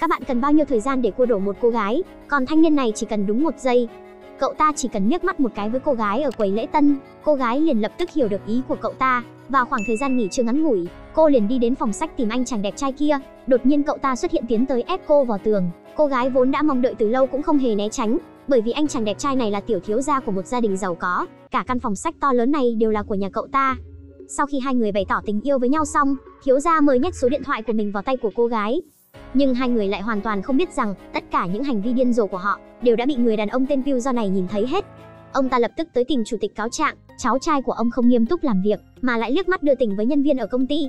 Các bạn cần bao nhiêu thời gian để cua đổ một cô gái, còn thanh niên này chỉ cần đúng 1 giây. Cậu ta chỉ cần liếc mắt một cái với cô gái ở quầy lễ tân, cô gái liền lập tức hiểu được ý của cậu ta. Vào khoảng thời gian nghỉ trưa ngắn ngủi, cô liền đi đến phòng sách tìm anh chàng đẹp trai kia. Đột nhiên cậu ta xuất hiện tiến tới ép cô vào tường. Cô gái vốn đã mong đợi từ lâu cũng không hề né tránh, bởi vì anh chàng đẹp trai này là tiểu thiếu gia của một gia đình giàu có. Cả căn phòng sách to lớn này đều là của nhà cậu ta. Sau khi hai người bày tỏ tình yêu với nhau xong, thiếu gia mới nhét số điện thoại của mình vào tay của cô gái. Nhưng hai người lại hoàn toàn không biết rằng tất cả những hành vi điên rồ của họ đều đã bị người đàn ông tên Pyu này nhìn thấy hết. Ông ta lập tức tới tìm chủ tịch cáo trạng, cháu trai của ông không nghiêm túc làm việc mà lại liếc mắt đưa tình với nhân viên ở công ty.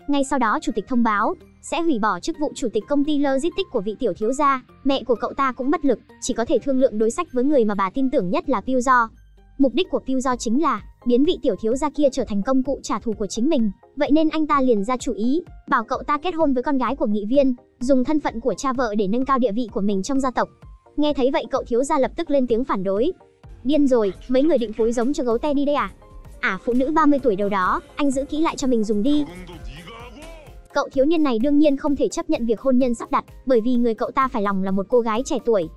Ngay sau đó chủ tịch thông báo sẽ hủy bỏ chức vụ chủ tịch công ty logistics của vị tiểu thiếu gia. Mẹ của cậu ta cũng bất lực, chỉ có thể thương lượng đối sách với người mà bà tin tưởng nhất là Pyu. Mục đích của Pyu chính là biến vị tiểu thiếu gia kia trở thành công cụ trả thù của chính mình. Vậy nên anh ta liền ra chủ ý, bảo cậu ta kết hôn với con gái của nghị viên, dùng thân phận của cha vợ để nâng cao địa vị của mình trong gia tộc. Nghe thấy vậy cậu thiếu gia lập tức lên tiếng phản đối. Điên rồi, mấy người định phối giống cho gấu te đi đây à? Phụ nữ 30 tuổi đầu đó, anh giữ kỹ lại cho mình dùng đi. Cậu thiếu niên này đương nhiên không thể chấp nhận việc hôn nhân sắp đặt, bởi vì người cậu ta phải lòng là một cô gái trẻ tuổi.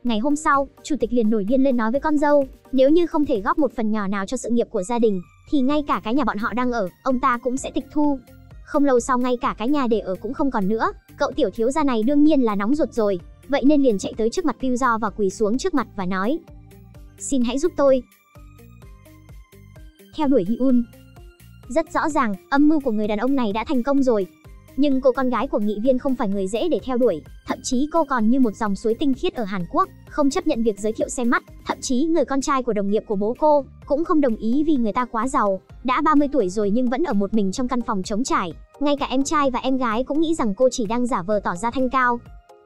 Ngày hôm sau, chủ tịch liền nổi điên lên nói với con dâu, nếu như không thể góp một phần nhỏ nào cho sự nghiệp của gia đình, thì ngay cả cái nhà bọn họ đang ở, ông ta cũng sẽ tịch thu. Không lâu sau ngay cả cái nhà để ở cũng không còn nữa. Cậu tiểu thiếu gia này đương nhiên là nóng ruột rồi, vậy nên liền chạy tới trước mặt Pyu và quỳ xuống trước mặt và nói: Xin hãy giúp tôi theo đuổi Hyun. Rất rõ ràng, âm mưu của người đàn ông này đã thành công rồi. Nhưng cô con gái của nghị viên không phải người dễ để theo đuổi, thậm chí cô còn như một dòng suối tinh khiết ở Hàn Quốc, không chấp nhận việc giới thiệu xem mắt, thậm chí người con trai của đồng nghiệp của bố cô cũng không đồng ý vì người ta quá giàu, đã 30 tuổi rồi nhưng vẫn ở một mình trong căn phòng trống trải. Ngay cả em trai và em gái cũng nghĩ rằng cô chỉ đang giả vờ tỏ ra thanh cao.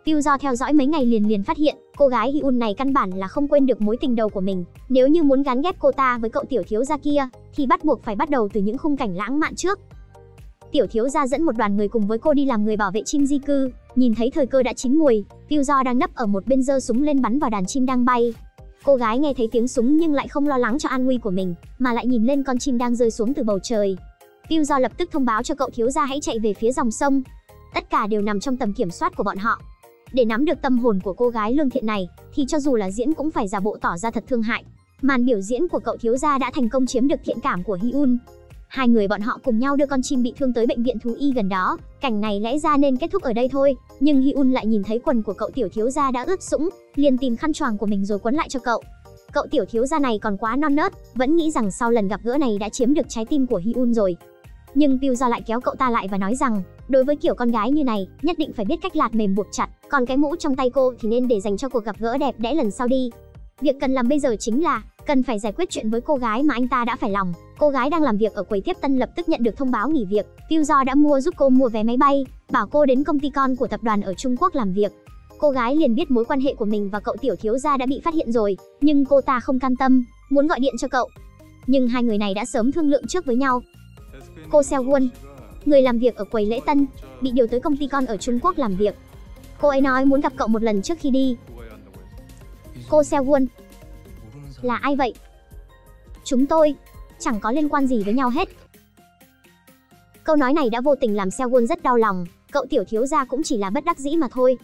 Pyu theo dõi mấy ngày liền phát hiện, cô gái Hyun này căn bản là không quên được mối tình đầu của mình. Nếu như muốn gán ghép cô ta với cậu tiểu thiếu gia kia, thì bắt buộc phải bắt đầu từ những khung cảnh lãng mạn trước. Tiểu thiếu gia dẫn một đoàn người cùng với cô đi làm người bảo vệ chim di cư. Nhìn thấy thời cơ đã chín muồi, Pyu đang nấp ở một bên giơ súng lên bắn vào đàn chim đang bay. Cô gái nghe thấy tiếng súng nhưng lại không lo lắng cho an nguy của mình, mà lại nhìn lên con chim đang rơi xuống từ bầu trời. Pyu lập tức thông báo cho cậu thiếu gia hãy chạy về phía dòng sông. Tất cả đều nằm trong tầm kiểm soát của bọn họ. Để nắm được tâm hồn của cô gái lương thiện này, thì cho dù là diễn cũng phải giả bộ tỏ ra thật thương hại. Màn biểu diễn của cậu thiếu gia đã thành công chiếm được thiện cảm của Hyun. Hai người bọn họ cùng nhau đưa con chim bị thương tới bệnh viện thú y gần đó. Cảnh này lẽ ra nên kết thúc ở đây thôi, nhưng Hyun lại nhìn thấy quần của cậu tiểu thiếu gia đã ướt sũng, liền tìm khăn choàng của mình rồi quấn lại cho cậu. Cậu tiểu thiếu gia này còn quá non nớt, vẫn nghĩ rằng sau lần gặp gỡ này đã chiếm được trái tim của Hyun rồi. Nhưng Pyu lại kéo cậu ta lại và nói rằng, đối với kiểu con gái như này, nhất định phải biết cách lạt mềm buộc chặt, còn cái mũ trong tay cô thì nên để dành cho cuộc gặp gỡ đẹp đẽ lần sau đi. Việc cần làm bây giờ chính là cần phải giải quyết chuyện với cô gái mà anh ta đã phải lòng. Cô gái đang làm việc ở quầy tiếp tân lập tức nhận được thông báo nghỉ việc. Pyu đã giúp cô mua vé máy bay, bảo cô đến công ty con của tập đoàn ở Trung Quốc làm việc. Cô gái liền biết mối quan hệ của mình và cậu tiểu thiếu gia đã bị phát hiện rồi, nhưng cô ta không can tâm, muốn gọi điện cho cậu. Nhưng hai người này đã sớm thương lượng trước với nhau. Cô Seo-won, người làm việc ở quầy lễ tân, bị điều tới công ty con ở Trung Quốc làm việc. Cô ấy nói muốn gặp cậu một lần trước khi đi. Cô Seo-won, là ai vậy? Chúng tôi chẳng có liên quan gì với nhau hết. Câu nói này đã vô tình làm Seo-won rất đau lòng. Cậu tiểu thiếu gia cũng chỉ là bất đắc dĩ mà thôi.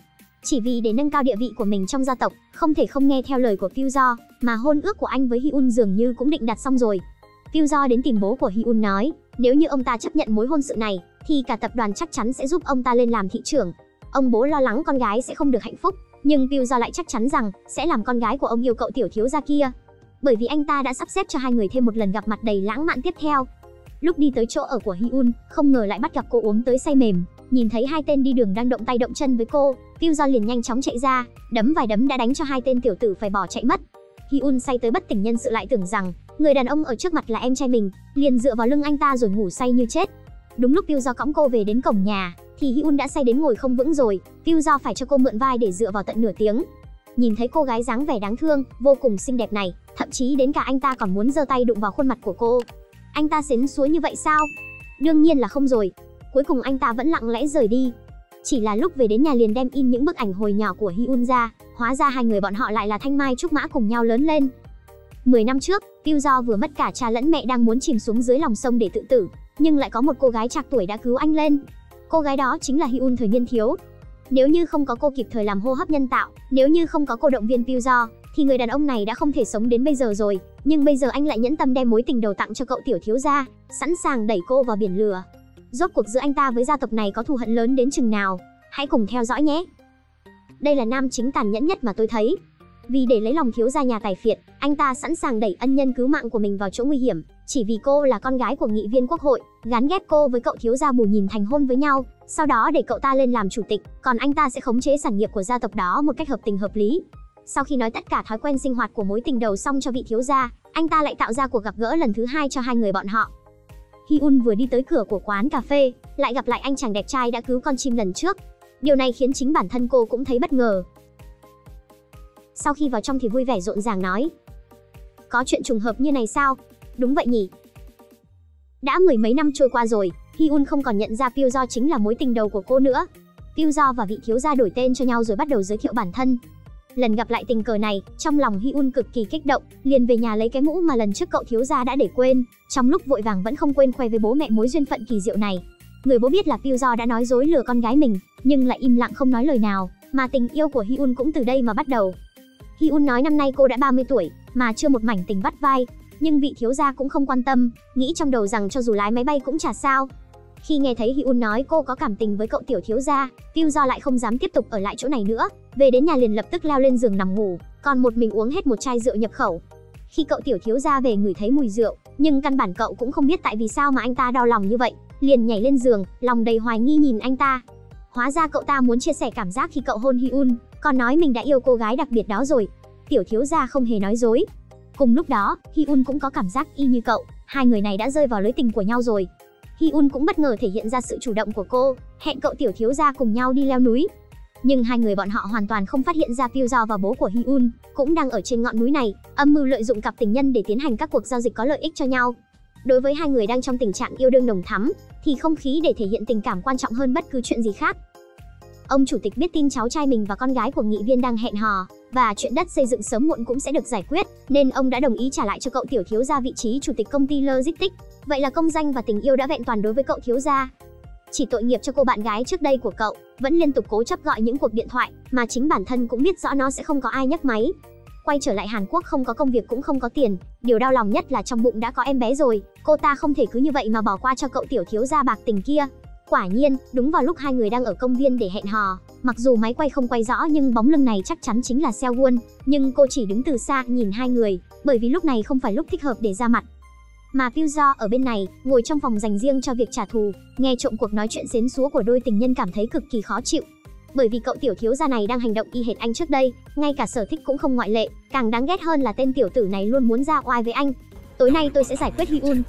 Chỉ vì để nâng cao địa vị của mình trong gia tộc, không thể không nghe theo lời của Pyu, mà hôn ước của anh với Hyun dường như cũng định đặt xong rồi. Pyu đến tìm bố của Hyun nói, nếu như ông ta chấp nhận mối hôn sự này, thì cả tập đoàn chắc chắn sẽ giúp ông ta lên làm thị trưởng. Ông bố lo lắng con gái sẽ không được hạnh phúc, nhưng Pyu lại chắc chắn rằng sẽ làm con gái của ông yêu cậu tiểu thiếu gia kia, bởi vì anh ta đã sắp xếp cho hai người thêm một lần gặp mặt đầy lãng mạn tiếp theo. Lúc đi tới chỗ ở của Hyun, không ngờ lại bắt gặp cô uống tới say mềm. Nhìn thấy hai tên đi đường đang động tay động chân với cô, Pyu liền nhanh chóng chạy ra, đấm vài đấm đã đánh cho hai tên tiểu tử phải bỏ chạy mất. Hyun say tới bất tỉnh nhân sự lại tưởng rằng người đàn ông ở trước mặt là em trai mình, liền dựa vào lưng anh ta rồi ngủ say như chết. Đúng lúc Pyu cõng cô về đến cổng nhà, thì Hyun đã say đến ngồi không vững rồi. Pyu phải cho cô mượn vai để dựa vào tận nửa tiếng. Nhìn thấy cô gái dáng vẻ đáng thương, vô cùng xinh đẹp này, thậm chí đến cả anh ta còn muốn giơ tay đụng vào khuôn mặt của cô. Anh ta xến xúa như vậy sao? Đương nhiên là không rồi. Cuối cùng anh ta vẫn lặng lẽ rời đi. Chỉ là lúc về đến nhà liền đem in những bức ảnh hồi nhỏ của Hyun ra. Hóa ra hai người bọn họ lại là thanh mai trúc mã cùng nhau lớn lên. 10 năm trước, Pyu vừa mất cả cha lẫn mẹ đang muốn chìm xuống dưới lòng sông để tự tử, nhưng lại có một cô gái trạc tuổi đã cứu anh lên. Cô gái đó chính là Hyun thời niên thiếu. Nếu như không có cô kịp thời làm hô hấp nhân tạo, nếu như không có cô động viên Pyujo, thì người đàn ông này đã không thể sống đến bây giờ rồi. Nhưng bây giờ anh lại nhẫn tâm đem mối tình đầu tặng cho cậu tiểu thiếu gia, sẵn sàng đẩy cô vào biển lửa. Rốt cuộc giữa anh ta với gia tộc này có thù hận lớn đến chừng nào? Hãy cùng theo dõi nhé. Đây là nam chính tàn nhẫn nhất mà tôi thấy. Vì để lấy lòng thiếu gia nhà tài phiệt, anh ta sẵn sàng đẩy ân nhân cứu mạng của mình vào chỗ nguy hiểm, chỉ vì cô là con gái của nghị viên quốc hội, gán ghép cô với cậu thiếu gia Bù Nhìn thành hôn với nhau, sau đó để cậu ta lên làm chủ tịch, còn anh ta sẽ khống chế sản nghiệp của gia tộc đó một cách hợp tình hợp lý. Sau khi nói tất cả thói quen sinh hoạt của mối tình đầu xong cho vị thiếu gia, anh ta lại tạo ra cuộc gặp gỡ lần thứ hai cho hai người bọn họ. Hyun vừa đi tới cửa của quán cà phê, lại gặp lại anh chàng đẹp trai đã cứu con chim lần trước. Điều này khiến chính bản thân cô cũng thấy bất ngờ. Sau khi vào trong thì vui vẻ rộn ràng nói: có chuyện trùng hợp như này sao? Đúng vậy nhỉ. Đã mười mấy năm trôi qua rồi, Hyun không còn nhận ra Pyujo chính là mối tình đầu của cô nữa. Pyujo và vị thiếu gia đổi tên cho nhau rồi bắt đầu giới thiệu bản thân. Lần gặp lại tình cờ này, trong lòng Hyun cực kỳ kích động, liền về nhà lấy cái mũ mà lần trước cậu thiếu gia đã để quên. Trong lúc vội vàng vẫn không quên khoe với bố mẹ mối duyên phận kỳ diệu này. Người bố biết là Pyujo đã nói dối lừa con gái mình, nhưng lại im lặng không nói lời nào, mà tình yêu của Hyun cũng từ đây mà bắt đầu. Hyun nói năm nay cô đã 30 tuổi, mà chưa một mảnh tình vắt vai, nhưng vị thiếu gia cũng không quan tâm, nghĩ trong đầu rằng cho dù lái máy bay cũng chả sao. Khi nghe thấy Hyun nói cô có cảm tình với cậu tiểu thiếu gia, Pyujo lại không dám tiếp tục ở lại chỗ này nữa, về đến nhà liền lập tức leo lên giường nằm ngủ, còn một mình uống hết một chai rượu nhập khẩu. Khi cậu tiểu thiếu gia về ngửi thấy mùi rượu, nhưng căn bản cậu cũng không biết tại vì sao mà anh ta đau lòng như vậy, liền nhảy lên giường, lòng đầy hoài nghi nhìn anh ta. Hóa ra cậu ta muốn chia sẻ cảm giác khi cậu hôn Hyun, còn nói mình đã yêu cô gái đặc biệt đó rồi. Tiểu thiếu gia không hề nói dối. Cùng lúc đó, Hyun cũng có cảm giác y như cậu, hai người này đã rơi vào lưới tình của nhau rồi. Hyun cũng bất ngờ thể hiện ra sự chủ động của cô, hẹn cậu tiểu thiếu gia cùng nhau đi leo núi. Nhưng hai người bọn họ hoàn toàn không phát hiện ra Pyujo và bố của Hyun cũng đang ở trên ngọn núi này, âm mưu lợi dụng cặp tình nhân để tiến hành các cuộc giao dịch có lợi ích cho nhau. Đối với hai người đang trong tình trạng yêu đương nồng thắm, thì không khí để thể hiện tình cảm quan trọng hơn bất cứ chuyện gì khác. Ông chủ tịch biết tin cháu trai mình và con gái của nghị viên đang hẹn hò, và chuyện đất xây dựng sớm muộn cũng sẽ được giải quyết, nên ông đã đồng ý trả lại cho cậu tiểu thiếu gia vị trí chủ tịch công ty Logistics. Vậy là công danh và tình yêu đã vẹn toàn đối với cậu thiếu gia. Chỉ tội nghiệp cho cô bạn gái trước đây của cậu, vẫn liên tục cố chấp gọi những cuộc điện thoại, mà chính bản thân cũng biết rõ nó sẽ không có ai nhấc máy. Quay trở lại Hàn Quốc không có công việc cũng không có tiền, điều đau lòng nhất là trong bụng đã có em bé rồi, cô ta không thể cứ như vậy mà bỏ qua cho cậu tiểu thiếu gia bạc tình kia. Quả nhiên, đúng vào lúc hai người đang ở công viên để hẹn hò, mặc dù máy quay không quay rõ nhưng bóng lưng này chắc chắn chính là Seo-won, nhưng cô chỉ đứng từ xa nhìn hai người, bởi vì lúc này không phải lúc thích hợp để ra mặt. Mà Pyujo ở bên này, ngồi trong phòng dành riêng cho việc trả thù, nghe trộm cuộc nói chuyện xến xúa của đôi tình nhân cảm thấy cực kỳ khó chịu. Bởi vì cậu tiểu thiếu gia này đang hành động y hệt anh trước đây, ngay cả sở thích cũng không ngoại lệ, càng đáng ghét hơn là tên tiểu tử này luôn muốn ra oai với anh. Tối nay tôi sẽ giải quyết Hyun.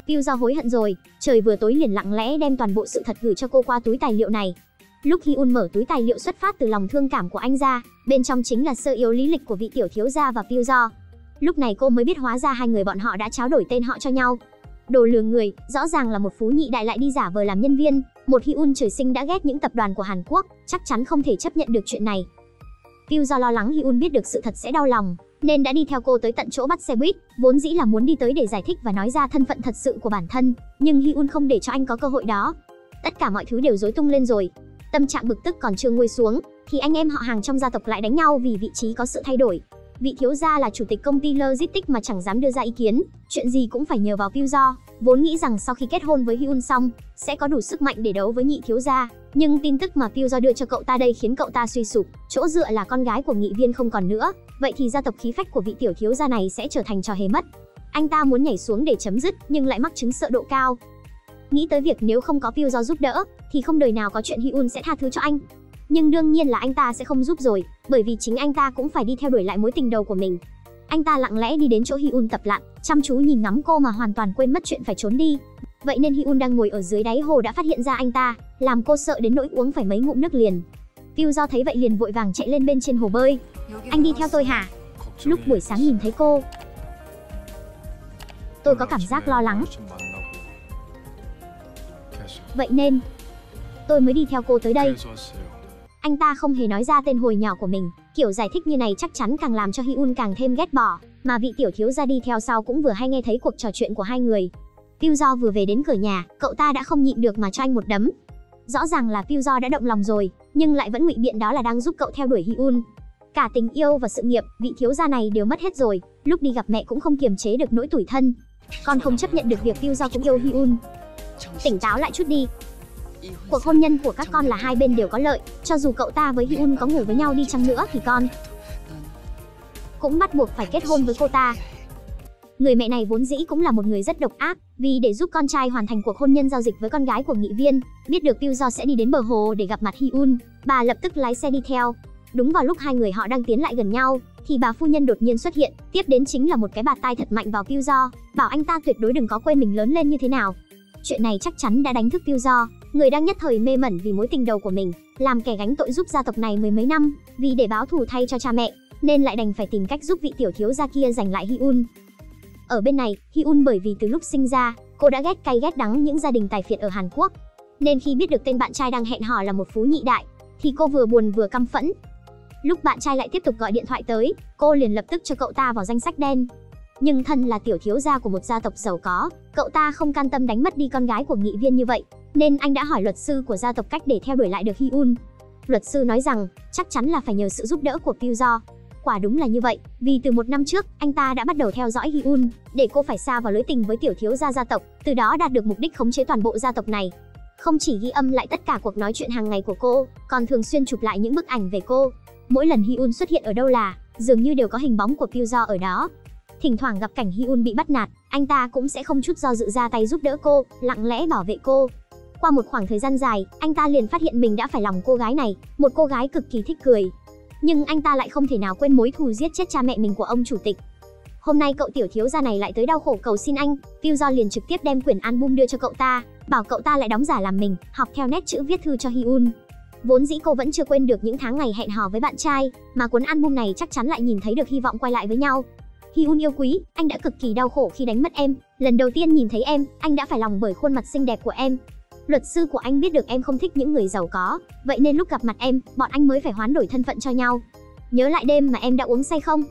Pyujo hối hận rồi, trời vừa tối liền lặng lẽ đem toàn bộ sự thật gửi cho cô qua túi tài liệu này. Lúc Hyun mở túi tài liệu xuất phát từ lòng thương cảm của anh ra, bên trong chính là sơ yếu lý lịch của vị tiểu thiếu gia và Pyujo. Lúc này cô mới biết hóa ra hai người bọn họ đã tráo đổi tên họ cho nhau. Đồ lừa người, rõ ràng là một phú nhị đại lại đi giả vờ làm nhân viên, một Hyun trời sinh đã ghét những tập đoàn của Hàn Quốc, chắc chắn không thể chấp nhận được chuyện này. Pyujo lo lắng Hyun biết được sự thật sẽ đau lòng, nên đã đi theo cô tới tận chỗ bắt xe buýt, vốn dĩ là muốn đi tới để giải thích và nói ra thân phận thật sự của bản thân, nhưng Hyun không để cho anh có cơ hội đó. Tất cả mọi thứ đều rối tung lên rồi. Tâm trạng bực tức còn chưa nguôi xuống, thì anh em họ hàng trong gia tộc lại đánh nhau vì vị trí có sự thay đổi. Vị thiếu gia là chủ tịch công ty Logistics mà chẳng dám đưa ra ý kiến, chuyện gì cũng phải nhờ vào Pyujo, vốn nghĩ rằng sau khi kết hôn với Hyun xong, sẽ có đủ sức mạnh để đấu với nhị thiếu gia, nhưng tin tức mà Pyujo đưa cho cậu ta đây khiến cậu ta suy sụp, chỗ dựa là con gái của nghị viên không còn nữa, vậy thì gia tộc khí phách của vị tiểu thiếu gia này sẽ trở thành trò hề mất. Anh ta muốn nhảy xuống để chấm dứt, nhưng lại mắc chứng sợ độ cao. Nghĩ tới việc nếu không có Pyujo giúp đỡ, thì không đời nào có chuyện Hyun sẽ tha thứ cho anh. Nhưng đương nhiên là anh ta sẽ không giúp rồi, bởi vì chính anh ta cũng phải đi theo đuổi lại mối tình đầu của mình. Anh ta lặng lẽ đi đến chỗ Hyun tập lặn, chăm chú nhìn ngắm cô mà hoàn toàn quên mất chuyện phải trốn đi. Vậy nên Hyun đang ngồi ở dưới đáy hồ đã phát hiện ra anh ta, làm cô sợ đến nỗi uống phải mấy ngụm nước liền. Pyujo thấy vậy liền vội vàng chạy lên bên trên hồ bơi. Anh đi theo tôi hả? Lúc buổi sáng nhìn thấy cô, tôi có cảm giác lo lắng. Vậy nên tôi mới đi theo cô tới đây. Anh ta không hề nói ra tên hồi nhỏ của mình, kiểu giải thích như này chắc chắn càng làm cho Hyun càng thêm ghét bỏ, mà vị tiểu thiếu gia đi theo sau cũng vừa hay nghe thấy cuộc trò chuyện của hai người. Pyujo vừa về đến cửa nhà, cậu ta đã không nhịn được mà cho anh một đấm. Rõ ràng là Pyujo đã động lòng rồi, nhưng lại vẫn ngụy biện đó là đang giúp cậu theo đuổi Hyun. Cả tình yêu và sự nghiệp, vị thiếu gia này đều mất hết rồi, lúc đi gặp mẹ cũng không kiềm chế được nỗi tủi thân. Con không chấp nhận được việc Pyujo cũng yêu Hyun. Tỉnh táo lại chút đi. Cuộc hôn nhân của các con là hai bên đều có lợi, cho dù cậu ta với Hyun có ngủ với nhau đi chăng nữa thì con cũng bắt buộc phải kết hôn với cô ta. Người mẹ này vốn dĩ cũng là một người rất độc ác, vì để giúp con trai hoàn thành cuộc hôn nhân giao dịch với con gái của nghị viên, biết được Pyujo sẽ đi đến bờ hồ để gặp mặt Hyun, bà lập tức lái xe đi theo. Đúng vào lúc hai người họ đang tiến lại gần nhau, thì bà phu nhân đột nhiên xuất hiện, tiếp đến chính là một cái bạt tai thật mạnh vào Pyujo, bảo anh ta tuyệt đối đừng có quên mình lớn lên như thế nào. Chuyện này chắc chắn đã đánh thức Pyujo, người đang nhất thời mê mẩn vì mối tình đầu của mình, làm kẻ gánh tội giúp gia tộc này mười mấy năm, vì để báo thù thay cho cha mẹ, nên lại đành phải tìm cách giúp vị tiểu thiếu gia kia giành lại Hyun. Ở bên này, Hyun bởi vì từ lúc sinh ra, cô đã ghét cay ghét đắng những gia đình tài phiệt ở Hàn Quốc, nên khi biết được tên bạn trai đang hẹn hò là một phú nhị đại, thì cô vừa buồn vừa căm phẫn. Lúc bạn trai lại tiếp tục gọi điện thoại tới, cô liền lập tức cho cậu ta vào danh sách đen. Nhưng thân là tiểu thiếu gia của một gia tộc giàu có, cậu ta không can tâm đánh mất đi con gái của nghị viên như vậy, nên anh đã hỏi luật sư của gia tộc cách để theo đuổi lại được Hyun. Luật sư nói rằng chắc chắn là phải nhờ sự giúp đỡ của Pyujo. Quả đúng là như vậy, vì từ một năm trước, anh ta đã bắt đầu theo dõi Hyun, để cô phải sa vào lưới tình với tiểu thiếu gia gia tộc, từ đó đạt được mục đích khống chế toàn bộ gia tộc này. Không chỉ ghi âm lại tất cả cuộc nói chuyện hàng ngày của cô, còn thường xuyên chụp lại những bức ảnh về cô. Mỗi lần Hyun xuất hiện ở đâu là, dường như đều có hình bóng của Pyujo ở đó. Thỉnh thoảng gặp cảnh Hyun bị bắt nạt, anh ta cũng sẽ không chút do dự ra tay giúp đỡ cô, lặng lẽ bảo vệ cô. Qua một khoảng thời gian dài, anh ta liền phát hiện mình đã phải lòng cô gái này, một cô gái cực kỳ thích cười. Nhưng anh ta lại không thể nào quên mối thù giết chết cha mẹ mình của ông chủ tịch. Hôm nay cậu tiểu thiếu gia này lại tới đau khổ cầu xin anh, Pyujo liền trực tiếp đem quyển album đưa cho cậu ta, bảo cậu ta lại đóng giả làm mình, học theo nét chữ viết thư cho Hyun. Vốn dĩ cô vẫn chưa quên được những tháng ngày hẹn hò với bạn trai, mà cuốn album này chắc chắn lại nhìn thấy được hy vọng quay lại với nhau. Hyun yêu quý, anh đã cực kỳ đau khổ khi đánh mất em, lần đầu tiên nhìn thấy em, anh đã phải lòng bởi khuôn mặt xinh đẹp của em. Luật sư của anh biết được em không thích những người giàu có, vậy nên lúc gặp mặt em, bọn anh mới phải hoán đổi thân phận cho nhau. Nhớ lại đêm mà em đã uống say không?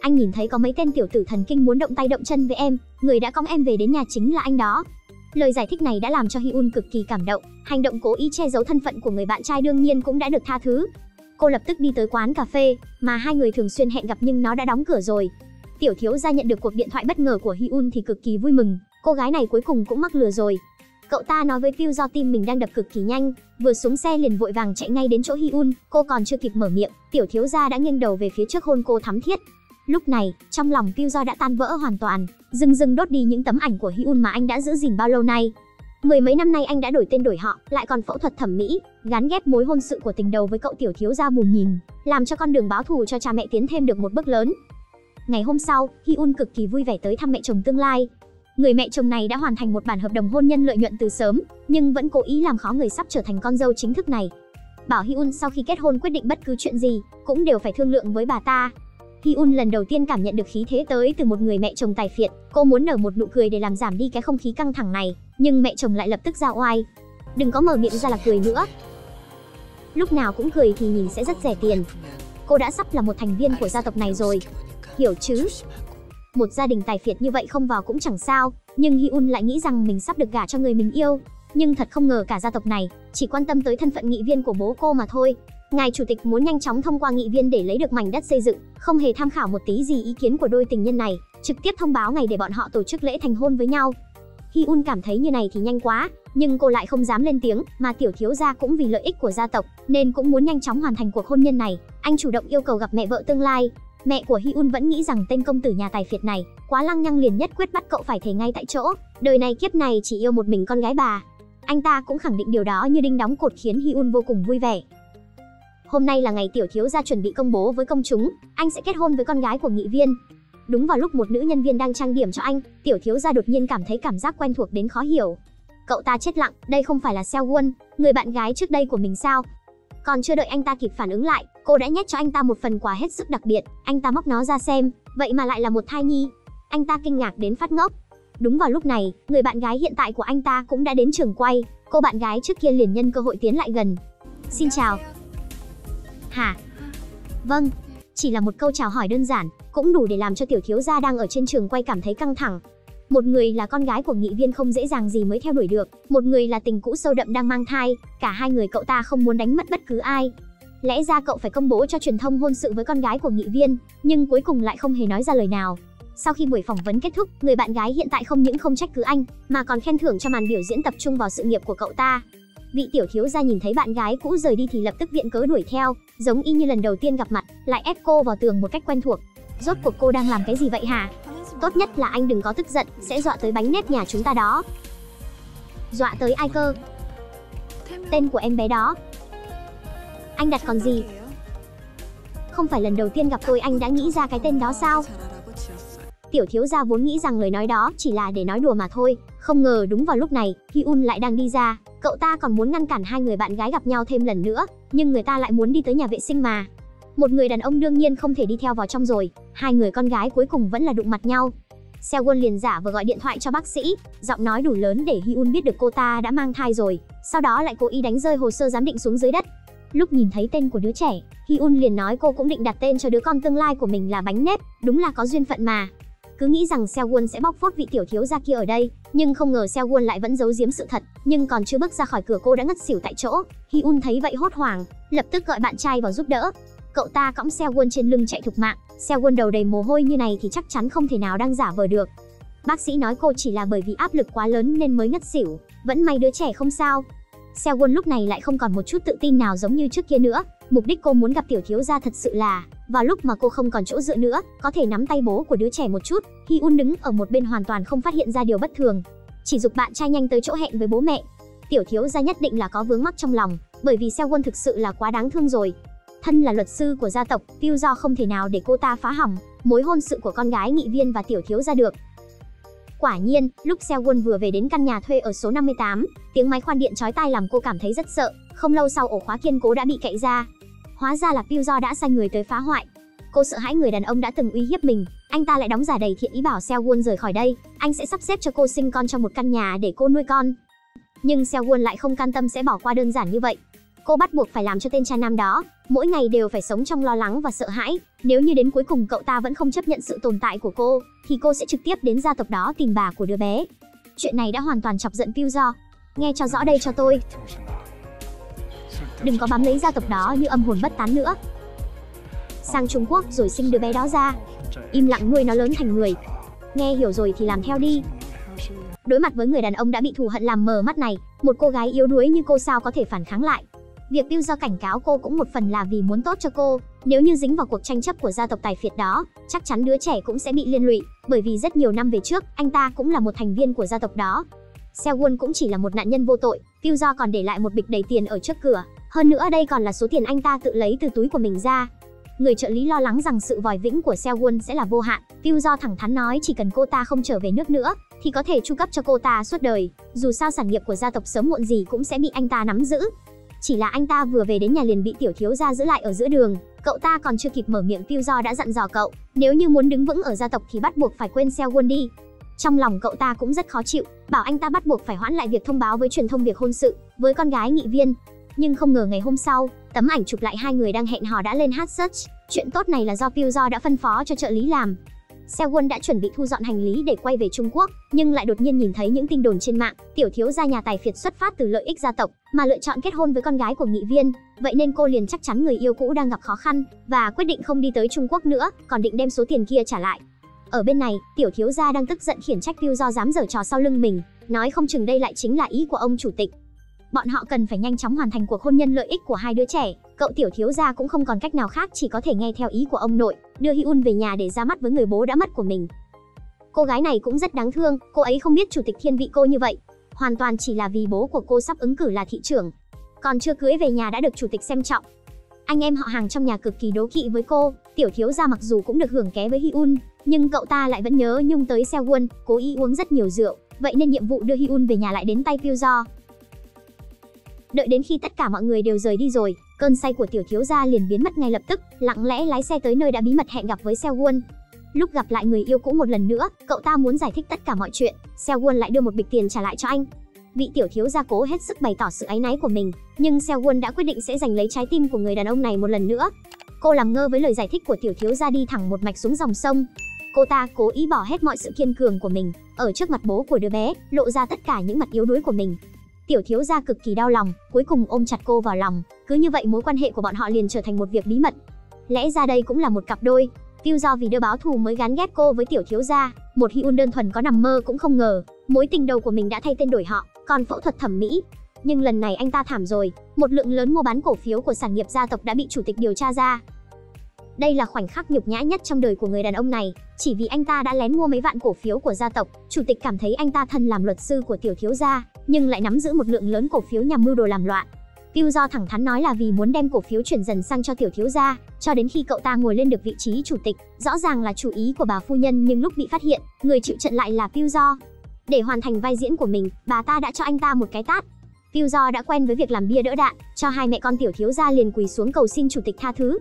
Anh nhìn thấy có mấy tên tiểu tử thần kinh muốn động tay động chân với em, người đã cõng em về đến nhà chính là anh đó. Lời giải thích này đã làm cho Hyun cực kỳ cảm động, hành động cố ý che giấu thân phận của người bạn trai đương nhiên cũng đã được tha thứ. Cô lập tức đi tới quán cà phê mà hai người thường xuyên hẹn gặp nhưng nó đã đóng cửa rồi. Tiểu thiếu gia nhận được cuộc điện thoại bất ngờ của Hyun thì cực kỳ vui mừng, cô gái này cuối cùng cũng mắc lừa rồi. Cậu ta nói với Pyujo tim mình đang đập cực kỳ nhanh, vừa xuống xe liền vội vàng chạy ngay đến chỗ Hyun, cô còn chưa kịp mở miệng, tiểu thiếu gia đã nghiêng đầu về phía trước hôn cô thắm thiết. Lúc này, trong lòng Pyujo đã tan vỡ hoàn toàn, dưng dưng đốt đi những tấm ảnh của Hyun mà anh đã giữ gìn bao lâu nay. Mười mấy năm nay anh đã đổi tên đổi họ, lại còn phẫu thuật thẩm mỹ, gắn ghép mối hôn sự của tình đầu với cậu tiểu thiếu gia bùn nhìn, làm cho con đường báo thù cho cha mẹ tiến thêm được một bước lớn. Ngày hôm sau, Hyun cực kỳ vui vẻ tới thăm mẹ chồng tương lai. Người mẹ chồng này đã hoàn thành một bản hợp đồng hôn nhân lợi nhuận từ sớm, nhưng vẫn cố ý làm khó người sắp trở thành con dâu chính thức này. Bảo Hyun sau khi kết hôn quyết định bất cứ chuyện gì, cũng đều phải thương lượng với bà ta. Hyun lần đầu tiên cảm nhận được khí thế tới từ một người mẹ chồng tài phiệt, cô muốn nở một nụ cười để làm giảm đi cái không khí căng thẳng này, nhưng mẹ chồng lại lập tức ra oai. Đừng có mở miệng ra là cười nữa. Lúc nào cũng cười thì nhìn sẽ rất rẻ tiền. Cô đã sắp là một thành viên của gia tộc này rồi. Hiểu chứ? Một gia đình tài phiệt như vậy không vào cũng chẳng sao, nhưng Hyun lại nghĩ rằng mình sắp được gả cho người mình yêu. Nhưng thật không ngờ cả gia tộc này chỉ quan tâm tới thân phận nghị viên của bố cô mà thôi. Ngài chủ tịch muốn nhanh chóng thông qua nghị viên để lấy được mảnh đất xây dựng, không hề tham khảo một tí gì ý kiến của đôi tình nhân này, trực tiếp thông báo ngày để bọn họ tổ chức lễ thành hôn với nhau. Hyun cảm thấy như này thì nhanh quá, nhưng cô lại không dám lên tiếng, mà tiểu thiếu gia cũng vì lợi ích của gia tộc nên cũng muốn nhanh chóng hoàn thành cuộc hôn nhân này. Anh chủ động yêu cầu gặp mẹ vợ tương lai. Mẹ của Hyun vẫn nghĩ rằng tên công tử nhà tài phiệt này quá lăng nhăng, liền nhất quyết bắt cậu phải thề ngay tại chỗ, đời này kiếp này chỉ yêu một mình con gái bà. Anh ta cũng khẳng định điều đó như đinh đóng cột, khiến Hyun vô cùng vui vẻ. Hôm nay là ngày tiểu thiếu gia chuẩn bị công bố với công chúng, anh sẽ kết hôn với con gái của nghị viên. Đúng vào lúc một nữ nhân viên đang trang điểm cho anh, tiểu thiếu gia đột nhiên cảm thấy cảm giác quen thuộc đến khó hiểu. Cậu ta chết lặng, đây không phải là Seo-won, người bạn gái trước đây của mình sao? Còn chưa đợi anh ta kịp phản ứng lại, cô đã nhét cho anh ta một phần quà hết sức đặc biệt. Anh ta móc nó ra xem, vậy mà lại là một thai nhi. Anh ta kinh ngạc đến phát ngốc. Đúng vào lúc này, người bạn gái hiện tại của anh ta cũng đã đến trường quay. Cô bạn gái trước kia liền nhân cơ hội tiến lại gần. Xin chào. Hả? Vâng, chỉ là một câu chào hỏi đơn giản, cũng đủ để làm cho tiểu thiếu gia đang ở trên trường quay cảm thấy căng thẳng. Một người là con gái của nghị viên không dễ dàng gì mới theo đuổi được, một người là tình cũ sâu đậm đang mang thai, cả hai người cậu ta không muốn đánh mất bất cứ ai. Lẽ ra cậu phải công bố cho truyền thông hôn sự với con gái của nghị viên, nhưng cuối cùng lại không hề nói ra lời nào. Sau khi buổi phỏng vấn kết thúc, người bạn gái hiện tại không những không trách cứ anh, mà còn khen thưởng cho màn biểu diễn tập trung vào sự nghiệp của cậu ta. Vị tiểu thiếu gia nhìn thấy bạn gái cũ rời đi thì lập tức viện cớ đuổi theo, giống y như lần đầu tiên gặp mặt, lại ép cô vào tường một cách quen thuộc. Rốt cuộc cô đang làm cái gì vậy hả? Tốt nhất là anh đừng có tức giận, sẽ dọa tới bánh nếp nhà chúng ta đó. Dọa tới ai cơ? Tên của em bé đó. Anh đặt còn gì? Không phải lần đầu tiên gặp tôi anh đã nghĩ ra cái tên đó sao? Tiểu thiếu gia vốn nghĩ rằng lời nói đó chỉ là để nói đùa mà thôi, không ngờ đúng vào lúc này, Hyun lại đang đi ra. Cậu ta còn muốn ngăn cản hai người bạn gái gặp nhau thêm lần nữa, nhưng người ta lại muốn đi tới nhà vệ sinh mà. Một người đàn ông đương nhiên không thể đi theo vào trong rồi, hai người con gái cuối cùng vẫn là đụng mặt nhau. Seo liền giả vờ gọi điện thoại cho bác sĩ, giọng nói đủ lớn để Hyun biết được cô ta đã mang thai rồi, sau đó lại cố ý đánh rơi hồ sơ giám định xuống dưới đất. Lúc nhìn thấy tên của đứa trẻ, Hyun liền nói cô cũng định đặt tên cho đứa con tương lai của mình là bánh nếp, đúng là có duyên phận mà. Cứ nghĩ rằng Seo sẽ bóc phốt vị tiểu thiếu gia kia ở đây, nhưng không ngờ Seo lại vẫn giấu giếm sự thật, nhưng còn chưa bước ra khỏi cửa cô đã ngất xỉu tại chỗ. Hyun thấy vậy hốt hoảng, lập tức gọi bạn trai vào giúp đỡ. Cậu ta cõng Seo trên lưng chạy thục mạng, Seo đầu đầy mồ hôi như này thì chắc chắn không thể nào đang giả vờ được. Bác sĩ nói cô chỉ là bởi vì áp lực quá lớn nên mới ngất xỉu, vẫn may đứa trẻ không sao. Seo lúc này lại không còn một chút tự tin nào giống như trước kia nữa. Mục đích cô muốn gặp tiểu thiếu gia thật sự là vào lúc mà cô không còn chỗ dựa nữa, có thể nắm tay bố của đứa trẻ một chút. Hyun đứng ở một bên hoàn toàn không phát hiện ra điều bất thường, chỉ giục bạn trai nhanh tới chỗ hẹn với bố mẹ. Tiểu thiếu gia nhất định là có vướng mắc trong lòng, bởi vì Seo thực sự là quá đáng thương rồi. Thân là luật sư của gia tộc, Pyu Do không thể nào để cô ta phá hỏng mối hôn sự của con gái nghị viên và tiểu thiếu gia được. Quả nhiên, lúc Seo vừa về đến căn nhà thuê ở số 58, tiếng máy khoan điện chói tai làm cô cảm thấy rất sợ. Không lâu sau ổ khóa kiên cố đã bị cậy ra. Hóa ra là Pyu Do đã sai người tới phá hoại. Cô sợ hãi người đàn ông đã từng uy hiếp mình, anh ta lại đóng giả đầy thiện ý bảo Seo rời khỏi đây, anh sẽ sắp xếp cho cô sinh con trong một căn nhà để cô nuôi con. Nhưng Seo lại không can tâm sẽ bỏ qua đơn giản như vậy. Cô bắt buộc phải làm cho tên cha nam đó mỗi ngày đều phải sống trong lo lắng và sợ hãi. Nếu như đến cuối cùng cậu ta vẫn không chấp nhận sự tồn tại của cô, thì cô sẽ trực tiếp đến gia tộc đó tìm bà của đứa bé. Chuyện này đã hoàn toàn chọc giận Pyu Do. Nghe cho rõ đây cho tôi. Đừng có bám lấy gia tộc đó như âm hồn bất tán nữa. Sang Trung Quốc rồi sinh đứa bé đó ra, im lặng nuôi nó lớn thành người. Nghe hiểu rồi thì làm theo đi. Đối mặt với người đàn ông đã bị thù hận làm mờ mắt này, một cô gái yếu đuối như cô sao có thể phản kháng lại. Việc Pyu Do cảnh cáo cô cũng một phần là vì muốn tốt cho cô. Nếu như dính vào cuộc tranh chấp của gia tộc tài phiệt đó, chắc chắn đứa trẻ cũng sẽ bị liên lụy, bởi vì rất nhiều năm về trước, anh ta cũng là một thành viên của gia tộc đó. Seo cũng chỉ là một nạn nhân vô tội, Pyu Do còn để lại một bịch đầy tiền ở trước cửa. Hơn nữa đây còn là số tiền anh ta tự lấy từ túi của mình ra. Người trợ lý lo lắng rằng sự vòi vĩnh của Seo sẽ là vô hạn. Pyu Do thẳng thắn nói chỉ cần cô ta không trở về nước nữa, thì có thể chu cấp cho cô ta suốt đời. Dù sao sản nghiệp của gia tộc sớm muộn gì cũng sẽ bị anh ta nắm giữ. Chỉ là anh ta vừa về đến nhà liền bị tiểu thiếu gia giữ lại ở giữa đường. Cậu ta còn chưa kịp mở miệng, Pyu Do đã dặn dò cậu, nếu như muốn đứng vững ở gia tộc thì bắt buộc phải quên Seo đi. Trong lòng cậu ta cũng rất khó chịu, bảo anh ta bắt buộc phải hoãn lại việc thông báo với truyền thông việc hôn sự với con gái nghị viên. Nhưng không ngờ ngày hôm sau, tấm ảnh chụp lại hai người đang hẹn hò đã lên hot search. Chuyện tốt này là do Pyu Do đã phân phó cho trợ lý làm. Seo đã chuẩn bị thu dọn hành lý để quay về Trung Quốc, nhưng lại đột nhiên nhìn thấy những tin đồn trên mạng, tiểu thiếu gia nhà tài phiệt xuất phát từ lợi ích gia tộc mà lựa chọn kết hôn với con gái của nghị viên. Vậy nên cô liền chắc chắn người yêu cũ đang gặp khó khăn và quyết định không đi tới Trung Quốc nữa, còn định đem số tiền kia trả lại. Ở bên này, tiểu thiếu gia đang tức giận khiển trách Pyu Do dám giở trò sau lưng mình, nói không chừng đây lại chính là ý của ông chủ tịch. Bọn họ cần phải nhanh chóng hoàn thành cuộc hôn nhân lợi ích của hai đứa trẻ. Cậu tiểu thiếu gia cũng không còn cách nào khác, chỉ có thể nghe theo ý của ông nội, đưa Hyun về nhà để ra mắt với người bố đã mất của mình. Cô gái này cũng rất đáng thương, cô ấy không biết chủ tịch thiên vị cô như vậy, hoàn toàn chỉ là vì bố của cô sắp ứng cử là thị trưởng, còn chưa cưới về nhà đã được chủ tịch xem trọng. Anh em họ hàng trong nhà cực kỳ đố kỵ với cô. Tiểu thiếu gia mặc dù cũng được hưởng ké với Hyun, nhưng cậu ta lại vẫn nhớ nhung tới Seo, cố ý uống rất nhiều rượu, vậy nên nhiệm vụ đưa Hyun về nhà lại đến tay Pyu Do. Đợi đến khi tất cả mọi người đều rời đi rồi, cơn say của tiểu thiếu gia liền biến mất ngay lập tức, lặng lẽ lái xe tới nơi đã bí mật hẹn gặp với Seo. Lúc gặp lại người yêu cũ một lần nữa, cậu ta muốn giải thích tất cả mọi chuyện, Seo lại đưa một bịch tiền trả lại cho anh. Vị tiểu thiếu gia cố hết sức bày tỏ sự áy náy của mình, nhưng Seo đã quyết định sẽ giành lấy trái tim của người đàn ông này một lần nữa. Cô làm ngơ với lời giải thích của tiểu thiếu gia, đi thẳng một mạch xuống dòng sông. Cô ta cố ý bỏ hết mọi sự kiên cường của mình, ở trước mặt bố của đứa bé, lộ ra tất cả những mặt yếu đuối của mình. Tiểu thiếu gia cực kỳ đau lòng, cuối cùng ôm chặt cô vào lòng, cứ như vậy mối quan hệ của bọn họ liền trở thành một việc bí mật. Lẽ ra đây cũng là một cặp đôi. Pilzo vì đưa báo thù mới gán ghép cô với tiểu thiếu gia, một Hyun đơn thuần có nằm mơ cũng không ngờ, mối tình đầu của mình đã thay tên đổi họ, còn phẫu thuật thẩm mỹ. Nhưng lần này anh ta thảm rồi, một lượng lớn mua bán cổ phiếu của sản nghiệp gia tộc đã bị chủ tịch điều tra ra. Đây là khoảnh khắc nhục nhã nhất trong đời của người đàn ông này, chỉ vì anh ta đã lén mua mấy vạn cổ phiếu của gia tộc, chủ tịch cảm thấy anh ta thân làm luật sư của tiểu thiếu gia, nhưng lại nắm giữ một lượng lớn cổ phiếu nhằm mưu đồ làm loạn. Pilzo thẳng thắn nói là vì muốn đem cổ phiếu chuyển dần sang cho tiểu thiếu gia, cho đến khi cậu ta ngồi lên được vị trí chủ tịch, rõ ràng là chủ ý của bà phu nhân nhưng lúc bị phát hiện, người chịu trận lại là Pilzo. Để hoàn thành vai diễn của mình, bà ta đã cho anh ta một cái tát. Pilzo đã quen với việc làm bia đỡ đạn, cho hai mẹ con tiểu thiếu gia liền quỳ xuống cầu xin chủ tịch tha thứ.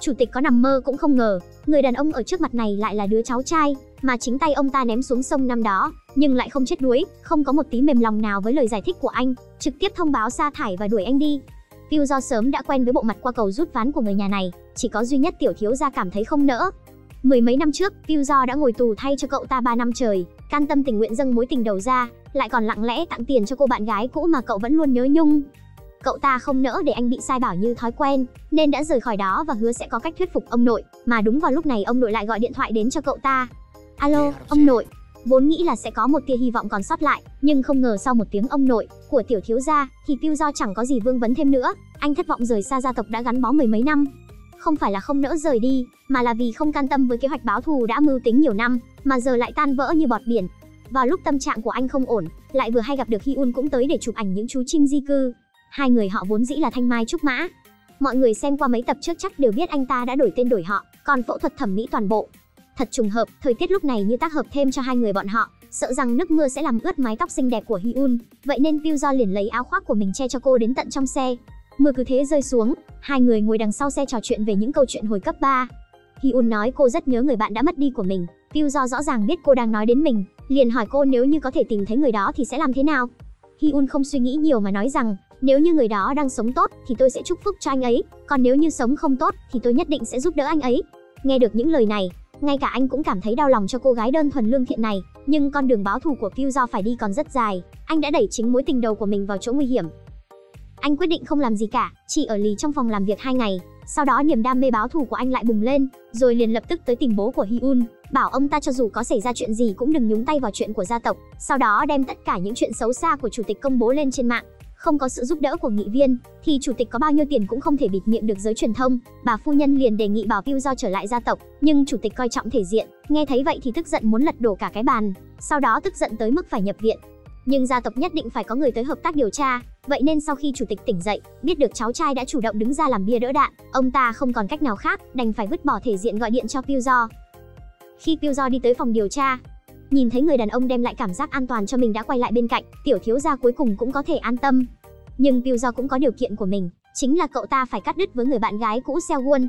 Chủ tịch có nằm mơ cũng không ngờ, người đàn ông ở trước mặt này lại là đứa cháu trai mà chính tay ông ta ném xuống sông năm đó, nhưng lại không chết đuối, không có một tí mềm lòng nào với lời giải thích của anh, trực tiếp thông báo sa thải và đuổi anh đi. Pilzo sớm đã quen với bộ mặt qua cầu rút ván của người nhà này, chỉ có duy nhất tiểu thiếu gia cảm thấy không nỡ. Mười mấy năm trước, Pilzo đã ngồi tù thay cho cậu ta 3 năm trời, can tâm tình nguyện dâng mối tình đầu ra, lại còn lặng lẽ tặng tiền cho cô bạn gái cũ mà cậu vẫn luôn nhớ nhung. Cậu ta không nỡ để anh bị sai bảo như thói quen, nên đã rời khỏi đó và hứa sẽ có cách thuyết phục ông nội, mà đúng vào lúc này ông nội lại gọi điện thoại đến cho cậu ta. Alo, ông nội. Vốn nghĩ là sẽ có một tia hy vọng còn sót lại, nhưng không ngờ sau một tiếng ông nội của tiểu thiếu gia thì Pilzo chẳng có gì vương vấn thêm nữa. Anh thất vọng rời xa gia tộc đã gắn bó mười mấy năm. Không phải là không nỡ rời đi, mà là vì không can tâm với kế hoạch báo thù đã mưu tính nhiều năm, mà giờ lại tan vỡ như bọt biển. Vào lúc tâm trạng của anh không ổn, lại vừa hay gặp được Hyun cũng tới để chụp ảnh những chú chim di cư. Hai người họ vốn dĩ là thanh mai trúc mã. Mọi người xem qua mấy tập trước chắc đều biết anh ta đã đổi tên đổi họ, còn phẫu thuật thẩm mỹ toàn bộ. Thật trùng hợp, thời tiết lúc này như tác hợp thêm cho hai người bọn họ, sợ rằng nước mưa sẽ làm ướt mái tóc xinh đẹp của Hyun, vậy nên Pilzo liền lấy áo khoác của mình che cho cô đến tận trong xe. Mưa cứ thế rơi xuống, hai người ngồi đằng sau xe trò chuyện về những câu chuyện hồi cấp 3. Hyun nói cô rất nhớ người bạn đã mất đi của mình. Pilzo rõ ràng biết cô đang nói đến mình, liền hỏi cô nếu như có thể tìm thấy người đó thì sẽ làm thế nào. Hyun không suy nghĩ nhiều mà nói rằng, nếu như người đó đang sống tốt thì tôi sẽ chúc phúc cho anh ấy, còn nếu như sống không tốt thì tôi nhất định sẽ giúp đỡ anh ấy. Nghe được những lời này, ngay cả anh cũng cảm thấy đau lòng cho cô gái đơn thuần lương thiện này, nhưng con đường báo thù của Pilzo phải đi còn rất dài, anh đã đẩy chính mối tình đầu của mình vào chỗ nguy hiểm. Anh quyết định không làm gì cả, chỉ ở lì trong phòng làm việc 2 ngày, sau đó niềm đam mê báo thù của anh lại bùng lên, rồi liền lập tức tới tìm bố của Hyun, bảo ông ta cho dù có xảy ra chuyện gì cũng đừng nhúng tay vào chuyện của gia tộc, sau đó đem tất cả những chuyện xấu xa của chủ tịch công bố lên trên mạng. Không có sự giúp đỡ của nghị viên, thì chủ tịch có bao nhiêu tiền cũng không thể bịt miệng được giới truyền thông. Bà phu nhân liền đề nghị bảo Pilzo trở lại gia tộc, nhưng chủ tịch coi trọng thể diện, nghe thấy vậy thì tức giận muốn lật đổ cả cái bàn, sau đó tức giận tới mức phải nhập viện. Nhưng gia tộc nhất định phải có người tới hợp tác điều tra, vậy nên sau khi chủ tịch tỉnh dậy, biết được cháu trai đã chủ động đứng ra làm bia đỡ đạn, ông ta không còn cách nào khác, đành phải vứt bỏ thể diện gọi điện cho Pilzo. Khi Pilzo đi tới phòng điều tra, nhìn thấy người đàn ông đem lại cảm giác an toàn cho mình đã quay lại bên cạnh, tiểu thiếu gia cuối cùng cũng có thể an tâm. Nhưng Pilzo cũng có điều kiện của mình, chính là cậu ta phải cắt đứt với người bạn gái cũ Seo-won.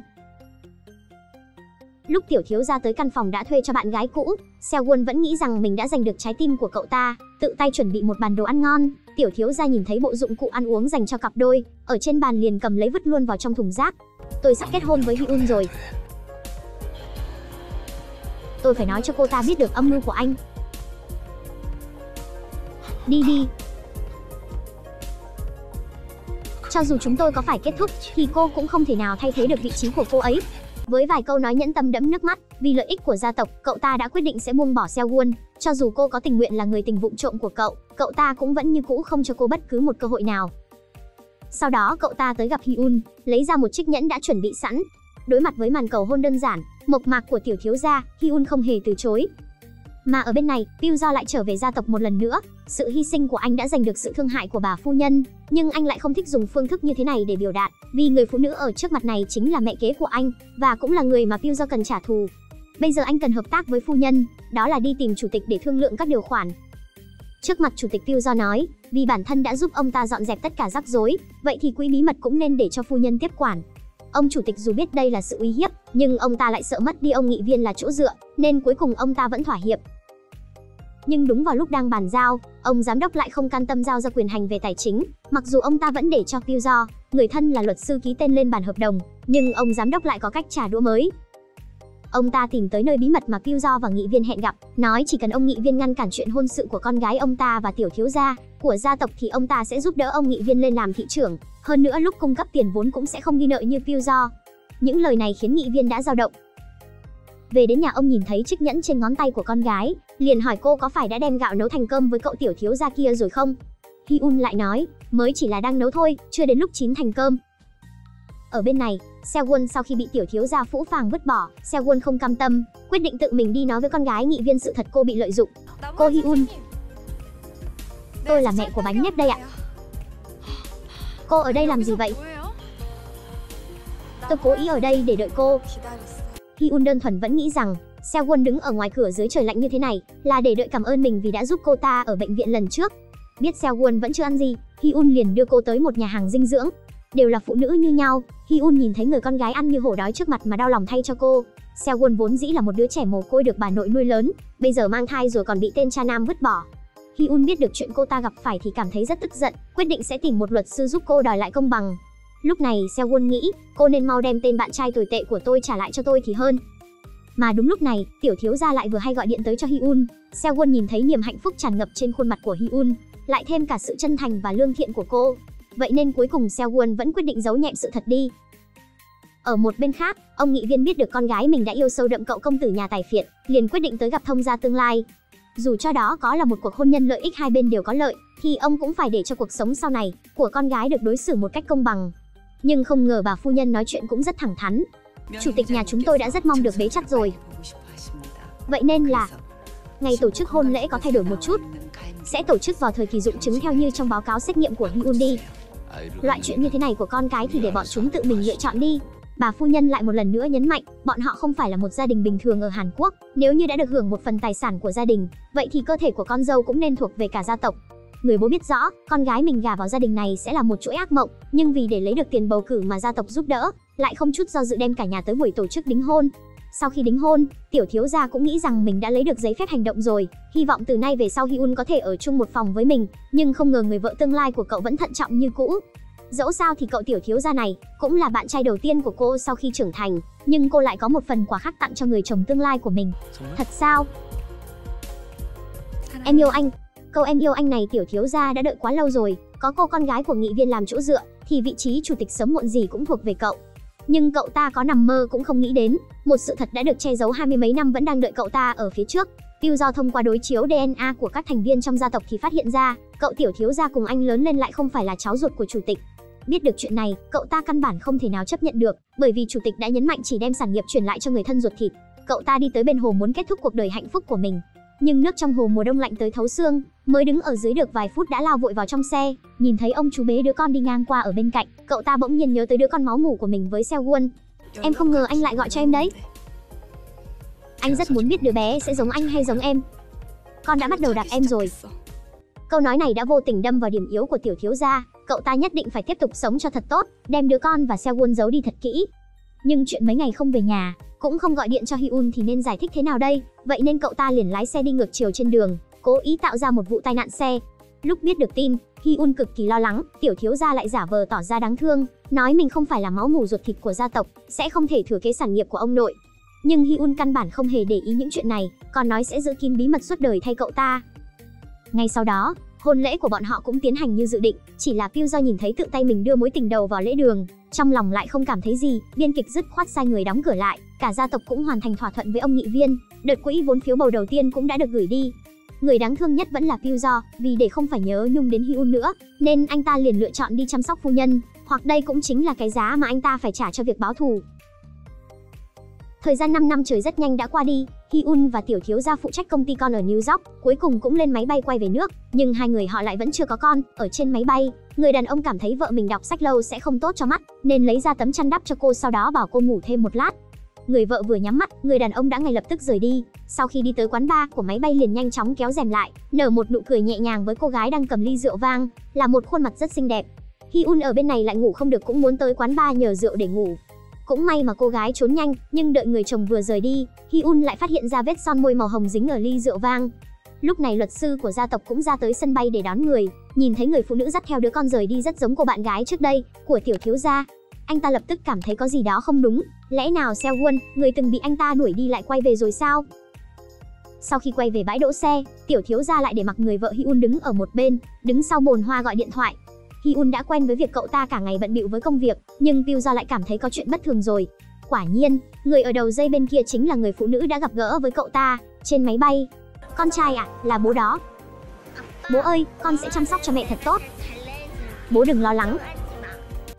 Lúc tiểu thiếu gia tới căn phòng đã thuê cho bạn gái cũ, Seo-won vẫn nghĩ rằng mình đã giành được trái tim của cậu ta, tự tay chuẩn bị một bàn đồ ăn ngon. Tiểu thiếu gia nhìn thấy bộ dụng cụ ăn uống dành cho cặp đôi ở trên bàn liền cầm lấy vứt luôn vào trong thùng rác. Tôi sắp kết hôn với Hyun rồi. Tôi phải nói cho cô ta biết được âm mưu của anh. Đi đi. Cho dù chúng tôi có phải kết thúc thì cô cũng không thể nào thay thế được vị trí của cô ấy. Với vài câu nói nhẫn tâm đẫm nước mắt, vì lợi ích của gia tộc, cậu ta đã quyết định sẽ buông bỏ Seo-won. Cho dù cô có tình nguyện là người tình vụng trộm của cậu ta cũng vẫn như cũ không cho cô bất cứ một cơ hội nào. Sau đó cậu ta tới gặp Hyun, lấy ra một chiếc nhẫn đã chuẩn bị sẵn. Đối mặt với màn cầu hôn đơn giản, mộc mạc của tiểu thiếu gia, Hyun không hề từ chối. Mà ở bên này, Pilzo lại trở về gia tộc một lần nữa. Sự hy sinh của anh đã giành được sự thương hại của bà phu nhân, nhưng anh lại không thích dùng phương thức như thế này để biểu đạt, vì người phụ nữ ở trước mặt này chính là mẹ kế của anh, và cũng là người mà Pilzo cần trả thù. Bây giờ anh cần hợp tác với phu nhân, đó là đi tìm chủ tịch để thương lượng các điều khoản. Trước mặt chủ tịch, Pilzo nói, vì bản thân đã giúp ông ta dọn dẹp tất cả rắc rối, vậy thì quỹ bí mật cũng nên để cho phu nhân tiếp quản. Ông chủ tịch dù biết đây là sự uy hiếp, nhưng ông ta lại sợ mất đi ông nghị viên là chỗ dựa, nên cuối cùng ông ta vẫn thỏa hiệp. Nhưng đúng vào lúc đang bàn giao, ông giám đốc lại không can tâm giao ra quyền hành về tài chính, mặc dù ông ta vẫn để cho Pilzo, người thân là luật sư, ký tên lên bản hợp đồng, nhưng ông giám đốc lại có cách trả đũa mới. Ông ta tìm tới nơi bí mật mà Pyu và nghị viên hẹn gặp, nói chỉ cần ông nghị viên ngăn cản chuyện hôn sự của con gái ông ta và tiểu thiếu gia của gia tộc thì ông ta sẽ giúp đỡ ông nghị viên lên làm thị trưởng. Hơn nữa lúc cung cấp tiền vốn cũng sẽ không ghi nợ như Pyu. Những lời này khiến nghị viên đã dao động. Về đến nhà ông nhìn thấy chiếc nhẫn trên ngón tay của con gái, liền hỏi cô có phải đã đem gạo nấu thành cơm với cậu tiểu thiếu gia kia rồi không? Hyun lại nói, mới chỉ là đang nấu thôi, chưa đến lúc chín thành cơm. Ở bên này, Sewon sau khi bị tiểu thiếu gia phũ phàng vứt bỏ, Sewon không cam tâm, quyết định tự mình đi nói với con gái nghị viên sự thật cô bị lợi dụng. Cô Hyun, tôi là mẹ của bánh nếp đây ạ. Cô ở đây làm gì vậy? Tôi cố ý ở đây để đợi cô. Hyun đơn thuần vẫn nghĩ rằng Sewon đứng ở ngoài cửa dưới trời lạnh như thế này là để đợi cảm ơn mình vì đã giúp cô ta ở bệnh viện lần trước. Biết Sewon vẫn chưa ăn gì, Hyun liền đưa cô tới một nhà hàng dinh dưỡng. Đều là phụ nữ như nhau, Hyun nhìn thấy người con gái ăn như hổ đói trước mặt mà đau lòng thay cho cô. Sewon vốn dĩ là một đứa trẻ mồ côi được bà nội nuôi lớn, bây giờ mang thai rồi còn bị tên cha nam vứt bỏ. Hyun biết được chuyện cô ta gặp phải thì cảm thấy rất tức giận, quyết định sẽ tìm một luật sư giúp cô đòi lại công bằng. Lúc này Sewon nghĩ, cô nên mau đem tên bạn trai tồi tệ của tôi trả lại cho tôi thì hơn. Mà đúng lúc này, tiểu thiếu gia lại vừa hay gọi điện tới cho Hyun. Sewon nhìn thấy niềm hạnh phúc tràn ngập trên khuôn mặt của Hyun, lại thêm cả sự chân thành và lương thiện của cô. Vậy nên cuối cùng Sewon vẫn quyết định giấu nhẹm sự thật đi. Ở một bên khác, ông nghị viên biết được con gái mình đã yêu sâu đậm cậu công tử nhà tài phiệt, liền quyết định tới gặp thông gia tương lai. Dù cho đó có là một cuộc hôn nhân lợi ích hai bên đều có lợi, thì ông cũng phải để cho cuộc sống sau này của con gái được đối xử một cách công bằng. Nhưng không ngờ bà phu nhân nói chuyện cũng rất thẳng thắn. Chủ tịch nhà chúng tôi đã rất mong được bế chắc rồi. Vậy nên là ngày tổ chức hôn lễ có thay đổi một chút, sẽ tổ chức vào thời kỳ dụng chứng theo như trong báo cáo xét nghiệm của Hyun đi. Loại chuyện như thế này của con cái thì để bọn chúng tự mình lựa chọn đi. Bà phu nhân lại một lần nữa nhấn mạnh, bọn họ không phải là một gia đình bình thường ở Hàn Quốc. Nếu như đã được hưởng một phần tài sản của gia đình, vậy thì cơ thể của con dâu cũng nên thuộc về cả gia tộc. Người bố biết rõ, con gái mình gả vào gia đình này sẽ là một chuỗi ác mộng, nhưng vì để lấy được tiền bầu cử mà gia tộc giúp đỡ, lại không chút do dự đem cả nhà tới buổi tổ chức đính hôn. Sau khi đính hôn, tiểu thiếu gia cũng nghĩ rằng mình đã lấy được giấy phép hành động rồi, hy vọng từ nay về sau Hyun có thể ở chung một phòng với mình, nhưng không ngờ người vợ tương lai của cậu vẫn thận trọng như cũ. Dẫu sao thì cậu tiểu thiếu gia này cũng là bạn trai đầu tiên của cô sau khi trưởng thành, nhưng cô lại có một phần quà khác tặng cho người chồng tương lai của mình. Thật sao? Em yêu anh. Câu em yêu anh này tiểu thiếu gia đã đợi quá lâu rồi, có cô con gái của nghị viên làm chỗ dựa, thì vị trí chủ tịch sớm muộn gì cũng thuộc về cậu. Nhưng cậu ta có nằm mơ cũng không nghĩ đến, một sự thật đã được che giấu 20 mấy năm vẫn đang đợi cậu ta ở phía trước. Pyu thông qua đối chiếu DNA của các thành viên trong gia tộc thì phát hiện ra, cậu tiểu thiếu gia cùng anh lớn lên lại không phải là cháu ruột của chủ tịch. Biết được chuyện này, cậu ta căn bản không thể nào chấp nhận được, bởi vì chủ tịch đã nhấn mạnh chỉ đem sản nghiệp chuyển lại cho người thân ruột thịt. Cậu ta đi tới bên hồ muốn kết thúc cuộc đời hạnh phúc của mình. Nhưng nước trong hồ mùa đông lạnh tới thấu xương, mới đứng ở dưới được vài phút đã lao vội vào trong xe, nhìn thấy ông chú bế đứa con đi ngang qua ở bên cạnh, cậu ta bỗng nhiên nhớ tới đứa con máu mủ của mình với Sewon. Em không ngờ anh lại gọi cho em đấy. Anh rất muốn biết đứa bé sẽ giống anh hay giống em. Con đã bắt đầu đặt em rồi. Câu nói này đã vô tình đâm vào điểm yếu của tiểu thiếu gia, cậu ta nhất định phải tiếp tục sống cho thật tốt, đem đứa con và Sewon giấu đi thật kỹ. Nhưng chuyện mấy ngày không về nhà, cũng không gọi điện cho Hyun thì nên giải thích thế nào đây? Vậy nên cậu ta liền lái xe đi ngược chiều trên đường, cố ý tạo ra một vụ tai nạn xe. Lúc biết được tin, Hyun cực kỳ lo lắng, tiểu thiếu gia lại giả vờ tỏ ra đáng thương, nói mình không phải là máu mủ ruột thịt của gia tộc, sẽ không thể thừa kế sản nghiệp của ông nội. Nhưng Hyun căn bản không hề để ý những chuyện này, còn nói sẽ giữ kín bí mật suốt đời thay cậu ta. Ngay sau đó, hôn lễ của bọn họ cũng tiến hành như dự định, chỉ là Pyu nhìn thấy tự tay mình đưa mối tình đầu vào lễ đường, trong lòng lại không cảm thấy gì, biên kịch dứt khoát sai người đóng cửa lại, cả gia tộc cũng hoàn thành thỏa thuận với ông nghị viên, đợt quỹ vốn phiếu bầu đầu tiên cũng đã được gửi đi. Người đáng thương nhất vẫn là Pyu, vì để không phải nhớ nhung đến Hyun nữa, nên anh ta liền lựa chọn đi chăm sóc phu nhân, hoặc đây cũng chính là cái giá mà anh ta phải trả cho việc báo thù. Thời gian 5 năm trời rất nhanh đã qua đi, Hyun và tiểu thiếu gia phụ trách công ty con ở New York, cuối cùng cũng lên máy bay quay về nước, nhưng hai người họ lại vẫn chưa có con. Ở trên máy bay, người đàn ông cảm thấy vợ mình đọc sách lâu sẽ không tốt cho mắt, nên lấy ra tấm chăn đắp cho cô, sau đó bảo cô ngủ thêm một lát. Người vợ vừa nhắm mắt, người đàn ông đã ngay lập tức rời đi. Sau khi đi tới quán bar của máy bay liền nhanh chóng kéo rèm lại, nở một nụ cười nhẹ nhàng với cô gái đang cầm ly rượu vang, là một khuôn mặt rất xinh đẹp. Hyun ở bên này lại ngủ không được cũng muốn tới quán bar nhờ rượu để ngủ. Cũng may mà cô gái trốn nhanh, nhưng đợi người chồng vừa rời đi, Hyun lại phát hiện ra vết son môi màu hồng dính ở ly rượu vang. Lúc này luật sư của gia tộc cũng ra tới sân bay để đón người, nhìn thấy người phụ nữ dắt theo đứa con rời đi rất giống cô bạn gái trước đây của tiểu thiếu gia. anh ta lập tức cảm thấy có gì đó không đúng. Lẽ nào Seo-won, người từng bị anh ta đuổi đi lại quay về rồi sao? Sau khi quay về bãi đỗ xe, tiểu thiếu gia lại để mặc người vợ Hyun đứng ở một bên, đứng sau bồn hoa gọi điện thoại. Hyun đã quen với việc cậu ta cả ngày bận bịu với công việc, nhưng Pyo lại cảm thấy có chuyện bất thường rồi. Quả nhiên, người ở đầu dây bên kia chính là người phụ nữ đã gặp gỡ với cậu ta trên máy bay. Con trai ạ, là bố đó. Bố ơi, con sẽ chăm sóc cho mẹ thật tốt. Bố đừng lo lắng.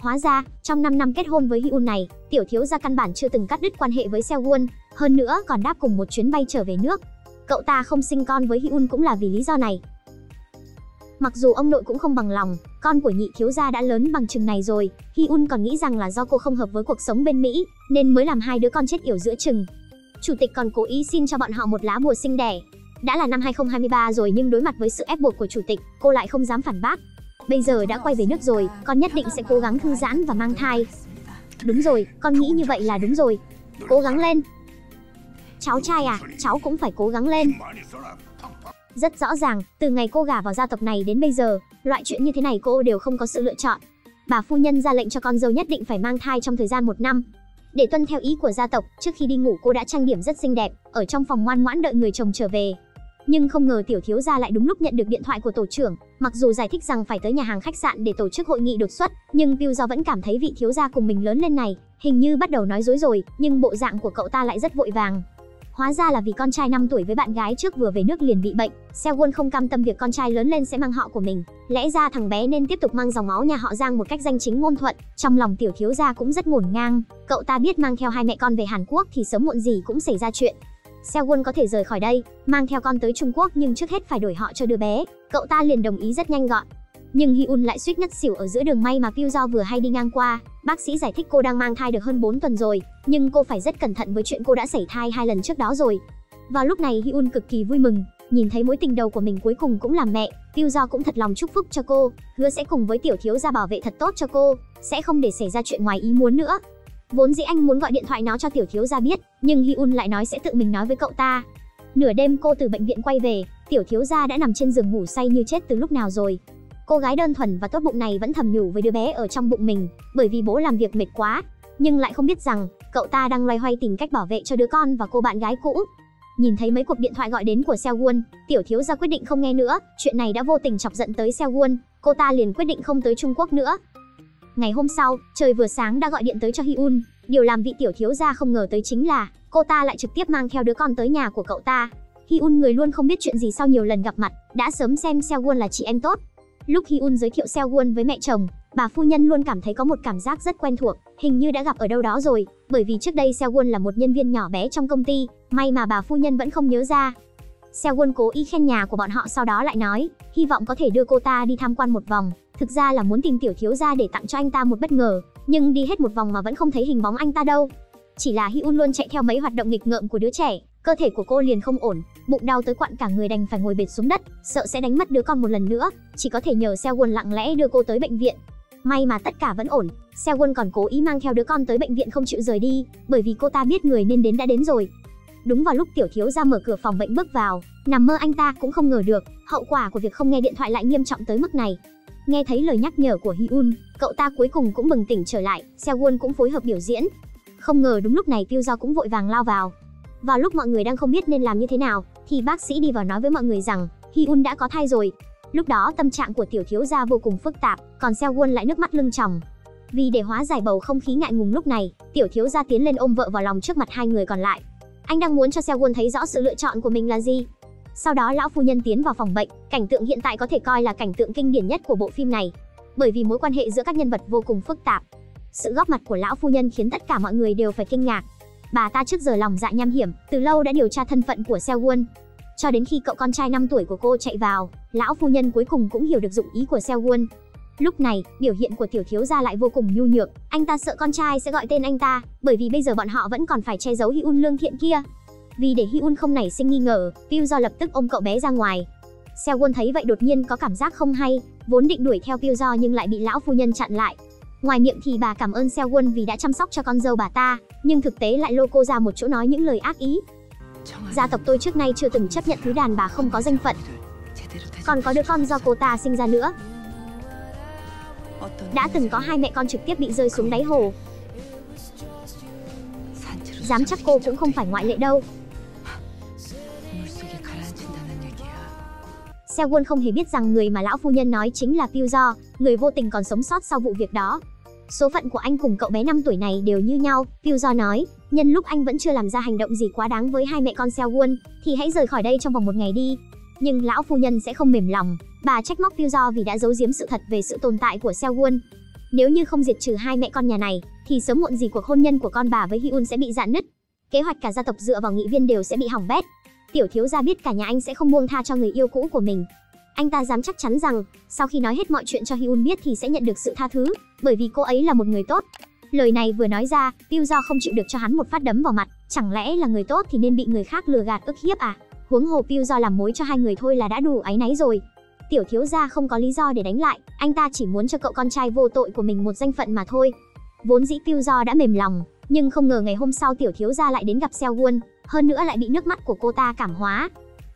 Hóa ra, trong 5 năm kết hôn với Hyun này, tiểu thiếu gia căn bản chưa từng cắt đứt quan hệ với Seo-won, hơn nữa còn đáp cùng một chuyến bay trở về nước. Cậu ta không sinh con với Hyun cũng là vì lý do này. Mặc dù ông nội cũng không bằng lòng, con của nhị thiếu gia đã lớn bằng chừng này rồi, Hyun còn nghĩ rằng là do cô không hợp với cuộc sống bên Mỹ, nên mới làm hai đứa con chết yểu giữa chừng. Chủ tịch còn cố ý xin cho bọn họ một lá bùa sinh đẻ. Đã là năm 2023 rồi nhưng đối mặt với sự ép buộc của chủ tịch, cô lại không dám phản bác. Bây giờ đã quay về nước rồi, con nhất định sẽ cố gắng thư giãn và mang thai. Đúng rồi, con nghĩ như vậy là đúng rồi. Cố gắng lên. Cháu trai à, cháu cũng phải cố gắng lên. Rất rõ ràng, từ ngày cô gả vào gia tộc này đến bây giờ, loại chuyện như thế này cô đều không có sự lựa chọn. Bà phu nhân ra lệnh cho con dâu nhất định phải mang thai trong thời gian 1 năm. Để tuân theo ý của gia tộc, trước khi đi ngủ cô đã trang điểm rất xinh đẹp, ở trong phòng ngoan ngoãn đợi người chồng trở về. Nhưng không ngờ tiểu thiếu gia lại đúng lúc nhận được điện thoại của tổ trưởng, mặc dù giải thích rằng phải tới nhà hàng khách sạn để tổ chức hội nghị đột xuất, nhưng Pyo vẫn cảm thấy vị thiếu gia cùng mình lớn lên này, hình như bắt đầu nói dối rồi, nhưng bộ dạng của cậu ta lại rất vội vàng. Hóa ra là vì con trai 5 tuổi với bạn gái trước vừa về nước liền bị bệnh, Seo-won không cam tâm việc con trai lớn lên sẽ mang họ của mình, lẽ ra thằng bé nên tiếp tục mang dòng máu nhà họ Giang một cách danh chính ngôn thuận. Trong lòng tiểu thiếu gia cũng rất ngổn ngang, cậu ta biết mang theo hai mẹ con về Hàn Quốc thì sớm muộn gì cũng xảy ra chuyện. Seo-won có thể rời khỏi đây, mang theo con tới Trung Quốc nhưng trước hết phải đổi họ cho đứa bé, cậu ta liền đồng ý rất nhanh gọn. Nhưng Hyun lại suýt ngất xỉu ở giữa đường, may mà Pyo vừa hay đi ngang qua, bác sĩ giải thích cô đang mang thai được hơn 4 tuần rồi, nhưng cô phải rất cẩn thận với chuyện cô đã sảy thai 2 lần trước đó rồi. Vào lúc này Hyun cực kỳ vui mừng, nhìn thấy mối tình đầu của mình cuối cùng cũng làm mẹ, Pyo cũng thật lòng chúc phúc cho cô, hứa sẽ cùng với tiểu thiếu gia bảo vệ thật tốt cho cô, sẽ không để xảy ra chuyện ngoài ý muốn nữa. Vốn dĩ anh muốn gọi điện thoại nó cho tiểu thiếu gia biết, nhưng Hyun lại nói sẽ tự mình nói với cậu ta. Nửa đêm cô từ bệnh viện quay về, tiểu thiếu gia đã nằm trên giường ngủ say như chết từ lúc nào rồi. Cô gái đơn thuần và tốt bụng này vẫn thầm nhủ với đứa bé ở trong bụng mình, bởi vì bố làm việc mệt quá, nhưng lại không biết rằng cậu ta đang loay hoay tìm cách bảo vệ cho đứa con và cô bạn gái cũ. Nhìn thấy mấy cuộc điện thoại gọi đến của Seo-won, tiểu thiếu gia quyết định không nghe nữa, chuyện này đã vô tình chọc giận tới Seo-won, cô ta liền quyết định không tới Trung Quốc nữa. Ngày hôm sau, trời vừa sáng đã gọi điện tới cho Hyun, điều làm vị tiểu thiếu gia không ngờ tới chính là cô ta lại trực tiếp mang theo đứa con tới nhà của cậu ta. Hyun người luôn không biết chuyện gì sau nhiều lần gặp mặt, đã sớm xem Seo-won là chị em tốt. Lúc Hyun giới thiệu Seo-won với mẹ chồng, bà phu nhân luôn cảm thấy có một cảm giác rất quen thuộc, hình như đã gặp ở đâu đó rồi, bởi vì trước đây Seo-won là một nhân viên nhỏ bé trong công ty, may mà bà phu nhân vẫn không nhớ ra. Seo-won cố ý khen nhà của bọn họ, sau đó lại nói, hy vọng có thể đưa cô ta đi tham quan một vòng, thực ra là muốn tìm tiểu thiếu gia để tặng cho anh ta một bất ngờ, nhưng đi hết một vòng mà vẫn không thấy hình bóng anh ta đâu. Chỉ là Hyun luôn chạy theo mấy hoạt động nghịch ngợm của đứa trẻ, cơ thể của cô liền không ổn, bụng đau tới quặn cả người đành phải ngồi bệt xuống đất, sợ sẽ đánh mất đứa con một lần nữa, chỉ có thể nhờ Seo-won lặng lẽ đưa cô tới bệnh viện. May mà tất cả vẫn ổn, Seo-won còn cố ý mang theo đứa con tới bệnh viện không chịu rời đi, bởi vì cô ta biết người nên đến đã đến rồi. Đúng vào lúc tiểu thiếu gia mở cửa phòng bệnh bước vào, nằm mơ anh ta cũng không ngờ được, hậu quả của việc không nghe điện thoại lại nghiêm trọng tới mức này. Nghe thấy lời nhắc nhở của Hyun, cậu ta cuối cùng cũng bừng tỉnh trở lại, Seo-won cũng phối hợp biểu diễn. Không ngờ đúng lúc này Pyo cũng vội vàng lao vào. Vào lúc mọi người đang không biết nên làm như thế nào, thì bác sĩ đi vào nói với mọi người rằng Hyun đã có thai rồi. Lúc đó tâm trạng của tiểu thiếu gia vô cùng phức tạp, còn Seo-won lại nước mắt lưng tròng. Vì để hóa giải bầu không khí ngại ngùng lúc này, tiểu thiếu gia tiến lên ôm vợ vào lòng trước mặt hai người còn lại. Anh đang muốn cho Seo-won thấy rõ sự lựa chọn của mình là gì. Sau đó lão phu nhân tiến vào phòng bệnh, cảnh tượng hiện tại có thể coi là cảnh tượng kinh điển nhất của bộ phim này, bởi vì mối quan hệ giữa các nhân vật vô cùng phức tạp. Sự góp mặt của lão phu nhân khiến tất cả mọi người đều phải kinh ngạc. Bà ta trước giờ lòng dạ nham hiểm, từ lâu đã điều tra thân phận của Seo-won. Cho đến khi cậu con trai 5 tuổi của cô chạy vào, lão phu nhân cuối cùng cũng hiểu được dụng ý của Seo-won. Lúc này, biểu hiện của tiểu thiếu gia lại vô cùng nhu nhược, anh ta sợ con trai sẽ gọi tên anh ta, bởi vì bây giờ bọn họ vẫn còn phải che giấu Hyun lương thiện kia. Vì để Hyun không nảy sinh nghi ngờ, Pyo lập tức ôm cậu bé ra ngoài. Seo-won thấy vậy đột nhiên có cảm giác không hay, vốn định đuổi theo Pyo nhưng lại bị lão phu nhân chặn lại. Ngoài miệng thì bà cảm ơn Seo-won vì đã chăm sóc cho con dâu bà ta, nhưng thực tế lại lôi cô ra một chỗ nói những lời ác ý. Gia tộc tôi trước nay chưa từng chấp nhận thứ đàn bà không có danh phận, còn có đứa con do cô ta sinh ra nữa. Đã từng có hai mẹ con trực tiếp bị rơi xuống đáy hồ. Dám chắc cô cũng không phải ngoại lệ đâu. Seo-won không hề biết rằng người mà lão phu nhân nói chính là Pyo-jo, người vô tình còn sống sót sau vụ việc đó. Số phận của anh cùng cậu bé 5 tuổi này đều như nhau, Pyo-jo nói, nhân lúc anh vẫn chưa làm ra hành động gì quá đáng với hai mẹ con Seo-won, thì hãy rời khỏi đây trong vòng 1 ngày đi. Nhưng lão phu nhân sẽ không mềm lòng, bà trách móc Pyo-jo vì đã giấu giếm sự thật về sự tồn tại của Seo-won. Nếu như không diệt trừ hai mẹ con nhà này, thì sớm muộn gì cuộc hôn nhân của con bà với Hyun sẽ bị rạn nứt. Kế hoạch cả gia tộc dựa vào nghị viên đều sẽ bị hỏng bét. Tiểu thiếu gia biết cả nhà anh sẽ không buông tha cho người yêu cũ của mình. Anh ta dám chắc chắn rằng, sau khi nói hết mọi chuyện cho Hyun biết thì sẽ nhận được sự tha thứ, bởi vì cô ấy là một người tốt. Lời này vừa nói ra, Pyo-jo không chịu được cho hắn một phát đấm vào mặt, chẳng lẽ là người tốt thì nên bị người khác lừa gạt ức hiếp à? Huống hồ Pyo-jo làm mối cho hai người thôi là đã đủ áy náy rồi. Tiểu thiếu gia không có lý do để đánh lại, anh ta chỉ muốn cho cậu con trai vô tội của mình một danh phận mà thôi. Vốn dĩ Pyo-jo đã mềm lòng, nhưng không ngờ ngày hôm sau tiểu thiếu gia lại đến gặp Seo-won, hơn nữa lại bị nước mắt của cô ta cảm hóa.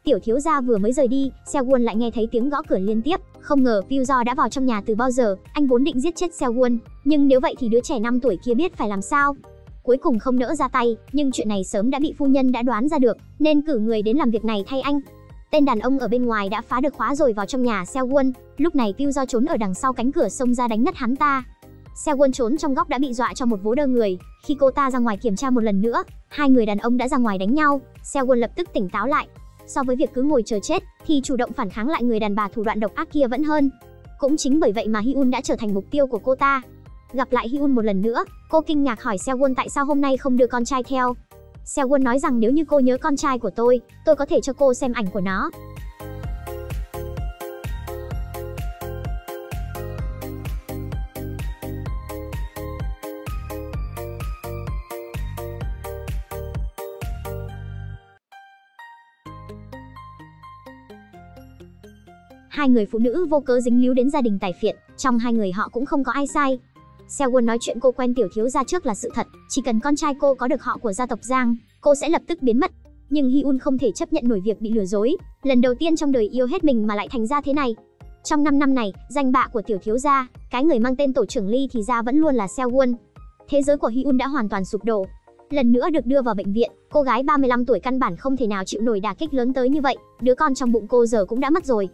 Tiểu thiếu gia vừa mới rời đi, Seo-won lại nghe thấy tiếng gõ cửa liên tiếp, không ngờ Pyo-jo đã vào trong nhà từ bao giờ. Anh vốn định giết chết Seo-won, nhưng nếu vậy thì đứa trẻ 5 tuổi kia biết phải làm sao. Cuối cùng không nỡ ra tay, nhưng chuyện này sớm đã bị phu nhân đã đoán ra được, nên cử người đến làm việc này thay anh. Tên đàn ông ở bên ngoài đã phá được khóa rồi vào trong nhà Seo-won, lúc này Pyo-jo trốn ở đằng sau cánh cửa xông ra đánh ngất hắn ta. Seo-won trốn trong góc đã bị dọa cho một vố đơ người, khi cô ta ra ngoài kiểm tra một lần nữa, hai người đàn ông đã ra ngoài đánh nhau, Seo-won lập tức tỉnh táo lại. So với việc cứ ngồi chờ chết, thì chủ động phản kháng lại người đàn bà thủ đoạn độc ác kia vẫn hơn. Cũng chính bởi vậy mà Hyun đã trở thành mục tiêu của cô ta. Gặp lại Hyun một lần nữa, cô kinh ngạc hỏi Seo-won tại sao hôm nay không đưa con trai theo. Seo-won nói rằng nếu như cô nhớ con trai của tôi có thể cho cô xem ảnh của nó. Hai người phụ nữ vô cớ dính líu đến gia đình tài phiệt, trong hai người họ cũng không có ai sai. Seo-won nói chuyện cô quen tiểu thiếu gia trước là sự thật, chỉ cần con trai cô có được họ của gia tộc Giang, cô sẽ lập tức biến mất. Nhưng Hyun không thể chấp nhận nổi việc bị lừa dối, lần đầu tiên trong đời yêu hết mình mà lại thành ra thế này. Trong 5 năm này, danh bạ của tiểu thiếu gia, cái người mang tên tổ trưởng Lee thì ra vẫn luôn là Seo-won. Thế giới của Hyun đã hoàn toàn sụp đổ. Lần nữa được đưa vào bệnh viện, cô gái 35 tuổi căn bản không thể nào chịu nổi đả kích lớn tới như vậy, đứa con trong bụng cô giờ cũng đã mất rồi.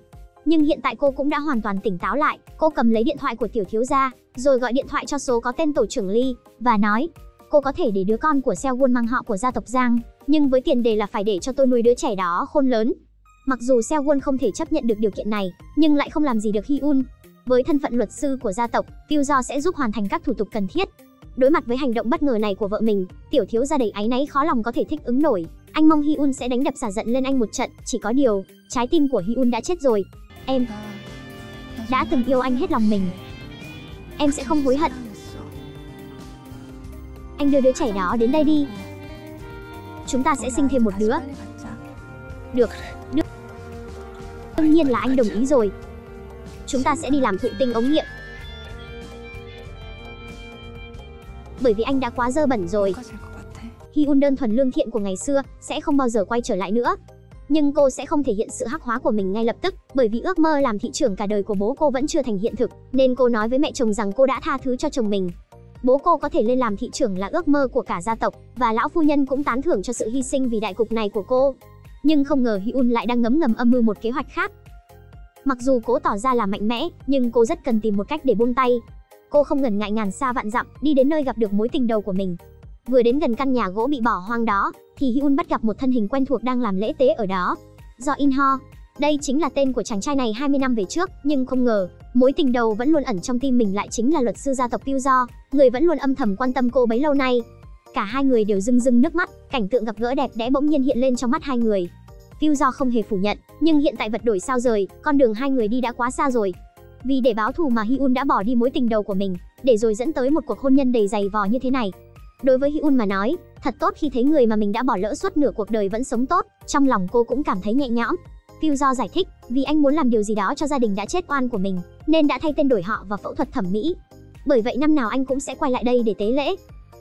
Nhưng hiện tại cô cũng đã hoàn toàn tỉnh táo lại, cô cầm lấy điện thoại của tiểu thiếu gia, rồi gọi điện thoại cho số có tên tổ trưởng Lee, và nói, cô có thể để đứa con của Seo-won mang họ của gia tộc Giang, nhưng với tiền đề là phải để cho tôi nuôi đứa trẻ đó khôn lớn. Mặc dù Seo-won không thể chấp nhận được điều kiện này, nhưng lại không làm gì được Hyun. Với thân phận luật sư của gia tộc, Pyo-jo sẽ giúp hoàn thành các thủ tục cần thiết. Đối mặt với hành động bất ngờ này của vợ mình, tiểu thiếu gia đầy áy náy khó lòng có thể thích ứng nổi. Anh mong Hyun sẽ đánh đập xả giận lên anh một trận, chỉ có điều, trái tim của Hyun đã chết rồi. Em đã từng yêu anh hết lòng mình. Em sẽ không hối hận. Anh đưa đứa trẻ đó đến đây đi. Chúng ta sẽ sinh thêm một đứa. Được. Đương nhiên là anh đồng ý rồi. Chúng ta sẽ đi làm thụ tinh ống nghiệm. Bởi vì anh đã quá dơ bẩn rồi. Hyun đơn thuần lương thiện của ngày xưa sẽ không bao giờ quay trở lại nữa. Nhưng cô sẽ không thể hiện sự hắc hóa của mình ngay lập tức, bởi vì ước mơ làm thị trưởng cả đời của bố cô vẫn chưa thành hiện thực, nên cô nói với mẹ chồng rằng cô đã tha thứ cho chồng mình. Bố cô có thể lên làm thị trưởng là ước mơ của cả gia tộc, và lão phu nhân cũng tán thưởng cho sự hy sinh vì đại cục này của cô. Nhưng không ngờ Hyun lại đang ngấm ngầm âm mưu một kế hoạch khác. Mặc dù cố tỏ ra là mạnh mẽ, nhưng cô rất cần tìm một cách để buông tay. Cô không ngần ngại ngàn xa vạn dặm, đi đến nơi gặp được mối tình đầu của mình. Vừa đến gần căn nhà gỗ bị bỏ hoang đó, thì Hyun bắt gặp một thân hình quen thuộc đang làm lễ tế ở đó. Do In Ho. Đây chính là tên của chàng trai này 20 năm về trước, nhưng không ngờ, mối tình đầu vẫn luôn ẩn trong tim mình lại chính là luật sư gia tộc Pyo-jo, người vẫn luôn âm thầm quan tâm cô bấy lâu nay. Cả hai người đều rưng rưng nước mắt, cảnh tượng gặp gỡ đẹp đẽ bỗng nhiên hiện lên trong mắt hai người. Pyo-jo không hề phủ nhận, nhưng hiện tại vật đổi sao rời, con đường hai người đi đã quá xa rồi. Vì để báo thù mà Hyun đã bỏ đi mối tình đầu của mình, để rồi dẫn tới một cuộc hôn nhân đầy dày vò như thế này. Đối với Hyun mà nói, thật tốt khi thấy người mà mình đã bỏ lỡ suốt nửa cuộc đời vẫn sống tốt, trong lòng cô cũng cảm thấy nhẹ nhõm. Pyo-jo giải thích, vì anh muốn làm điều gì đó cho gia đình đã chết oan của mình, nên đã thay tên đổi họ và phẫu thuật thẩm mỹ. Bởi vậy năm nào anh cũng sẽ quay lại đây để tế lễ.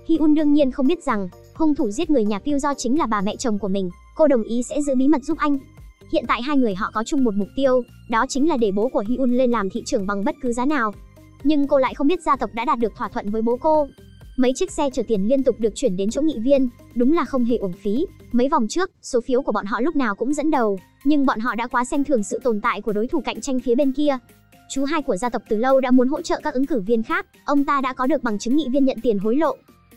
Hyun đương nhiên không biết rằng, hung thủ giết người nhà Pyo-jo chính là bà mẹ chồng của mình, cô đồng ý sẽ giữ bí mật giúp anh. Hiện tại hai người họ có chung một mục tiêu, đó chính là để bố của Hyun lên làm thị trưởng bằng bất cứ giá nào. nhưng cô lại không biết gia tộc đã đạt được thỏa thuận với bố cô. Mấy chiếc xe chở tiền liên tục được chuyển đến chỗ Nghị Viên, đúng là không hề uổng phí. Mấy vòng trước, số phiếu của bọn họ lúc nào cũng dẫn đầu, nhưng bọn họ đã quá xem thường sự tồn tại của đối thủ cạnh tranh phía bên kia. Chú hai của gia tộc từ lâu đã muốn hỗ trợ các ứng cử viên khác, ông ta đã có được bằng chứng Nghị Viên nhận tiền hối lộ.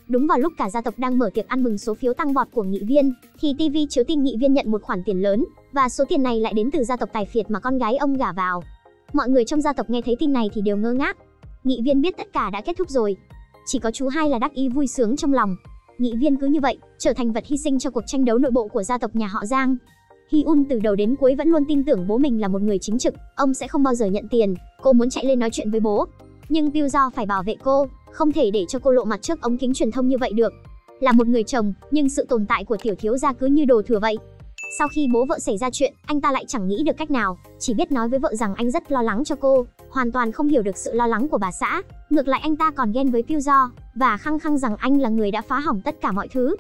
Đúng vào lúc cả gia tộc đang mở tiệc ăn mừng số phiếu tăng vọt của Nghị Viên, thì TV chiếu tin Nghị Viên nhận một khoản tiền lớn, và số tiền này lại đến từ gia tộc tài phiệt mà con gái ông gả vào. Mọi người trong gia tộc nghe thấy tin này thì đều ngơ ngác. Nghị Viên biết tất cả đã kết thúc rồi, chỉ có chú hai là đắc ý vui sướng trong lòng. Nghị Viên cứ như vậy trở thành vật hy sinh cho cuộc tranh đấu nội bộ của gia tộc nhà họ Giang. Hyun từ đầu đến cuối vẫn luôn tin tưởng bố mình là một người chính trực, ông sẽ không bao giờ nhận tiền. Cô muốn chạy lên nói chuyện với bố, nhưng Pyo phải bảo vệ cô, không thể để cho cô lộ mặt trước ống kính truyền thông như vậy được. Là một người chồng, nhưng sự tồn tại của tiểu thiếu gia cứ như đồ thừa vậy. Sau khi bố vợ xảy ra chuyện, anh ta lại chẳng nghĩ được cách nào, chỉ biết nói với vợ rằng anh rất lo lắng cho cô, hoàn toàn không hiểu được sự lo lắng của bà xã. Ngược lại anh ta còn ghen với Pyo và khăng khăng rằng anh là người đã phá hỏng tất cả mọi thứ.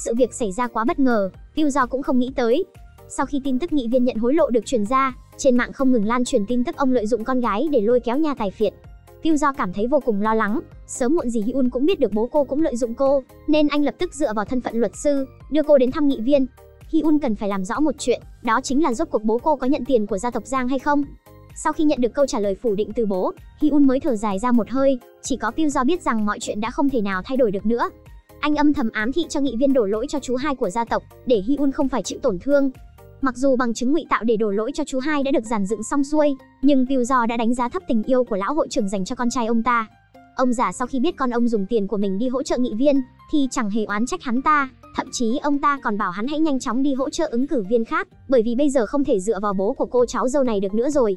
Sự việc xảy ra quá bất ngờ, Pyo cũng không nghĩ tới. Sau khi tin tức Nghị Viên nhận hối lộ được truyền ra, trên mạng không ngừng lan truyền tin tức ông lợi dụng con gái để lôi kéo nhà tài phiệt. Pyo cảm thấy vô cùng lo lắng, sớm muộn gì Hyun cũng biết được bố cô cũng lợi dụng cô, nên anh lập tức dựa vào thân phận luật sư, đưa cô đến thăm Nghị Viên. Hyun cần phải làm rõ một chuyện, đó chính là rốt cuộc bố cô có nhận tiền của gia tộc Giang hay không. Sau khi nhận được câu trả lời phủ định từ bố, Hyun mới thở dài ra một hơi, chỉ có Pyo biết rằng mọi chuyện đã không thể nào thay đổi được nữa. Anh âm thầm ám thị cho Nghị Viên đổ lỗi cho chú hai của gia tộc, để Hyun không phải chịu tổn thương. Mặc dù bằng chứng ngụy tạo để đổ lỗi cho chú hai đã được dàn dựng xong xuôi, nhưng Pyo đã đánh giá thấp tình yêu của lão hội trưởng dành cho con trai ông ta. Ông già sau khi biết con ông dùng tiền của mình đi hỗ trợ Nghị Viên, thì chẳng hề oán trách hắn ta, thậm chí ông ta còn bảo hắn hãy nhanh chóng đi hỗ trợ ứng cử viên khác, bởi vì bây giờ không thể dựa vào bố của cô cháu dâu này được nữa rồi.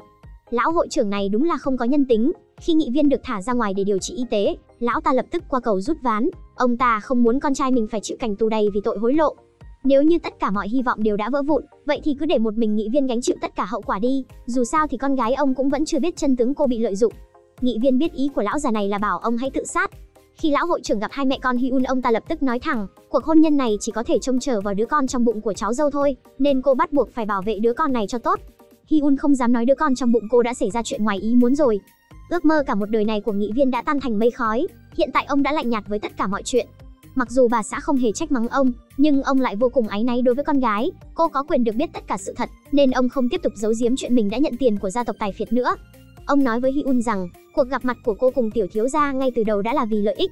Lão hội trưởng này đúng là không có nhân tính. Khi Nghị Viên được thả ra ngoài để điều trị y tế, lão ta lập tức qua cầu rút ván. Ông ta không muốn con trai mình phải chịu cảnh tù đầy vì tội hối lộ. Nếu như tất cả mọi hy vọng đều đã vỡ vụn, vậy thì cứ để một mình Nghị Viên gánh chịu tất cả hậu quả đi. Dù sao thì con gái ông cũng vẫn chưa biết chân tướng cô bị lợi dụng. Nghị Viên biết ý của lão già này là bảo ông hãy tự sát. Khi lão hội trưởng gặp hai mẹ con Hyun, ông ta lập tức nói thẳng, cuộc hôn nhân này chỉ có thể trông chờ vào đứa con trong bụng của cháu dâu thôi, nên cô bắt buộc phải bảo vệ đứa con này cho tốt. Hyun không dám nói đứa con trong bụng cô đã xảy ra chuyện ngoài ý muốn rồi. Ước mơ cả một đời này của Nghị Viên đã tan thành mây khói, hiện tại ông đã lạnh nhạt với tất cả mọi chuyện. Mặc dù bà xã không hề trách mắng ông, nhưng ông lại vô cùng áy náy đối với con gái. Cô có quyền được biết tất cả sự thật, nên ông không tiếp tục giấu giếm chuyện mình đã nhận tiền của gia tộc tài phiệt nữa. Ông nói với Hyun rằng, cuộc gặp mặt của cô cùng tiểu thiếu gia ngay từ đầu đã là vì lợi ích.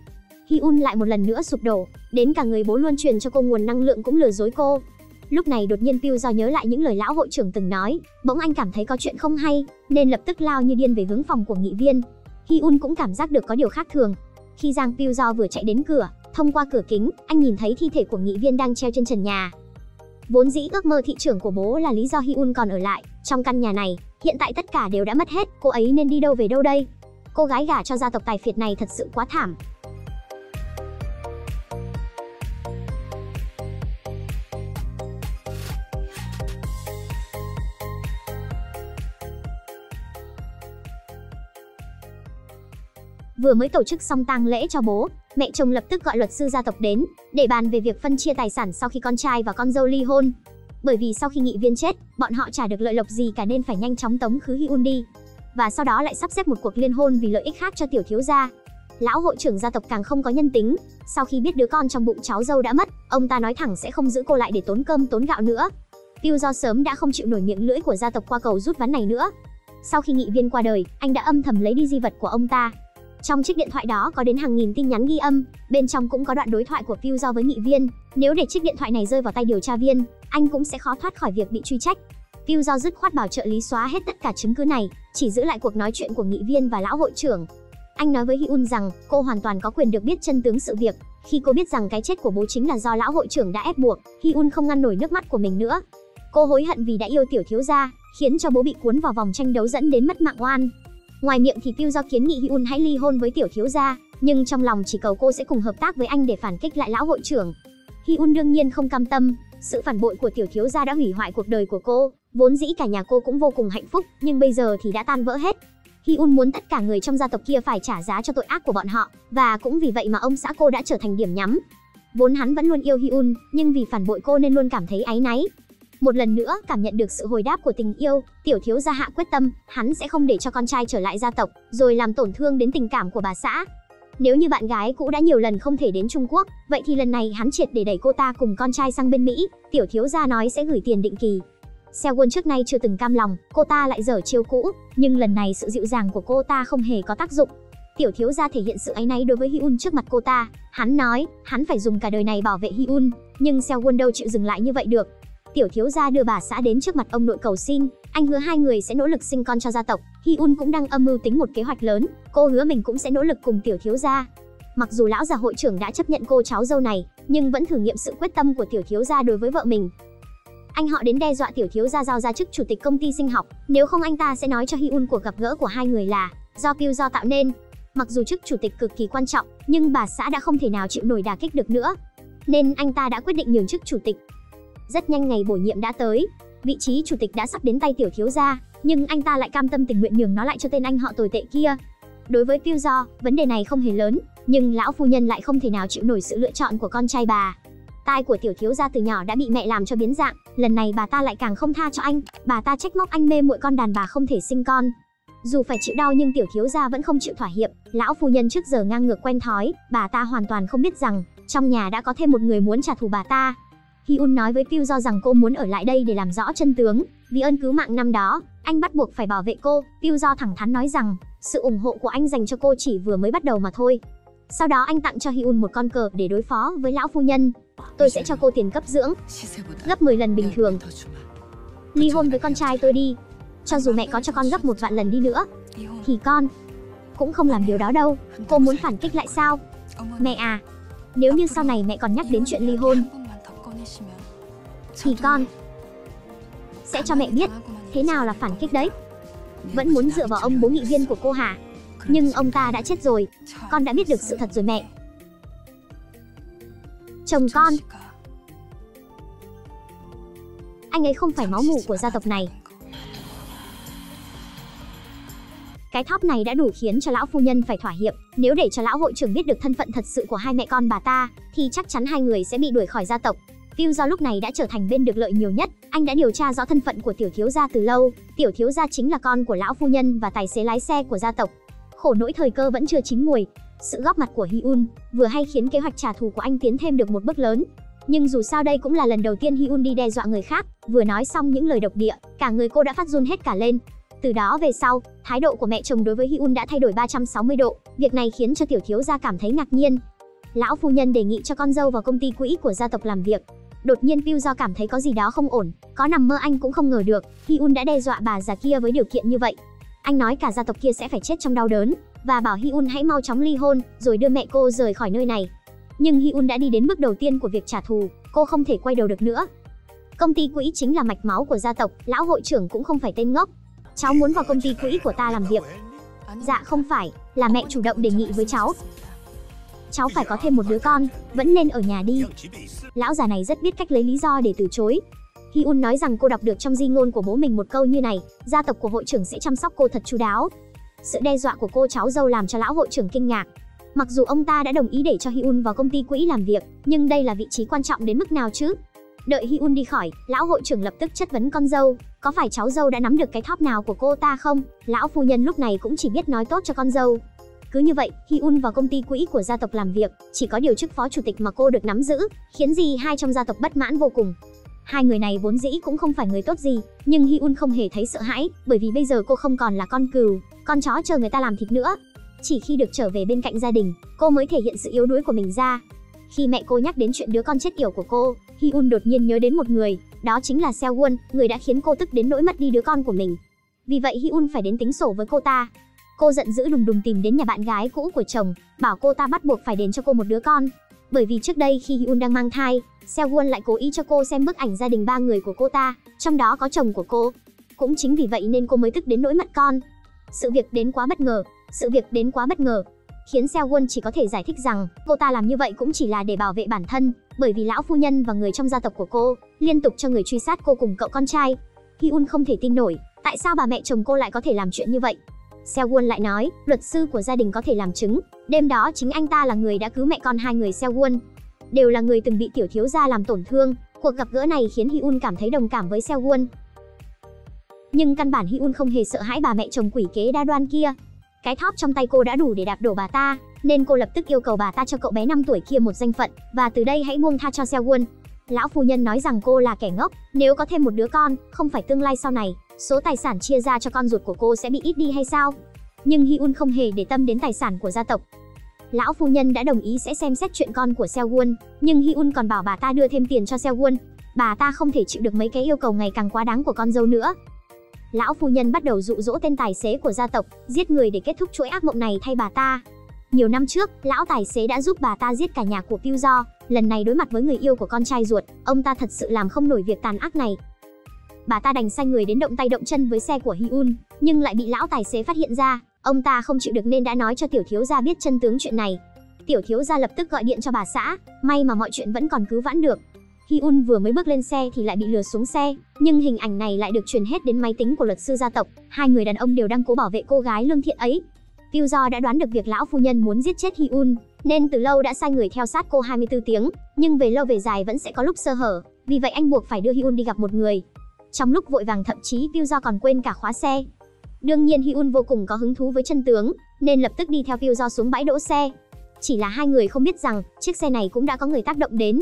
Hyun lại một lần nữa sụp đổ, đến cả người bố luôn truyền cho cô nguồn năng lượng cũng lừa dối cô. Lúc này đột nhiên Pyo nhớ lại những lời lão hội trưởng từng nói, bỗng anh cảm thấy có chuyện không hay, nên lập tức lao như điên về hướng phòng của Nghị Viên. Hyun cũng cảm giác được có điều khác thường. Khi Giang Pyo vừa chạy đến cửa, thông qua cửa kính, anh nhìn thấy thi thể của Nghị Viên đang treo trên trần nhà. Vốn dĩ ước mơ thị trưởng của bố là lý do Hyun còn ở lại trong căn nhà này, hiện tại tất cả đều đã mất hết, cô ấy nên đi đâu về đâu đây? Cô gái gả cho gia tộc tài phiệt này thật sự quá thảm. Vừa mới tổ chức xong tang lễ cho bố, mẹ chồng lập tức gọi luật sư gia tộc đến để bàn về việc phân chia tài sản sau khi con trai và con dâu ly hôn. Bởi vì sau khi Nghị Viên chết, bọn họ chả được lợi lộc gì cả nên phải nhanh chóng tống khứ Hyun đi. Và sau đó lại sắp xếp một cuộc liên hôn vì lợi ích khác cho tiểu thiếu gia. Lão hội trưởng gia tộc càng không có nhân tính. Sau khi biết đứa con trong bụng cháu dâu đã mất, ông ta nói thẳng sẽ không giữ cô lại để tốn cơm tốn gạo nữa. Pyo sớm đã không chịu nổi miệng lưỡi của gia tộc qua cầu rút ván này nữa. Sau khi Nghị Viên qua đời, anh đã âm thầm lấy đi di vật của ông ta. Trong chiếc điện thoại đó có đến hàng nghìn tin nhắn ghi âm, bên trong cũng có đoạn đối thoại của Pyo với Nghị Viên. Nếu để chiếc điện thoại này rơi vào tay điều tra viên, anh cũng sẽ khó thoát khỏi việc bị truy trách. Pyo dứt khoát bảo trợ lý xóa hết tất cả chứng cứ này, chỉ giữ lại cuộc nói chuyện của Nghị Viên và lão hội trưởng. Anh nói với Hyun rằng cô hoàn toàn có quyền được biết chân tướng sự việc. Khi cô biết rằng cái chết của bố chính là do lão hội trưởng đã ép buộc, Hyun không ngăn nổi nước mắt của mình nữa. Cô hối hận vì đã yêu tiểu thiếu gia, khiến cho bố bị cuốn vào vòng tranh đấu dẫn đến mất mạng oan. Ngoài miệng thì Pyo kiến nghị Hyun hãy ly hôn với tiểu thiếu gia, nhưng trong lòng chỉ cầu cô sẽ cùng hợp tác với anh để phản kích lại lão hội trưởng. Hyun đương nhiên không cam tâm, sự phản bội của tiểu thiếu gia đã hủy hoại cuộc đời của cô, vốn dĩ cả nhà cô cũng vô cùng hạnh phúc, nhưng bây giờ thì đã tan vỡ hết. Hyun muốn tất cả người trong gia tộc kia phải trả giá cho tội ác của bọn họ, và cũng vì vậy mà ông xã cô đã trở thành điểm nhắm. Vốn hắn vẫn luôn yêu Hyun, nhưng vì phản bội cô nên luôn cảm thấy áy náy. Một lần nữa cảm nhận được sự hồi đáp của tình yêu, tiểu thiếu gia hạ quyết tâm, hắn sẽ không để cho con trai trở lại gia tộc, rồi làm tổn thương đến tình cảm của bà xã. Nếu như bạn gái cũ đã nhiều lần không thể đến Trung Quốc, vậy thì lần này hắn triệt để đẩy cô ta cùng con trai sang bên Mỹ. Tiểu thiếu gia nói sẽ gửi tiền định kỳ. Seo-won trước nay chưa từng cam lòng, cô ta lại giở chiêu cũ, nhưng lần này sự dịu dàng của cô ta không hề có tác dụng. Tiểu thiếu gia thể hiện sự áy náy đối với Hyun trước mặt cô ta. Hắn nói, hắn phải dùng cả đời này bảo vệ Hyun, nhưng Seo-won đâu chịu dừng lại như vậy được. Tiểu thiếu gia đưa bà xã đến trước mặt ông nội cầu xin, anh hứa hai người sẽ nỗ lực sinh con cho gia tộc. Hyun cũng đang âm mưu tính một kế hoạch lớn, cô hứa mình cũng sẽ nỗ lực cùng tiểu thiếu gia. Mặc dù lão già hội trưởng đã chấp nhận cô cháu dâu này, nhưng vẫn thử nghiệm sự quyết tâm của tiểu thiếu gia đối với vợ mình. Anh họ đến đe dọa tiểu thiếu gia giao ra chức chủ tịch công ty sinh học, nếu không anh ta sẽ nói cho Hyun cuộc gặp gỡ của hai người là do Pyo tạo nên. Mặc dù chức chủ tịch cực kỳ quan trọng, nhưng bà xã đã không thể nào chịu nổi đả kích được nữa, nên anh ta đã quyết định nhường chức chủ tịch. Rất nhanh ngày bổ nhiệm đã tới, vị trí chủ tịch đã sắp đến tay tiểu thiếu gia, nhưng anh ta lại cam tâm tình nguyện nhường nó lại cho tên anh họ tồi tệ kia. Đối với Pyo, vấn đề này không hề lớn, nhưng lão phu nhân lại không thể nào chịu nổi sự lựa chọn của con trai bà. Tai của tiểu thiếu gia từ nhỏ đã bị mẹ làm cho biến dạng, lần này bà ta lại càng không tha cho anh, bà ta trách móc anh mê muội con đàn bà không thể sinh con. Dù phải chịu đau nhưng tiểu thiếu gia vẫn không chịu thỏa hiệp, lão phu nhân trước giờ ngang ngược quen thói, bà ta hoàn toàn không biết rằng trong nhà đã có thêm một người muốn trả thù bà ta. Hyun nói với Pyo rằng cô muốn ở lại đây để làm rõ chân tướng, vì ơn cứu mạng năm đó, anh bắt buộc phải bảo vệ cô. Pyo thẳng thắn nói rằng sự ủng hộ của anh dành cho cô chỉ vừa mới bắt đầu mà thôi. Sau đó anh tặng cho Hyun một con cờ để đối phó với lão phu nhân. Tôi sẽ cho cô tiền cấp dưỡng gấp 10 lần bình thường. Ly hôn với con trai tôi đi. Cho dù mẹ có cho con gấp 1 vạn lần đi nữa, thì con cũng không làm điều đó đâu. Cô muốn phản kích lại sao? Mẹ à, nếu như sau này mẹ còn nhắc đến chuyện ly hôn, thì con sẽ cho mẹ biết thế nào là phản kích đấy. Vẫn muốn dựa vào ông bố nghị viên của cô hả? Nhưng ông ta đã chết rồi, con đã biết được sự thật rồi mẹ. Chồng con, anh ấy không phải máu mủ của gia tộc này. Cái thóp này đã đủ khiến cho lão phu nhân phải thỏa hiệp. Nếu để cho lão hội trưởng biết được thân phận thật sự của hai mẹ con bà ta, thì chắc chắn hai người sẽ bị đuổi khỏi gia tộc. Pyo lúc này đã trở thành bên được lợi nhiều nhất. Anh đã điều tra rõ thân phận của tiểu thiếu gia từ lâu. Tiểu thiếu gia chính là con của lão phu nhân và tài xế lái xe của gia tộc. Khổ nỗi thời cơ vẫn chưa chín muồi. Sự góp mặt của Hyun vừa hay khiến kế hoạch trả thù của anh tiến thêm được một bước lớn. Nhưng dù sao đây cũng là lần đầu tiên Hyun đi đe dọa người khác. Vừa nói xong những lời độc địa, cả người cô đã phát run hết cả lên. Từ đó về sau, thái độ của mẹ chồng đối với Hyun đã thay đổi 360 độ. Việc này khiến cho tiểu thiếu gia cảm thấy ngạc nhiên. Lão phu nhân đề nghị cho con dâu vào công ty quỹ của gia tộc làm việc. Đột nhiên Pyo cảm thấy có gì đó không ổn, có nằm mơ anh cũng không ngờ được, Hyun đã đe dọa bà già kia với điều kiện như vậy. Anh nói cả gia tộc kia sẽ phải chết trong đau đớn, và bảo Hyun hãy mau chóng ly hôn, rồi đưa mẹ cô rời khỏi nơi này. Nhưng Hyun đã đi đến bước đầu tiên của việc trả thù, cô không thể quay đầu được nữa. Công ty quỹ chính là mạch máu của gia tộc, lão hội trưởng cũng không phải tên ngốc. Cháu muốn vào công ty quỹ của ta làm việc. Dạ không phải, là mẹ chủ động đề nghị với cháu. Cháu phải có thêm một đứa con, vẫn nên ở nhà đi. Lão già này rất biết cách lấy lý do để từ chối. Hyun nói rằng cô đọc được trong di ngôn của bố mình một câu như này, gia tộc của hội trưởng sẽ chăm sóc cô thật chu đáo. Sự đe dọa của cô cháu dâu làm cho lão hội trưởng kinh ngạc. Mặc dù ông ta đã đồng ý để cho Hyun vào công ty quỹ làm việc, nhưng đây là vị trí quan trọng đến mức nào chứ? Đợi Hyun đi khỏi, lão hội trưởng lập tức chất vấn con dâu, có phải cháu dâu đã nắm được cái thóp nào của cô ta không? Lão phu nhân lúc này cũng chỉ biết nói tốt cho con dâu. Cứ như vậy, Hyun vào công ty quỹ của gia tộc làm việc, chỉ có điều chức phó chủ tịch mà cô được nắm giữ, khiến dì hai trong gia tộc bất mãn vô cùng. Hai người này vốn dĩ cũng không phải người tốt gì, nhưng Hyun không hề thấy sợ hãi, bởi vì bây giờ cô không còn là con cừu, con chó chờ người ta làm thịt nữa. Chỉ khi được trở về bên cạnh gia đình, cô mới thể hiện sự yếu đuối của mình ra. Khi mẹ cô nhắc đến chuyện đứa con chết yểu của cô, Hyun đột nhiên nhớ đến một người, đó chính là Seo-won, người đã khiến cô tức đến nỗi mất đi đứa con của mình. Vì vậy Hyun phải đến tính sổ với cô ta. Cô giận dữ đùng đùng tìm đến nhà bạn gái cũ của chồng, bảo cô ta bắt buộc phải đền cho cô một đứa con. Bởi vì trước đây khi Hyun đang mang thai, Seo-won lại cố ý cho cô xem bức ảnh gia đình 3 người của cô ta, trong đó có chồng của cô. Cũng chính vì vậy nên cô mới tức đến nỗi mất con. Sự việc đến quá bất ngờ, khiến Seo-won chỉ có thể giải thích rằng cô ta làm như vậy cũng chỉ là để bảo vệ bản thân, bởi vì lão phu nhân và người trong gia tộc của cô liên tục cho người truy sát cô cùng cậu con trai. Hyun không thể tin nổi, tại sao bà mẹ chồng cô lại có thể làm chuyện như vậy? Seo-won lại nói, luật sư của gia đình có thể làm chứng, đêm đó chính anh ta là người đã cứu mẹ con hai người Seo-won, đều là người từng bị tiểu thiếu gia làm tổn thương. Cuộc gặp gỡ này khiến Hyun cảm thấy đồng cảm với Seo-won. Nhưng căn bản Hyun không hề sợ hãi bà mẹ chồng quỷ kế đa đoan kia. Cái thóp trong tay cô đã đủ để đạp đổ bà ta, nên cô lập tức yêu cầu bà ta cho cậu bé 5 tuổi kia một danh phận, và từ đây hãy buông tha cho Seo-won. Lão phu nhân nói rằng cô là kẻ ngốc, nếu có thêm một đứa con, không phải tương lai sau này, số tài sản chia ra cho con ruột của cô sẽ bị ít đi hay sao? Nhưng Hyun không hề để tâm đến tài sản của gia tộc. Lão phu nhân đã đồng ý sẽ xem xét chuyện con của Seo-won, nhưng Hyun còn bảo bà ta đưa thêm tiền cho Seo-won. Bà ta không thể chịu được mấy cái yêu cầu ngày càng quá đáng của con dâu nữa. Lão phu nhân bắt đầu dụ dỗ tên tài xế của gia tộc, giết người để kết thúc chuỗi ác mộng này thay bà ta. Nhiều năm trước, lão tài xế đã giúp bà ta giết cả nhà của Pyo. Lần này đối mặt với người yêu của con trai ruột, ông ta thật sự làm không nổi việc tàn ác này. Bà ta đành sai người đến động tay động chân với xe của Hyun, nhưng lại bị lão tài xế phát hiện ra. Ông ta không chịu được nên đã nói cho tiểu thiếu gia biết chân tướng chuyện này. Tiểu thiếu gia lập tức gọi điện cho bà xã, may mà mọi chuyện vẫn còn cứu vãn được. Hyun vừa mới bước lên xe thì lại bị lừa xuống xe, nhưng hình ảnh này lại được truyền hết đến máy tính của luật sư gia tộc. Hai người đàn ông đều đang cố bảo vệ cô gái lương thiện ấy. Pyo đã đoán được việc lão phu nhân muốn giết chết Hyun, nên từ lâu đã sai người theo sát cô 24 tiếng, nhưng về lâu về dài vẫn sẽ có lúc sơ hở, vì vậy anh buộc phải đưa Hyun đi gặp một người. Trong lúc vội vàng thậm chí Pyo còn quên cả khóa xe. Đương nhiên Hyun vô cùng có hứng thú với chân tướng, nên lập tức đi theo Pyo xuống bãi đỗ xe. Chỉ là hai người không biết rằng chiếc xe này cũng đã có người tác động đến.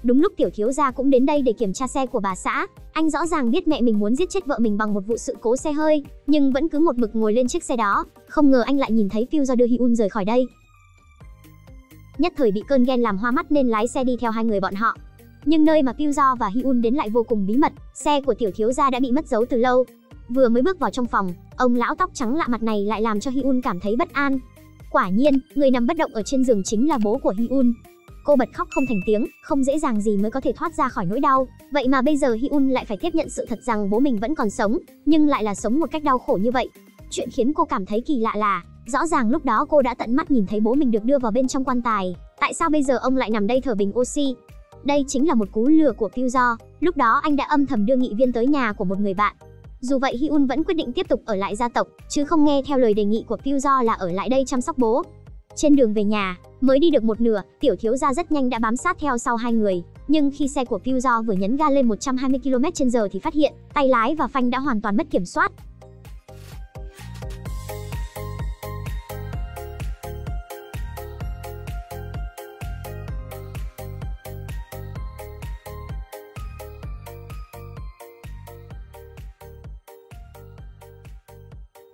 Đúng lúc tiểu thiếu gia cũng đến đây để kiểm tra xe của bà xã, anh rõ ràng biết mẹ mình muốn giết chết vợ mình bằng một vụ sự cố xe hơi, nhưng vẫn cứ một mực ngồi lên chiếc xe đó. Không ngờ anh lại nhìn thấy Pyo đưa Hyun rời khỏi đây. Nhất thời bị cơn ghen làm hoa mắt nên lái xe đi theo hai người bọn họ. Nhưng nơi mà Pyo và Hyun đến lại vô cùng bí mật, xe của tiểu thiếu gia đã bị mất dấu từ lâu. Vừa mới bước vào trong phòng, ông lão tóc trắng lạ mặt này lại làm cho Hyun cảm thấy bất an. Quả nhiên, người nằm bất động ở trên giường chính là bố của Hyun. Cô bật khóc không thành tiếng, không dễ dàng gì mới có thể thoát ra khỏi nỗi đau. Vậy mà bây giờ Hyun lại phải tiếp nhận sự thật rằng bố mình vẫn còn sống, nhưng lại là sống một cách đau khổ như vậy. Chuyện khiến cô cảm thấy kỳ lạ là, rõ ràng lúc đó cô đã tận mắt nhìn thấy bố mình được đưa vào bên trong quan tài. Tại sao bây giờ ông lại nằm đây thở bình oxy? Đây chính là một cú lừa của Pyo. Lúc đó anh đã âm thầm đưa Nghị Viên tới nhà của một người bạn. Dù vậy Hyun vẫn quyết định tiếp tục ở lại gia tộc, chứ không nghe theo lời đề nghị của Pyo là ở lại đây chăm sóc bố. Trên đường về nhà, mới đi được một nửa, tiểu thiếu gia rất nhanh đã bám sát theo sau hai người. Nhưng khi xe của Pyo vừa nhấn ga lên 120 km/h thì phát hiện, tay lái và phanh đã hoàn toàn mất kiểm soát.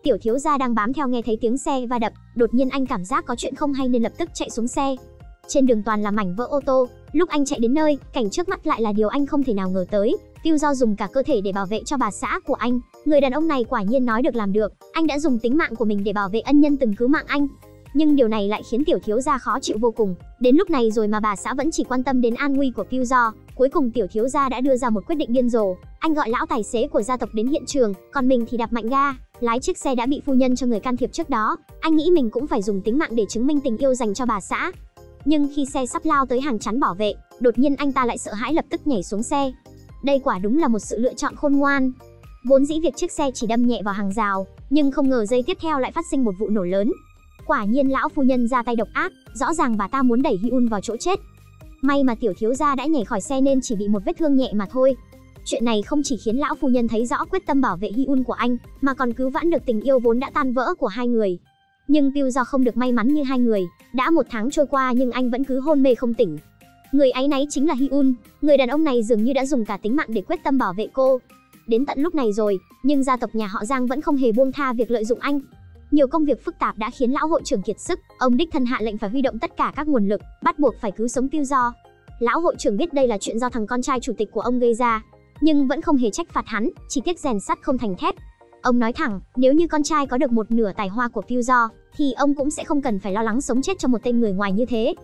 Tiểu thiếu gia đang bám theo nghe thấy tiếng xe va đập, đột nhiên anh cảm giác có chuyện không hay nên lập tức chạy xuống xe. Trên đường toàn là mảnh vỡ ô tô, lúc anh chạy đến nơi, cảnh trước mắt lại là điều anh không thể nào ngờ tới. Pyo dùng cả cơ thể để bảo vệ cho bà xã của anh. Người đàn ông này quả nhiên nói được làm được, anh đã dùng tính mạng của mình để bảo vệ ân nhân từng cứu mạng anh. Nhưng điều này lại khiến tiểu thiếu gia khó chịu vô cùng. Đến lúc này rồi mà bà xã vẫn chỉ quan tâm đến an nguy của Pyo. Cuối cùng tiểu thiếu gia đã đưa ra một quyết định điên rồ. Anh gọi lão tài xế của gia tộc đến hiện trường, còn mình thì đạp mạnh ga, lái chiếc xe đã bị phu nhân cho người can thiệp trước đó. Anh nghĩ mình cũng phải dùng tính mạng để chứng minh tình yêu dành cho bà xã. Nhưng khi xe sắp lao tới hàng chắn bảo vệ, đột nhiên anh ta lại sợ hãi lập tức nhảy xuống xe. Đây quả đúng là một sự lựa chọn khôn ngoan. Vốn dĩ việc chiếc xe chỉ đâm nhẹ vào hàng rào, nhưng không ngờ giây tiếp theo lại phát sinh một vụ nổ lớn. Quả nhiên lão phu nhân ra tay độc ác, rõ ràng bà ta muốn đẩy Hyun vào chỗ chết. May mà tiểu thiếu gia đã nhảy khỏi xe nên chỉ bị một vết thương nhẹ mà thôi. Chuyện này không chỉ khiến lão phu nhân thấy rõ quyết tâm bảo vệ Hyun của anh, mà còn cứu vãn được tình yêu vốn đã tan vỡ của hai người. Nhưng Pyo không được may mắn như hai người, đã 1 tháng trôi qua nhưng anh vẫn cứ hôn mê không tỉnh. Người áy náy chính là Hyun, người đàn ông này dường như đã dùng cả tính mạng để quyết tâm bảo vệ cô. Đến tận lúc này rồi, nhưng gia tộc nhà họ Giang vẫn không hề buông tha việc lợi dụng anh. Nhiều công việc phức tạp đã khiến lão hội trưởng kiệt sức, ông đích thân hạ lệnh phải huy động tất cả các nguồn lực, bắt buộc phải cứu sống Pyo. Lão hội trưởng biết đây là chuyện do thằng con trai chủ tịch của ông gây ra, nhưng vẫn không hề trách phạt hắn, chỉ tiếc rèn sắt không thành thép. Ông nói thẳng, nếu như con trai có được một nửa tài hoa của Pyo, thì ông cũng sẽ không cần phải lo lắng sống chết cho một tên người ngoài như thế.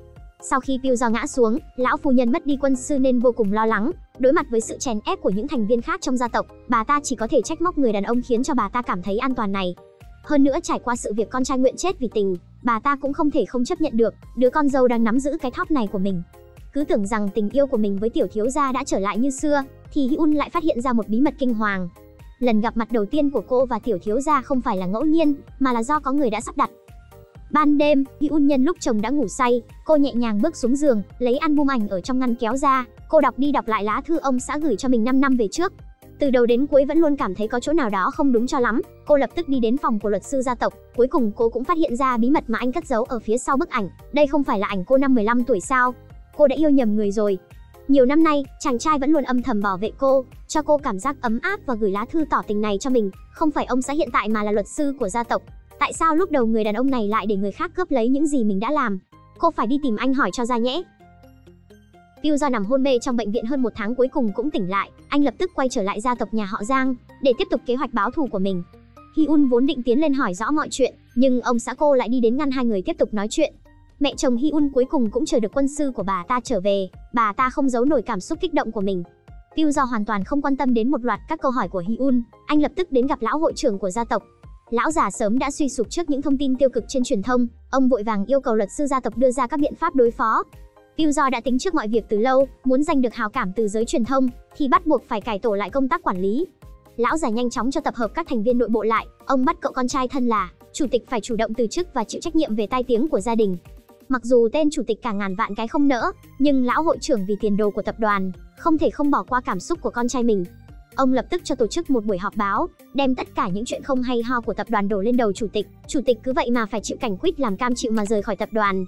Sau khi Pyo ngã xuống, lão phu nhân mất đi quân sư nên vô cùng lo lắng. Đối mặt với sự chèn ép của những thành viên khác trong gia tộc, bà ta chỉ có thể trách móc người đàn ông khiến cho bà ta cảm thấy an toàn này. Hơn nữa trải qua sự việc con trai nguyện chết vì tình, bà ta cũng không thể không chấp nhận được đứa con dâu đang nắm giữ cái thóp này của mình. Cứ tưởng rằng tình yêu của mình với tiểu thiếu gia đã trở lại như xưa, thì Hyun lại phát hiện ra một bí mật kinh hoàng. Lần gặp mặt đầu tiên của cô và tiểu thiếu gia không phải là ngẫu nhiên, mà là do có người đã sắp đặt. Ban đêm, Hyun nhân lúc chồng đã ngủ say, cô nhẹ nhàng bước xuống giường, lấy album ảnh ở trong ngăn kéo ra, cô đọc đi đọc lại lá thư ông xã gửi cho mình 5 năm về trước. Từ đầu đến cuối vẫn luôn cảm thấy có chỗ nào đó không đúng cho lắm. Cô lập tức đi đến phòng của luật sư gia tộc, cuối cùng cô cũng phát hiện ra bí mật mà anh cất giấu ở phía sau bức ảnh. Đây không phải là ảnh cô năm 15 tuổi sao? Cô đã yêu nhầm người rồi. Nhiều năm nay, chàng trai vẫn luôn âm thầm bảo vệ cô, cho cô cảm giác ấm áp và gửi lá thư tỏ tình này cho mình. Không phải ông xã hiện tại mà là luật sư của gia tộc. Tại sao lúc đầu người đàn ông này lại để người khác cướp lấy những gì mình đã làm? Cô phải đi tìm anh hỏi cho ra nhẽ. Pyu Do nằm hôn mê trong bệnh viện hơn 1 tháng cuối cùng cũng tỉnh lại. Anh lập tức quay trở lại gia tộc nhà họ Giang để tiếp tục kế hoạch báo thù của mình. Hyun vốn định tiến lên hỏi rõ mọi chuyện, nhưng ông xã cô lại đi đến ngăn hai người tiếp tục nói chuyện. Mẹ chồng Hyun cuối cùng cũng chờ được quân sư của bà ta trở về. Bà ta không giấu nổi cảm xúc kích động của mình. Pyu Do hoàn toàn không quan tâm đến một loạt các câu hỏi của Hyun. Anh lập tức đến gặp lão hội trưởng của gia tộc. Lão già sớm đã suy sụp trước những thông tin tiêu cực trên truyền thông. Ông vội vàng yêu cầu luật sư gia tộc đưa ra các biện pháp đối phó. Pyu Do đã tính trước mọi việc từ lâu, muốn giành được hào cảm từ giới truyền thông thì bắt buộc phải cải tổ lại công tác quản lý. Lão già nhanh chóng cho tập hợp các thành viên nội bộ lại. Ông bắt cậu con trai thân là chủ tịch phải chủ động từ chức và chịu trách nhiệm về tai tiếng của gia đình. Mặc dù tên chủ tịch cả ngàn vạn cái không nỡ, nhưng lão hội trưởng vì tiền đồ của tập đoàn không thể không bỏ qua cảm xúc của con trai mình. Ông lập tức cho tổ chức một buổi họp báo, đem tất cả những chuyện không hay ho của tập đoàn đổ lên đầu chủ tịch. Chủ tịch cứ vậy mà phải chịu cảnh quýt làm cam chịu mà rời khỏi tập đoàn.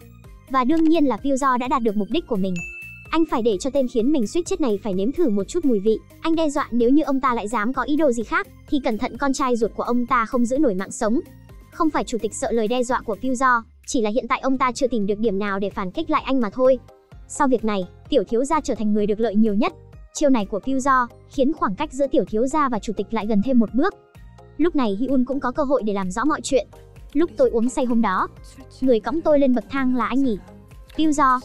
Và đương nhiên là Pyu Do đã đạt được mục đích của mình. Anh phải để cho tên khiến mình suýt chết này phải nếm thử một chút mùi vị. Anh đe dọa nếu như ông ta lại dám có ý đồ gì khác thì cẩn thận con trai ruột của ông ta không giữ nổi mạng sống. Không phải chủ tịch sợ lời đe dọa của Pyu Do, chỉ là hiện tại ông ta chưa tìm được điểm nào để phản kích lại anh mà thôi. Sau việc này, tiểu thiếu gia trở thành người được lợi nhiều nhất. Chiêu này của Pyu Do khiến khoảng cách giữa tiểu thiếu gia và chủ tịch lại gần thêm một bước. Lúc này Hyun cũng có cơ hội để làm rõ mọi chuyện. Lúc tôi uống say hôm đó, người cõng tôi lên bậc thang là anh nhỉ? Pyu Do.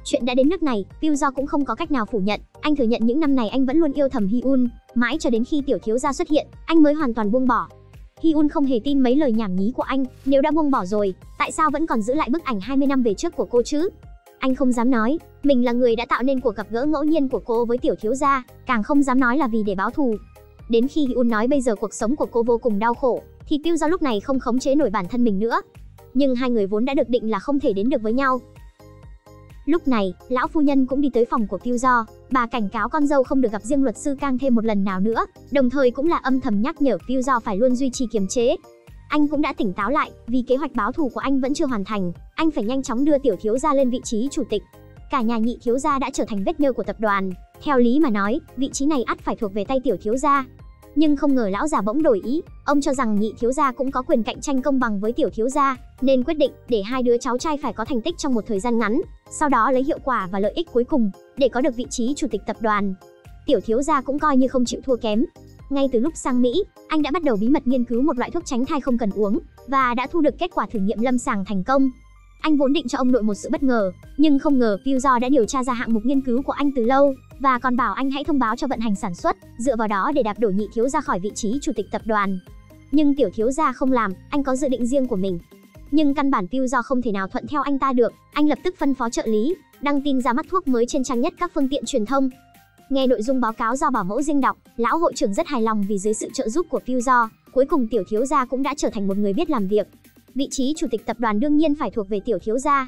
Chuyện đã đến nước này, Pyu Do cũng không có cách nào phủ nhận. Anh thừa nhận những năm này anh vẫn luôn yêu thầm Hyun, mãi cho đến khi tiểu thiếu gia xuất hiện, anh mới hoàn toàn buông bỏ. Hyun không hề tin mấy lời nhảm nhí của anh, nếu đã buông bỏ rồi, tại sao vẫn còn giữ lại bức ảnh 20 năm về trước của cô chứ? Anh không dám nói mình là người đã tạo nên cuộc gặp gỡ ngẫu nhiên của cô với tiểu thiếu gia, càng không dám nói là vì để báo thù. Đến khi Hyun nói bây giờ cuộc sống của cô vô cùng đau khổ, thì Pyu Do lúc này không khống chế nổi bản thân mình nữa. Nhưng hai người vốn đã được định là không thể đến được với nhau. Lúc này, lão phu nhân cũng đi tới phòng của Pyu Do. Bà cảnh cáo con dâu không được gặp riêng luật sư Kang thêm một lần nào nữa, đồng thời cũng là âm thầm nhắc nhở Pyu Do phải luôn duy trì kiềm chế. Anh cũng đã tỉnh táo lại, vì kế hoạch báo thù của anh vẫn chưa hoàn thành, anh phải nhanh chóng đưa tiểu thiếu gia lên vị trí chủ tịch. Cả nhà nhị thiếu gia đã trở thành vết nhơ của tập đoàn. Theo lý mà nói, vị trí này ắt phải thuộc về tay tiểu thiếu gia. Nhưng không ngờ lão già bỗng đổi ý, ông cho rằng nhị thiếu gia cũng có quyền cạnh tranh công bằng với tiểu thiếu gia, nên quyết định để hai đứa cháu trai phải có thành tích trong một thời gian ngắn, sau đó lấy hiệu quả và lợi ích cuối cùng để có được vị trí chủ tịch tập đoàn. Tiểu thiếu gia cũng coi như không chịu thua kém. Ngay từ lúc sang Mỹ, anh đã bắt đầu bí mật nghiên cứu một loại thuốc tránh thai không cần uống và đã thu được kết quả thử nghiệm lâm sàng thành công. Anh vốn định cho ông nội một sự bất ngờ, nhưng không ngờ Pyu Do đã điều tra ra hạng mục nghiên cứu của anh từ lâu và còn bảo anh hãy thông báo cho vận hành sản xuất, dựa vào đó để đạp đổ nhị thiếu gia khỏi vị trí chủ tịch tập đoàn. Nhưng tiểu thiếu gia không làm, anh có dự định riêng của mình. Nhưng căn bản Pyu Do không thể nào thuận theo anh ta được, anh lập tức phân phó trợ lý đăng tin ra mắt thuốc mới trên trang nhất các phương tiện truyền thông. Nghe nội dung báo cáo do bảo mẫu riêng đọc, lão hội trưởng rất hài lòng vì dưới sự trợ giúp của Pyu Do, cuối cùng tiểu thiếu gia cũng đã trở thành một người biết làm việc. Vị trí chủ tịch tập đoàn đương nhiên phải thuộc về tiểu thiếu gia.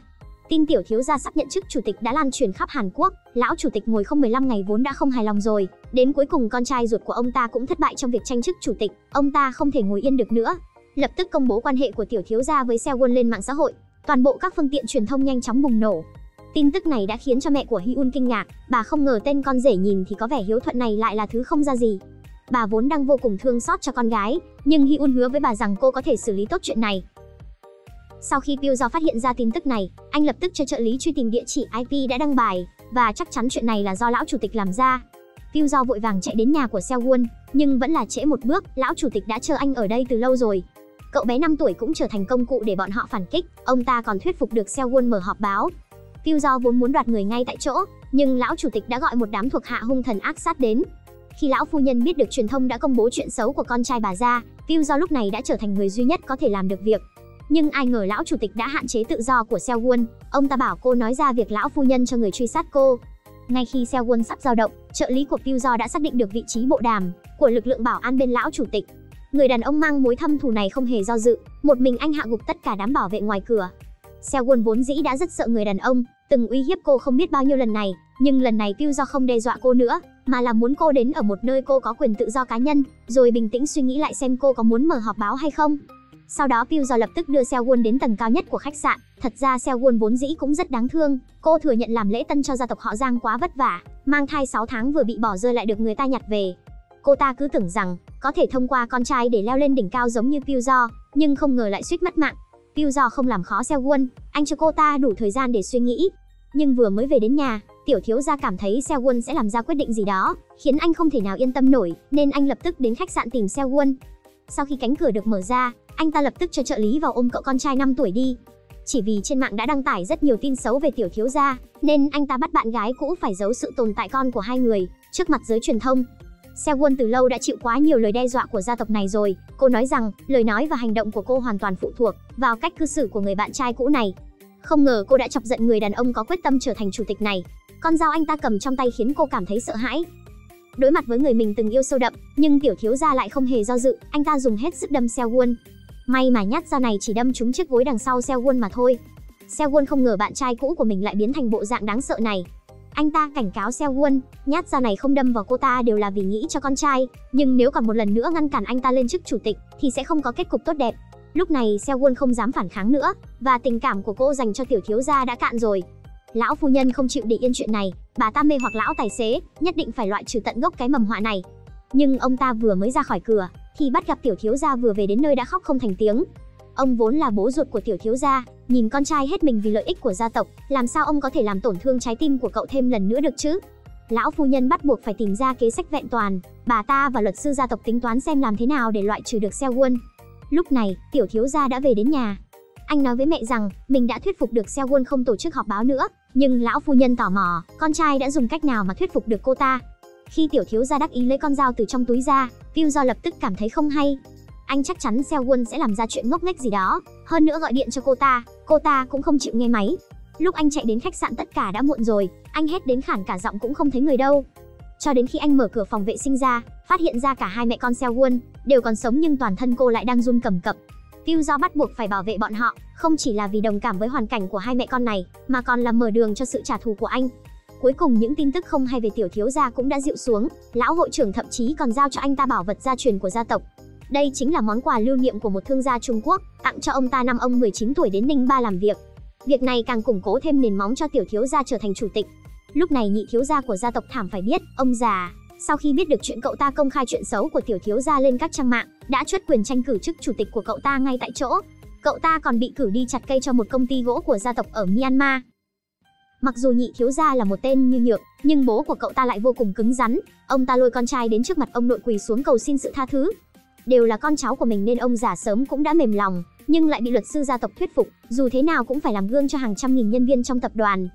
Tin tiểu thiếu gia sắp nhận chức chủ tịch đã lan truyền khắp Hàn Quốc, lão chủ tịch ngồi không 15 ngày vốn đã không hài lòng rồi, đến cuối cùng con trai ruột của ông ta cũng thất bại trong việc tranh chức chủ tịch, ông ta không thể ngồi yên được nữa. Lập tức công bố quan hệ của tiểu thiếu gia với Seo Won lên mạng xã hội, toàn bộ các phương tiện truyền thông nhanh chóng bùng nổ. Tin tức này đã khiến cho mẹ của Hyun kinh ngạc, bà không ngờ tên con rể nhìn thì có vẻ hiếu thuận này lại là thứ không ra gì. Bà vốn đang vô cùng thương xót cho con gái, nhưng Hyun hứa với bà rằng cô có thể xử lý tốt chuyện này. Sau khi Pyu Do phát hiện ra tin tức này, anh lập tức cho trợ lý truy tìm địa chỉ IP đã đăng bài, và chắc chắn chuyện này là do lão chủ tịch làm ra. Pyu Do vội vàng chạy đến nhà của Seo Won, nhưng vẫn là trễ một bước, lão chủ tịch đã chờ anh ở đây từ lâu rồi. Cậu bé 5 tuổi cũng trở thành công cụ để bọn họ phản kích, ông ta còn thuyết phục được Seo Won mở họp báo. Pyu Do vốn muốn đoạt người ngay tại chỗ, nhưng lão chủ tịch đã gọi một đám thuộc hạ hung thần ác sát đến. Khi lão phu nhân biết được truyền thông đã công bố chuyện xấu của con trai bà ra, Pyu Do lúc này đã trở thành người duy nhất có thể làm được việc. Nhưng ai ngờ lão chủ tịch đã hạn chế tự do của Seo Won, ông ta bảo cô nói ra việc lão phu nhân cho người truy sát cô. Ngay khi Seo Won sắp dao động, trợ lý của Pyu Do đã xác định được vị trí bộ đàm của lực lượng bảo an bên lão chủ tịch. Người đàn ông mang mối thâm thù này không hề do dự, một mình anh hạ gục tất cả đám bảo vệ ngoài cửa. Seo-won vốn dĩ đã rất sợ người đàn ông, từng uy hiếp cô không biết bao nhiêu lần này, nhưng lần này Pyo không đe dọa cô nữa, mà là muốn cô đến ở một nơi cô có quyền tự do cá nhân, rồi bình tĩnh suy nghĩ lại xem cô có muốn mở họp báo hay không. Sau đó Pyo lập tức đưa Seo-won đến tầng cao nhất của khách sạn. Thật ra Seo-won vốn dĩ cũng rất đáng thương, cô thừa nhận làm lễ tân cho gia tộc họ Giang quá vất vả, mang thai 6 tháng vừa bị bỏ rơi lại được người ta nhặt về. Cô ta cứ tưởng rằng có thể thông qua con trai để leo lên đỉnh cao giống như Pyo, nhưng không ngờ lại suýt mất mạng. Pyo không làm khó Seo-won, anh cho cô ta đủ thời gian để suy nghĩ. Nhưng vừa mới về đến nhà, tiểu thiếu gia cảm thấy Seo-won sẽ làm ra quyết định gì đó, khiến anh không thể nào yên tâm nổi, nên anh lập tức đến khách sạn tìm Seo-won. Sau khi cánh cửa được mở ra, anh ta lập tức cho trợ lý vào ôm cậu con trai 5 tuổi đi. Chỉ vì trên mạng đã đăng tải rất nhiều tin xấu về tiểu thiếu gia, nên anh ta bắt bạn gái cũ phải giấu sự tồn tại con của hai người trước mặt giới truyền thông. Seo-won từ lâu đã chịu quá nhiều lời đe dọa của gia tộc này rồi. Cô nói rằng lời nói và hành động của cô hoàn toàn phụ thuộc vào cách cư xử của người bạn trai cũ này. Không ngờ cô đã chọc giận người đàn ông có quyết tâm trở thành chủ tịch này. Con dao anh ta cầm trong tay khiến cô cảm thấy sợ hãi. Đối mặt với người mình từng yêu sâu đậm, nhưng tiểu thiếu gia lại không hề do dự, anh ta dùng hết sức đâm Seo-won. May mà nhát dao này chỉ đâm trúng chiếc gối đằng sau Seo-won mà thôi. Seo-won không ngờ bạn trai cũ của mình lại biến thành bộ dạng đáng sợ này. Anh ta cảnh cáo Seo-won, nhát dao này không đâm vào cô ta đều là vì nghĩ cho con trai, nhưng nếu còn một lần nữa ngăn cản anh ta lên chức chủ tịch thì sẽ không có kết cục tốt đẹp. Lúc này Seo-won không dám phản kháng nữa, và tình cảm của cô dành cho tiểu thiếu gia đã cạn rồi. Lão phu nhân không chịu để yên chuyện này, bà ta mê hoặc lão tài xế, nhất định phải loại trừ tận gốc cái mầm họa này. Nhưng ông ta vừa mới ra khỏi cửa thì bắt gặp tiểu thiếu gia vừa về đến nơi đã khóc không thành tiếng. Ông vốn là bố ruột của tiểu thiếu gia, nhìn con trai hết mình vì lợi ích của gia tộc, làm sao ông có thể làm tổn thương trái tim của cậu thêm lần nữa được chứ? Lão phu nhân bắt buộc phải tìm ra kế sách vẹn toàn, bà ta và luật sư gia tộc tính toán xem làm thế nào để loại trừ được Seo-won. Lúc này, tiểu thiếu gia đã về đến nhà. Anh nói với mẹ rằng mình đã thuyết phục được Seo-won không tổ chức họp báo nữa, nhưng lão phu nhân tò mò, con trai đã dùng cách nào mà thuyết phục được cô ta. Khi tiểu thiếu gia đắc ý lấy con dao từ trong túi ra, Pyo lập tức cảm thấy không hay. Anh chắc chắn Seo-won sẽ làm ra chuyện ngốc nghếch gì đó, hơn nữa gọi điện cho cô ta cũng không chịu nghe máy. Lúc anh chạy đến khách sạn tất cả đã muộn rồi, anh hét đến khản cả giọng cũng không thấy người đâu. Cho đến khi anh mở cửa phòng vệ sinh ra, phát hiện ra cả hai mẹ con Seo-won đều còn sống nhưng toàn thân cô lại đang run cầm cập. Pyo bắt buộc phải bảo vệ bọn họ, không chỉ là vì đồng cảm với hoàn cảnh của hai mẹ con này, mà còn là mở đường cho sự trả thù của anh. Cuối cùng những tin tức không hay về tiểu thiếu gia cũng đã dịu xuống, lão hội trưởng thậm chí còn giao cho anh ta bảo vật gia truyền của gia tộc. Đây chính là món quà lưu niệm của một thương gia Trung Quốc, tặng cho ông ta năm ông 19 tuổi đến Ninh Ba làm việc. Việc này càng củng cố thêm nền móng cho tiểu thiếu gia trở thành chủ tịch. Lúc này nhị thiếu gia của gia tộc thảm phải biết, ông già, sau khi biết được chuyện cậu ta công khai chuyện xấu của tiểu thiếu gia lên các trang mạng, đã truất quyền tranh cử chức chủ tịch của cậu ta ngay tại chỗ. Cậu ta còn bị cử đi chặt cây cho một công ty gỗ của gia tộc ở Myanmar. Mặc dù nhị thiếu gia là một tên nhu nhược, nhưng bố của cậu ta lại vô cùng cứng rắn. Ông ta lôi con trai đến trước mặt ông nội quỳ xuống cầu xin sự tha thứ. Đều là con cháu của mình nên ông già sớm cũng đã mềm lòng, nhưng lại bị luật sư gia tộc thuyết phục, dù thế nào cũng phải làm gương cho hàng trăm nghìn nhân viên trong tập đoàn.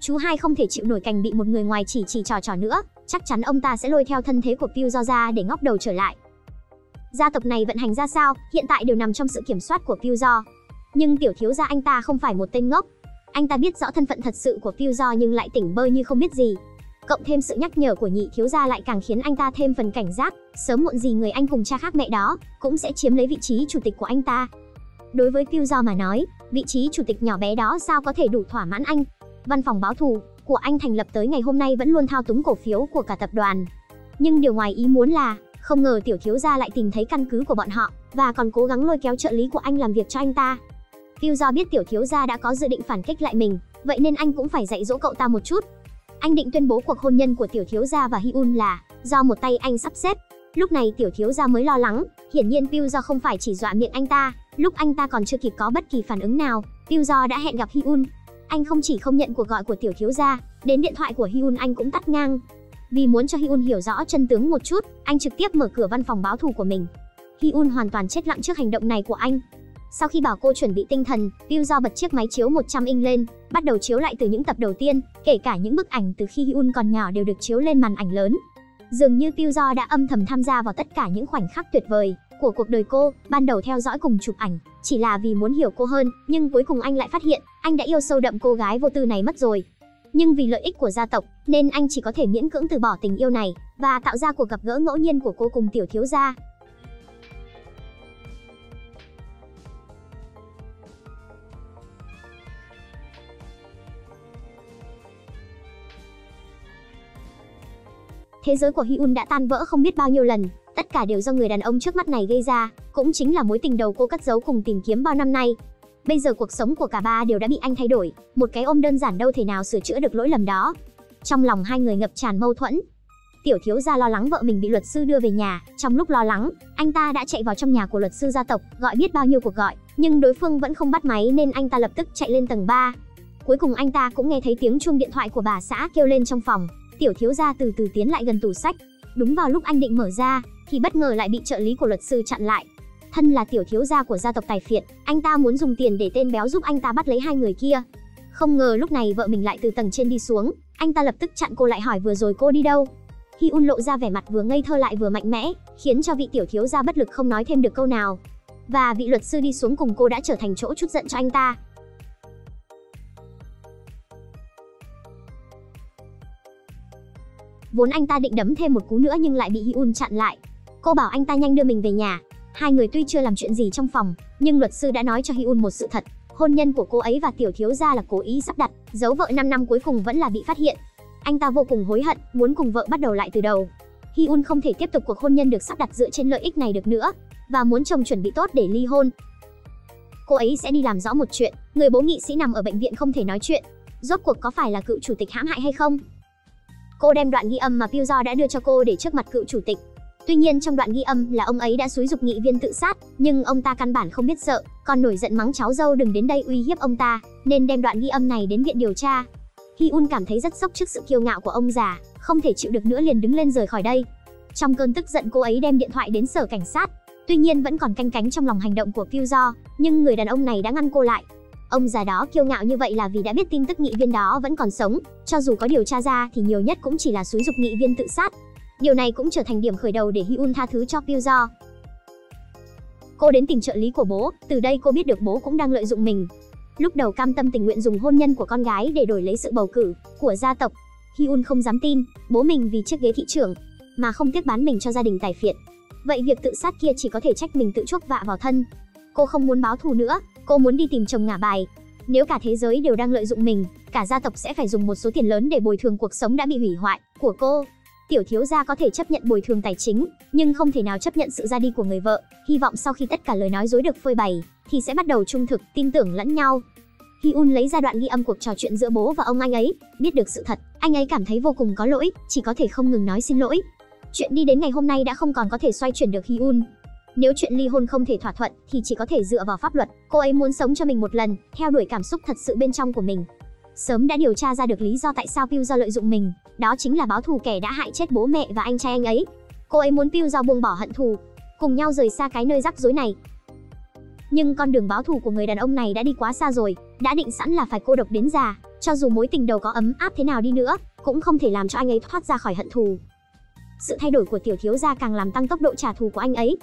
Chú hai không thể chịu nổi cảnh bị một người ngoài chỉ trò nữa, chắc chắn ông ta sẽ lôi theo thân thế của Pyo ra để ngóc đầu trở lại. Gia tộc này vận hành ra sao, hiện tại đều nằm trong sự kiểm soát của Pyo. Nhưng tiểu thiếu gia anh ta không phải một tên ngốc. Anh ta biết rõ thân phận thật sự của Pyo nhưng lại tỉnh bơ như không biết gì. Cộng thêm sự nhắc nhở của nhị thiếu gia lại càng khiến anh ta thêm phần cảnh giác, sớm muộn gì người anh cùng cha khác mẹ đó cũng sẽ chiếm lấy vị trí chủ tịch của anh ta. Đối với Pyo mà nói, vị trí chủ tịch nhỏ bé đó sao có thể đủ thỏa mãn anh. Văn phòng báo thù của anh thành lập tới ngày hôm nay vẫn luôn thao túng cổ phiếu của cả tập đoàn. Nhưng điều ngoài ý muốn là, không ngờ tiểu thiếu gia lại tìm thấy căn cứ của bọn họ, và còn cố gắng lôi kéo trợ lý của anh làm việc cho anh ta. Pyo biết tiểu thiếu gia đã có dự định phản kích lại mình, vậy nên anh cũng phải dạy dỗ cậu ta một chút. Anh định tuyên bố cuộc hôn nhân của tiểu thiếu gia và Hyun là do một tay anh sắp xếp. Lúc này tiểu thiếu gia mới lo lắng, hiển nhiên Pyo không phải chỉ dọa miệng anh ta, lúc anh ta còn chưa kịp có bất kỳ phản ứng nào, Pyo đã hẹn gặp Hyun. Anh không chỉ không nhận cuộc gọi của tiểu thiếu gia, đến điện thoại của Hyun anh cũng tắt ngang. Vì muốn cho Hyun hiểu rõ chân tướng một chút, anh trực tiếp mở cửa văn phòng báo thù của mình. Hyun hoàn toàn chết lặng trước hành động này của anh. Sau khi bảo cô chuẩn bị tinh thần, Pyo bật chiếc máy chiếu 100 inch lên, bắt đầu chiếu lại từ những tập đầu tiên, kể cả những bức ảnh từ khi Hyun còn nhỏ đều được chiếu lên màn ảnh lớn. Dường như Pyo đã âm thầm tham gia vào tất cả những khoảnh khắc tuyệt vời của cuộc đời cô, ban đầu theo dõi cùng chụp ảnh, chỉ là vì muốn hiểu cô hơn, nhưng cuối cùng anh lại phát hiện, anh đã yêu sâu đậm cô gái vô tư này mất rồi. Nhưng vì lợi ích của gia tộc, nên anh chỉ có thể miễn cưỡng từ bỏ tình yêu này, và tạo ra cuộc gặp gỡ ngẫu nhiên của cô cùng tiểu thiếu gia. Thế giới của Hyun đã tan vỡ không biết bao nhiêu lần, tất cả đều do người đàn ông trước mắt này gây ra, cũng chính là mối tình đầu cô cất giấu cùng tìm kiếm bao năm nay. Bây giờ cuộc sống của cả ba đều đã bị anh thay đổi, một cái ôm đơn giản đâu thể nào sửa chữa được lỗi lầm đó. Trong lòng hai người ngập tràn mâu thuẫn. Tiểu thiếu gia lo lắng vợ mình bị luật sư đưa về nhà, trong lúc lo lắng, anh ta đã chạy vào trong nhà của luật sư gia tộc, gọi biết bao nhiêu cuộc gọi, nhưng đối phương vẫn không bắt máy nên anh ta lập tức chạy lên tầng 3. Cuối cùng anh ta cũng nghe thấy tiếng chuông điện thoại của bà xã kêu lên trong phòng. Tiểu thiếu gia từ từ tiến lại gần tủ sách. Đúng vào lúc anh định mở ra, thì bất ngờ lại bị trợ lý của luật sư chặn lại. Thân là tiểu thiếu gia của gia tộc tài phiệt, anh ta muốn dùng tiền để tên béo giúp anh ta bắt lấy hai người kia. Không ngờ lúc này vợ mình lại từ tầng trên đi xuống, anh ta lập tức chặn cô lại hỏi vừa rồi cô đi đâu. Hyun lộ ra vẻ mặt vừa ngây thơ lại vừa mạnh mẽ, khiến cho vị tiểu thiếu gia bất lực không nói thêm được câu nào. Và vị luật sư đi xuống cùng cô đã trở thành chỗ trút giận cho anh ta. Vốn anh ta định đấm thêm một cú nữa nhưng lại bị Hyun chặn lại. Cô bảo anh ta nhanh đưa mình về nhà. Hai người tuy chưa làm chuyện gì trong phòng, nhưng luật sư đã nói cho Hyun một sự thật. Hôn nhân của cô ấy và tiểu thiếu gia là cố ý sắp đặt, giấu vợ 5 năm cuối cùng vẫn là bị phát hiện. Anh ta vô cùng hối hận, muốn cùng vợ bắt đầu lại từ đầu. Hyun không thể tiếp tục cuộc hôn nhân được sắp đặt dựa trên lợi ích này được nữa, và muốn chồng chuẩn bị tốt để ly hôn. Cô ấy sẽ đi làm rõ một chuyện, người bố nghị sĩ nằm ở bệnh viện không thể nói chuyện. Rốt cuộc có phải là cựu chủ tịch hãm hại hay không? Cô đem đoạn ghi âm mà Pyuzo đã đưa cho cô để trước mặt cựu chủ tịch. Tuy nhiên trong đoạn ghi âm là ông ấy đã xúi giục nghị viên tự sát, nhưng ông ta căn bản không biết sợ, còn nổi giận mắng cháu dâu đừng đến đây uy hiếp ông ta, nên đem đoạn ghi âm này đến viện điều tra. Hyun cảm thấy rất sốc trước sự kiêu ngạo của ông già, không thể chịu được nữa liền đứng lên rời khỏi đây. Trong cơn tức giận cô ấy đem điện thoại đến sở cảnh sát, tuy nhiên vẫn còn canh cánh trong lòng hành động của Pyuzo, nhưng người đàn ông này đã ngăn cô lại. Ông già đó kiêu ngạo như vậy là vì đã biết tin tức nghị viên đó vẫn còn sống, cho dù có điều tra ra thì nhiều nhất cũng chỉ là xúi giục nghị viên tự sát. Điều này cũng trở thành điểm khởi đầu để Hyun tha thứ cho Pyuzo. Cô đến tìm trợ lý của bố, từ đây cô biết được bố cũng đang lợi dụng mình. Lúc đầu cam tâm tình nguyện dùng hôn nhân của con gái để đổi lấy sự bầu cử của gia tộc, Hyun không dám tin bố mình vì chiếc ghế thị trưởng mà không tiếc bán mình cho gia đình tài phiệt. Vậy việc tự sát kia chỉ có thể trách mình tự chuốc vạ vào thân. Cô không muốn báo thù nữa, cô muốn đi tìm chồng ngả bài. Nếu cả thế giới đều đang lợi dụng mình, cả gia tộc sẽ phải dùng một số tiền lớn để bồi thường cuộc sống đã bị hủy hoại của cô. Tiểu thiếu gia có thể chấp nhận bồi thường tài chính, nhưng không thể nào chấp nhận sự ra đi của người vợ. Hy vọng sau khi tất cả lời nói dối được phơi bày, thì sẽ bắt đầu trung thực, tin tưởng lẫn nhau. Hyun lấy ra đoạn ghi âm cuộc trò chuyện giữa bố và ông anh ấy, biết được sự thật, anh ấy cảm thấy vô cùng có lỗi, chỉ có thể không ngừng nói xin lỗi. Chuyện đi đến ngày hôm nay đã không còn có thể xoay chuyển được Hyun. Nếu chuyện ly hôn không thể thỏa thuận thì chỉ có thể dựa vào pháp luật. Cô ấy muốn sống cho mình một lần, theo đuổi cảm xúc thật sự bên trong của mình. Sớm đã điều tra ra được lý do tại sao Pyuzo lợi dụng mình, đó chính là báo thù kẻ đã hại chết bố mẹ và anh trai anh ấy. Cô ấy muốn Pyuzo buông bỏ hận thù, cùng nhau rời xa cái nơi rắc rối này. Nhưng con đường báo thù của người đàn ông này đã đi quá xa rồi, đã định sẵn là phải cô độc đến già, cho dù mối tình đầu có ấm áp thế nào đi nữa, cũng không thể làm cho anh ấy thoát ra khỏi hận thù. Sự thay đổi của tiểu thiếu gia càng làm tăng tốc độ trả thù của anh ấy.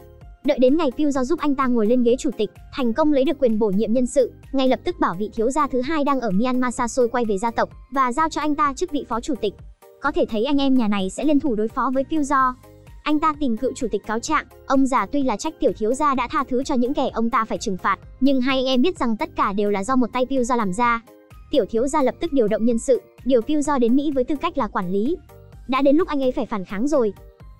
Đợi đến ngày Pyuzo giúp anh ta ngồi lên ghế chủ tịch, thành công lấy được quyền bổ nhiệm nhân sự, ngay lập tức bảo vị thiếu gia thứ hai đang ở Myanmar xa xôi quay về gia tộc và giao cho anh ta chức vị phó chủ tịch. Có thể thấy anh em nhà này sẽ liên thủ đối phó với Pyuzo. Anh ta tìm cựu chủ tịch cáo trạng, ông già tuy là trách tiểu thiếu gia đã tha thứ cho những kẻ ông ta phải trừng phạt, nhưng hai anh em biết rằng tất cả đều là do một tay Pyuzo làm ra. Tiểu thiếu gia lập tức điều động nhân sự, điều Pyuzo đến Mỹ với tư cách là quản lý. Đã đến lúc anh ấy phải phản kháng rồi.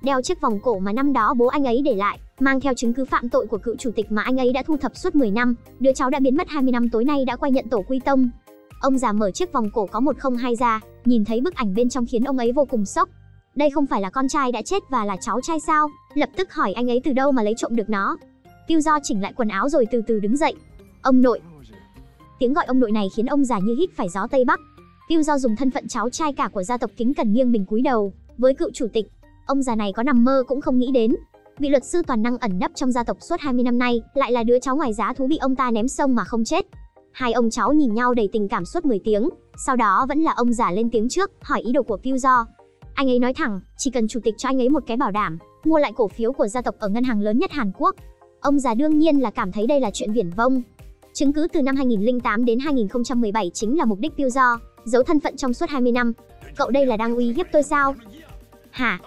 Đeo chiếc vòng cổ mà năm đó bố anh ấy để lại, mang theo chứng cứ phạm tội của cựu chủ tịch mà anh ấy đã thu thập suốt 10 năm, đứa cháu đã biến mất 20 năm tối nay đã quay nhận tổ quy tông. Ông già mở chiếc vòng cổ có 102 ra, nhìn thấy bức ảnh bên trong khiến ông ấy vô cùng sốc. Đây không phải là con trai đã chết và là cháu trai sao? Lập tức hỏi anh ấy từ đâu mà lấy trộm được nó. Pyuzo chỉnh lại quần áo rồi từ từ đứng dậy. Ông nội. Tiếng gọi ông nội này khiến ông già như hít phải gió Tây Bắc. Pyuzo dùng thân phận cháu trai cả của gia tộc kính cẩn nghiêng mình cúi đầu với cựu chủ tịch. Ông già này có nằm mơ cũng không nghĩ đến, vị luật sư toàn năng ẩn nấp trong gia tộc suốt 20 năm nay lại là đứa cháu ngoài giá thú bị ông ta ném sông mà không chết. Hai ông cháu nhìn nhau đầy tình cảm suốt 10 tiếng, sau đó vẫn là ông già lên tiếng trước, hỏi ý đồ của Pyuzo. Anh ấy nói thẳng, chỉ cần chủ tịch cho anh ấy một cái bảo đảm, mua lại cổ phiếu của gia tộc ở ngân hàng lớn nhất Hàn Quốc. Ông già đương nhiên là cảm thấy đây là chuyện viển vông. Chứng cứ từ năm 2008 đến 2017 chính là mục đích Pyuzo giấu thân phận trong suốt 20 năm. Cậu đây là đang uy hiếp tôi sao? Hả?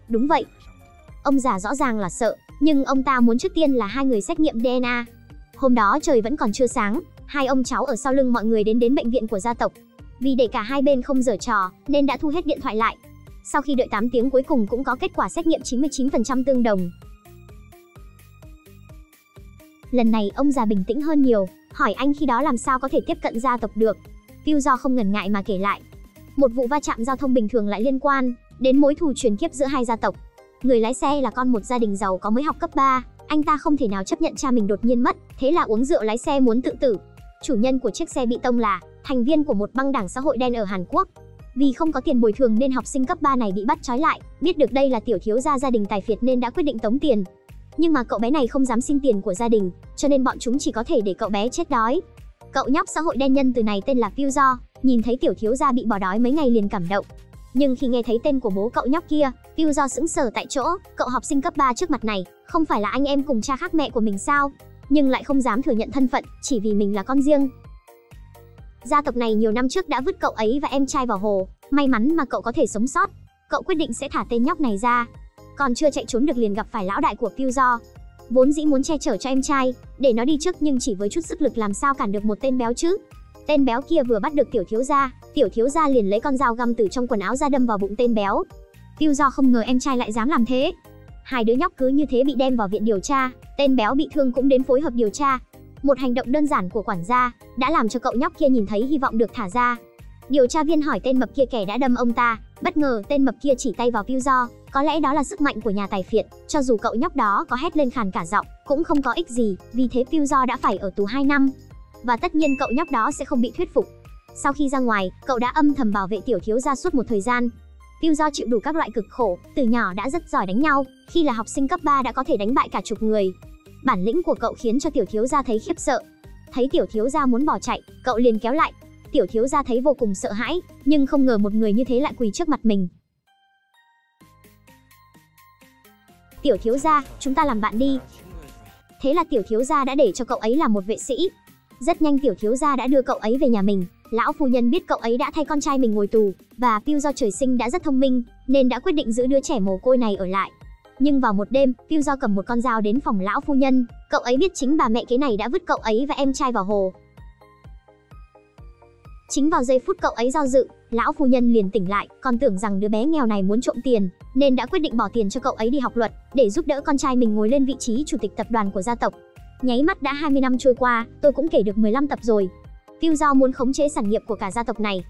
Đúng vậy. Ông già rõ ràng là sợ, nhưng ông ta muốn trước tiên là hai người xét nghiệm DNA. Hôm đó trời vẫn còn chưa sáng, hai ông cháu ở sau lưng mọi người đến bệnh viện của gia tộc. Vì để cả hai bên không giở trò, nên đã thu hết điện thoại lại. Sau khi đợi 8 tiếng cuối cùng cũng có kết quả xét nghiệm 99% tương đồng. Lần này ông già bình tĩnh hơn nhiều, hỏi anh khi đó làm sao có thể tiếp cận gia tộc được. Piu Do không ngần ngại mà kể lại. Một vụ va chạm giao thông bình thường lại liên quan đến mối thù truyền kiếp giữa hai gia tộc. Người lái xe là con một gia đình giàu có mới học cấp 3, anh ta không thể nào chấp nhận cha mình đột nhiên mất, thế là uống rượu lái xe muốn tự tử. Chủ nhân của chiếc xe bị tông là thành viên của một băng đảng xã hội đen ở Hàn Quốc. Vì không có tiền bồi thường nên học sinh cấp 3 này bị bắt trói lại, biết được đây là tiểu thiếu gia gia đình tài phiệt nên đã quyết định tống tiền. Nhưng mà cậu bé này không dám xin tiền của gia đình, cho nên bọn chúng chỉ có thể để cậu bé chết đói. Cậu nhóc xã hội đen nhân từ này tên là Piu Do, nhìn thấy tiểu thiếu gia bị bỏ đói mấy ngày liền cảm động. Nhưng khi nghe thấy tên của bố cậu nhóc kia, Piu Do sững sờ tại chỗ, cậu học sinh cấp 3 trước mặt này, không phải là anh em cùng cha khác mẹ của mình sao? Nhưng lại không dám thừa nhận thân phận, chỉ vì mình là con riêng. Gia tộc này nhiều năm trước đã vứt cậu ấy và em trai vào hồ, may mắn mà cậu có thể sống sót. Cậu quyết định sẽ thả tên nhóc này ra. Còn chưa chạy trốn được liền gặp phải lão đại của Piu Do. Vốn dĩ muốn che chở cho em trai, để nó đi trước nhưng chỉ với chút sức lực làm sao cản được một tên béo chứ. Tên béo kia vừa bắt được tiểu thiếu gia liền lấy con dao găm từ trong quần áo ra đâm vào bụng tên béo. Piu Do không ngờ em trai lại dám làm thế. Hai đứa nhóc cứ như thế bị đem vào viện điều tra, tên béo bị thương cũng đến phối hợp điều tra. Một hành động đơn giản của quản gia đã làm cho cậu nhóc kia nhìn thấy hy vọng được thả ra. Điều tra viên hỏi tên mập kia kẻ đã đâm ông ta, bất ngờ tên mập kia chỉ tay vào Piu Do, có lẽ đó là sức mạnh của nhà tài phiệt, cho dù cậu nhóc đó có hét lên khàn cả giọng, cũng không có ích gì, vì thế Piu Do đã phải ở tù 2 năm. Và tất nhiên cậu nhóc đó sẽ không bị thuyết phục. Sau khi ra ngoài, cậu đã âm thầm bảo vệ tiểu thiếu gia suốt một thời gian. Piu Do chịu đủ các loại cực khổ, từ nhỏ đã rất giỏi đánh nhau, khi là học sinh cấp 3 đã có thể đánh bại cả chục người. Bản lĩnh của cậu khiến cho tiểu thiếu gia thấy khiếp sợ. Thấy tiểu thiếu gia muốn bỏ chạy, cậu liền kéo lại. Tiểu thiếu gia thấy vô cùng sợ hãi, nhưng không ngờ một người như thế lại quỳ trước mặt mình. Tiểu thiếu gia, chúng ta làm bạn đi. Thế là tiểu thiếu gia đã để cho cậu ấy làm một vệ sĩ. Rất nhanh tiểu thiếu gia đã đưa cậu ấy về nhà mình. Lão phu nhân biết cậu ấy đã thay con trai mình ngồi tù, và Piu Do trời sinh đã rất thông minh, nên đã quyết định giữ đứa trẻ mồ côi này ở lại. Nhưng vào một đêm, Piu Do cầm một con dao đến phòng lão phu nhân. Cậu ấy biết chính bà mẹ kế này đã vứt cậu ấy và em trai vào hồ. Chính vào giây phút cậu ấy do dự, lão phu nhân liền tỉnh lại, còn tưởng rằng đứa bé nghèo này muốn trộm tiền, nên đã quyết định bỏ tiền cho cậu ấy đi học luật, để giúp đỡ con trai mình ngồi lên vị trí chủ tịch tập đoàn của gia tộc. Nháy mắt đã 20 năm trôi qua, tôi cũng kể được 15 tập rồi. Piu Do muốn khống chế sản nghiệp của cả gia tộc này.